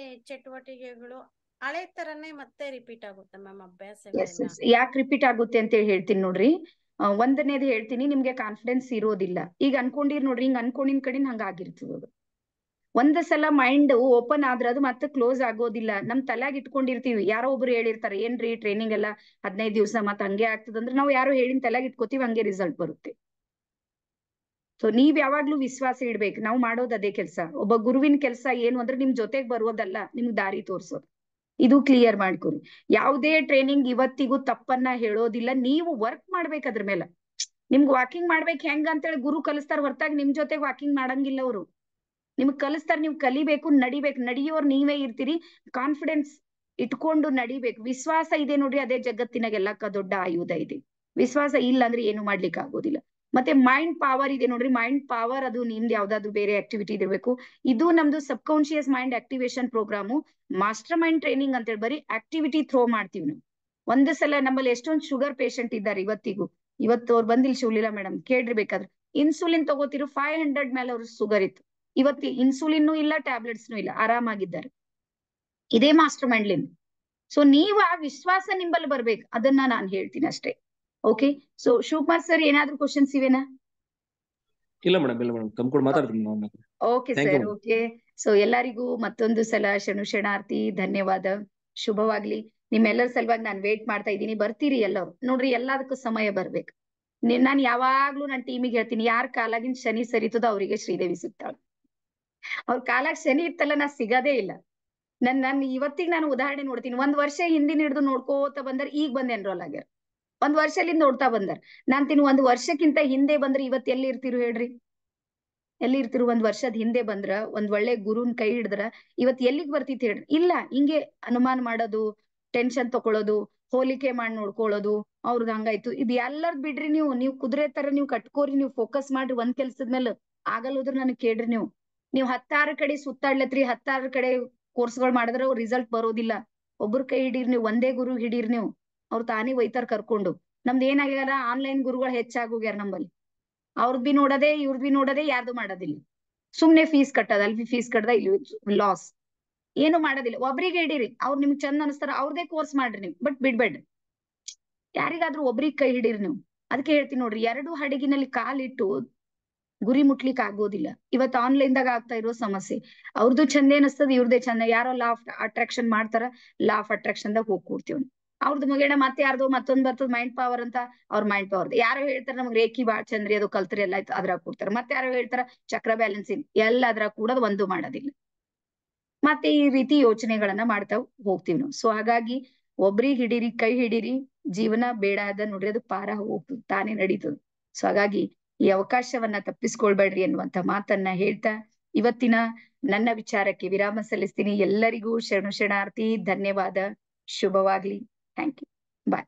G: ಚಟುವಟಿಕೆಗಳು ಹಳೆ ತರನೇ ಮತ್ತೆ ರಿಪೀಟ್ ಆಗುತ್ತೆ ಮ್ಯಾಮ್ ಅಭ್ಯಾಸಗಳೆಲ್ಲ.
A: ಯಾಕೆ ರಿಪೀಟ್ ಆಗುತ್ತೆ ಅಂತ ಹೇಳ್ತೀನಿ ನೋಡ್ರಿ. ಒಂದನೇದು ಹೇಳ್ತೀನಿ, ನಿಮ್ಗೆ ಕಾನ್ಫಿಡೆನ್ಸ್ ಇರೋದಿಲ್ಲ. ಈಗ ಅನ್ಕೊಂಡಿರ್ ನೋಡ್ರಿ, ಹಿಂಗ್ ಅನ್ಕೊಂಡಿನ್ ಕಡಿನ್ ಹಂಗ ಆಗಿರ್ತದ. ಅದು ಒಂದ್ ಸಲ ಮೈಂಡ್ ಓಪನ್ ಆದ್ರೆ ಅದು ಮತ್ತೆ ಕ್ಲೋಸ್ ಆಗೋದಿಲ್ಲ. ನಮ್ ತಲೆಯಾಗ ಇಟ್ಕೊಂಡಿರ್ತೀವಿ. ಯಾರೋ ಒಬ್ರು ಹೇಳಿರ್ತಾರೆ, ಏನ್ರಿ ಟ್ರೈನಿಂಗ್ ಎಲ್ಲ 15 ದಿವಸ ಮತ್ತೆ ಹಂಗೆ ಆಗ್ತದಂದ್ರೆ ನಾವು ಯಾರೋ ಹೇಳಿನ ತಲೆಯಾಗ ಇಟ್ಕೋತೀವಿ, ಹಂಗೆ ರಿಸಲ್ಟ್ ಬರುತ್ತೆ. ಸೊ ನೀವ್ ಯಾವಾಗ್ಲೂ ವಿಶ್ವಾಸ ಇಡ್ಬೇಕು. ನಾವು ಮಾಡೋದು ಅದೇ ಕೆಲಸ. ಒಬ್ಬ ಗುರುವಿನ ಕೆಲಸ ಏನು ಅಂದ್ರೆ ನಿಮ್ ಜೊತೆಗ್ ಬರೋದಲ್ಲ, ನಿಮ್ಗ್ ದಾರಿ ತೋರ್ಸೋದು. ಇದು ಕ್ಲಿಯರ್ ಮಾಡ್ಕೊರಿ. ಯಾವುದೇ ಟ್ರೈನಿಂಗ್ ಇವತ್ತಿಗೂ ತಪ್ಪನ್ನ ಹೇಳೋದಿಲ್ಲ. ನೀವು ವರ್ಕ್ ಮಾಡ್ಬೇಕು ಅದ್ರ ಮೇಲೆ. ನಿಮ್ಗ್ ವಾಕಿಂಗ್ ಮಾಡ್ಬೇಕು ಹೆಂಗ ಅಂತೇಳಿ ಗುರು ಕಲಿಸ್ತಾರ ಹೊರತಾಗಿ ನಿಮ್ ಜೊತೆಗ್ ವಾಕಿಂಗ್ ಮಾಡಂಗಿಲ್ಲ ಅವ್ರು. ನಿಮ್ಗ್ ಕಲಿಸ್ತಾರ, ನೀವ್ ಕಲಿಬೇಕು, ನಡಿಬೇಕು. ನಡಿಯೋರ್ ನೀವೇ ಇರ್ತೀರಿ. ಕಾನ್ಫಿಡೆನ್ಸ್ ಇಟ್ಕೊಂಡು ನಡಿಬೇಕು. ವಿಶ್ವಾಸ ಇದೆ ನೋಡ್ರಿ, ಅದೇ ಜಗತ್ತಿನಾಗ ಎಲ್ಲಕ್ಕ ದೊಡ್ಡ ಆಯುಧ ಇದೆ. ವಿಶ್ವಾಸ ಇಲ್ಲ ಅಂದ್ರೆ ಏನು ಮಾಡ್ಲಿಕ್ಕೆ ಆಗೋದಿಲ್ಲ. ಮತ್ತೆ ಮೈಂಡ್ ಪವರ್ ಇದೆ ನೋಡ್ರಿ, ಮೈಂಡ್ ಪವರ್ ಅದು ನಿಮ್ದು ಯಾವ್ದಾದ್ರು ಬೇರೆ ಆಕ್ಟಿವಿಟಿ ಇರಬೇಕು. ಇದು ನಮ್ದು subconscious mind activation programme, master mind training ಅಂತೇಳಿ ಬರೀ ಆಕ್ಟಿವಿಟಿ ಥ್ರೋ ಮಾಡ್ತೀವಿ ನಾವು. ಒಂದು ಸಲ ನಮ್ಮಲ್ಲಿ ಎಷ್ಟೊಂದು ಶುಗರ್ ಪೇಷಂಟ್ ಇದ್ದಾರೆ ಇವತ್ತಿಗೂ. ಇವತ್ತು ಅವ್ರು ಬಂದಿಲ್ಲ ಶಿವಲೀಲಾ ಮೇಡಮ್, ಕೇಳಿರ್ಬೇಕಾದ್ರೆ ಇನ್ಸುಲಿನ್ ತಗೋತಿರು 500 ಮೇಲೆ ಅವ್ರ ಶುಗರ್ ಇತ್ತು. ಇವತ್ತು ಇನ್ಸುಲಿನ್ ಇಲ್ಲ, ಟ್ಯಾಬ್ಲೆಟ್ಸ್ನು ಇಲ್ಲ, ಆರಾಮಾಗಿದ್ದಾರೆ. ಇದೇ ಮಾಸ್ಟರ್ ಮೈಂಡ್ ಲಿಂದ. ಸೊ ನೀವು ಆ ವಿಶ್ವಾಸ ನಿಂಬಲ್ಲಿ ಬರ್ಬೇಕು, ಅದನ್ನ ನಾನು ಹೇಳ್ತೀನಿ ಅಷ್ಟೇ. ಓಕೆ, ಸೊ ಶಿವಕುಮಾರ್ ಸರ್ ಏನಾದ್ರು ಕ್ವಶನ್ಸ್ ಇವೇನಾ?
B: ಇಲ್ಲ ಮೇಡಮ್, ಇಲ್ಲ ಮೇಡಮ್, ತಮ್ಕೊಂಡು ಮಾತಾಡ್ತೀನಿ ನಾನು.
A: Okay
B: Thank you,
A: sir,
B: madam.
A: Okay. So ಎಲ್ಲರಿಗೂ ಮತ್ತೊಂದು ಸಲ ಶರಣಾರ್ಥಿ, ಧನ್ಯವಾದ, ಶುಭವಾಗ್ಲಿ. ನಿಮ್ಮೆಲ್ಲರ ಸಲುವಾಗಿ ನಾನು ವೇಟ್ ಮಾಡ್ತಾ ಇದ್ದೀನಿ. ಬರ್ತೀರಿ ಎಲ್ಲರೂ ನೋಡ್ರಿ, ಎಲ್ಲದಕ್ಕೂ ಸಮಯ ಬರ್ಬೇಕು. ನಾನು ಯಾವಾಗ್ಲೂ ನನ್ನ ಟೀಮಿಗೆ ಹೇಳ್ತೀನಿ, ಯಾರ ಕಾಲಾಗಿನ ಶನಿ ಸರಿತದ ಅವರಿಗೆ ಶ್ರೀದೇವಿ ಸಿಗ್ತಾಳೆ. ಅವ್ರ ಕಾಲಾಗ ಶನಿ ಇತ್ತಲ್ಲ, ನಾ ಸಿಗದೇ ಇಲ್ಲ. ನನ್ ಇವತ್ತಿಗೆ ನಾನು ಉದಾಹರಣೆ ನೋಡ್ತೀನಿ. 1 ವರ್ಷ ಹಿಂದಿನ ಹಿಡಿದು ನೋಡ್ಕೋತ ಬಂದಾರ, ಈಗ ಬಂದ್ ಎನ್ರೋಲ್ ಆಗ್ಯಾರ. 1 ವರ್ಷಲಿಂದ ನೋಡ್ತಾ ಬಂದಾರ. ನಾನ್ 1 ವರ್ಷಕ್ಕಿಂತ ಹಿಂದೆ ಬಂದ್ರೆ ಇವತ್ತು ಎಲ್ಲಿ ಇರ್ತಿರು ಹೇಳ್ರಿ? ಎಲ್ಲಿ ಇರ್ತಿರು? 1 ವರ್ಷದ ಹಿಂದೆ ಬಂದ್ರ, ಒಂದ್ ಒಳ್ಳೆ ಗುರುನ್ ಕೈ ಹಿಡಿದ್ರ ಇವತ್ ಎಲ್ಲಿಗ್ ಬರ್ತಿತ್ ಹೇಳ್ರಿ? ಇಲ್ಲ, ಹಿಂಗೆ ಅನುಮಾನ ಮಾಡೋದು, ಟೆನ್ಷನ್ ತಕೊಳ್ಳೋದು, ಹೋಲಿಕೆ ಮಾಡಿ ನೋಡ್ಕೊಳ್ಳೋದು, ಅವ್ರದ್ ಹಂಗಾಯ್ತು ಇದು ಎಲ್ಲರದ್ ಬಿಡ್ರಿ. ನೀವು ಕುದುರೆ ತರ ನೀವು ಕಟ್ಕೋರಿ, ನೀವು ಫೋಕಸ್ ಮಾಡ್ರಿ ಒಂದ್ ಕೆಲ್ಸದ ಮೇಲೆ. ಆಗಲ್ಲೋದ್ರ ನನಗ್ ಕೇಳ್ರಿ. ನೀವು 16 ಕಡೆ ಸುತ್ತಾಡ್ಲತ್ರಿ, 16 ಕಡೆ ಕೋರ್ಸ್ಗಳು ಮಾಡಿದ್ರ ರಿಸಲ್ಟ್ ಬರೋದಿಲ್ಲ. ಒಬ್ರು ಕೈ ಹಿಡೀರ್ ನೀವು, ಒಂದೇ ಗುರು ಹಿಡೀರ್ ನೀವು, ಅವ್ರು ತಾನೇ ಒಯ್ತಾರ ಕರ್ಕೊಂಡು. ನಮ್ದು ಏನಾಗ್ಯಾರ, ಆನ್ಲೈನ್ ಗುರುಗಳು ಹೆಚ್ಚಾಗೋಗ್ಯಾರ ನಂಬಲ್ಲಿ. ಅವ್ರದ್ ಬಿ ನೋಡದೆ, ಇವ್ರದ್ ಬಿ ನೋಡದೆ, ಯಾರ್ದು ಮಾಡೋದಿಲ್ಲ. ಸುಮ್ನೆ ಫೀಸ್ ಕಟ್ಟದ, ಅಲ್ಲಿ ಫೀಸ್ ಕಟ್ಟದ, ಇಲ್ಲಿ ಲಾಸ್. ಏನು ಮಾಡೋದಿಲ್ಲ. ಒಬ್ರಿಗೆ ಹಿಡೀರಿ, ಅವ್ರು ನಿಮ್ಗೆ ಚಂದ ಅನಿಸ್ತಾರ, ಅವ್ರದೇ ಕೋರ್ಸ್ ಮಾಡ್ರಿ ನೀವು, ಬಟ್ ಬಿಡ್ಬೇಡ್ರಿ. ಯಾರಿಗಾದ್ರೂ ಒಬ್ರಿಗೆ ಕೈ ಹಿಡೀರಿ ನೀವು. ಅದಕ್ಕೆ ಹೇಳ್ತೀನಿ ನೋಡ್ರಿ, 2 ಹಡಗಿನಲ್ಲಿ ಕಾಲಿಟ್ಟು ಗುರಿ ಮುಟ್ಲಿಕ್ಕೆ ಆಗೋದಿಲ್ಲ. ಇವತ್ತು ಆನ್ಲೈನ್ದಾಗ ಆಗ್ತಾ ಇರೋ ಸಮಸ್ಯೆ, ಅವ್ರದ್ದು ಚಂದ ಅನಿಸ್ತದ, ಇವ್ರದೇ ಚಂದ. ಯಾರೋ ಲಾ ಆಫ್ ಅಟ್ರಾಕ್ಷನ್ ಮಾಡ್ತಾರ, ಲಾ ಆಫ್ ಅಟ್ರಾಕ್ಷನ್ ದಾಗ ಹೋಗಿ ಕೂಡ್ತೀವಿ. ಅವ್ರದ್ದು ಮುಗೇಣ ಮತ್ತೆ ಯಾರ್ದೋ ಮತ್ತೊಂದ್ ಬರ್ತದ ಮೈಂಡ್ ಪವರ್ ಅಂತ, ಅವ್ರ ಮೈಂಡ್ ಪವರ್. ಯಾರೋ ಹೇಳ್ತಾರ ನಮ್ಗೆ ರೇಖಿ ಬಾಳ್ ಚಂದ್ರಿ, ಅದು ಕಲ್ತ್ರಿ ಎಲ್ಲ ಆಯ್ತು, ಅದ್ರಾಗ ಕೂಡ್ತಾರ. ಮತ್ತೆ ಯಾರೋ ಹೇಳ್ತಾರ ಚಕ್ರ ಬ್ಯಾಲೆನ್ಸಿಂಗ್, ಎಲ್ಲ ಅದ್ರಾಗ ಕೂಡೋದು, ಒಂದು ಮಾಡೋದಿಲ್ಲ. ಮತ್ತೆ ಈ ರೀತಿ ಯೋಚನೆಗಳನ್ನ ಮಾಡ್ತಾ ಹೋಗ್ತೀವಿ ನಾವು. ಸೊ ಹಾಗಾಗಿ ಒಬ್ರಿಗೆ ಹಿಡೀರಿ, ಕೈ ಹಿಡೀರಿ. ಜೀವನ ಬೇಡ ಅದ ನೋಡ್ರಿ, ಅದು ಪಾರ ಹೋಗ್ತದ, ತಾನೇ ನಡೀತದ. ಸೊ ಹಾಗಾಗಿ ಈ ಅವಕಾಶವನ್ನ ತಪ್ಪಿಸ್ಕೊಳ್ಬೇಡ್ರಿ ಎನ್ನುವಂತ ಮಾತನ್ನ ಹೇಳ್ತಾ ಇವತ್ತಿನ ನನ್ನ ವಿಚಾರಕ್ಕೆ ವಿರಾಮ ಸಲ್ಲಿಸ್ತೀನಿ. ಎಲ್ಲರಿಗೂ ಶರಣಾರ್ಥಿ, ಧನ್ಯವಾದ, ಶುಭವಾಗ್ಲಿ. Thank you, bye.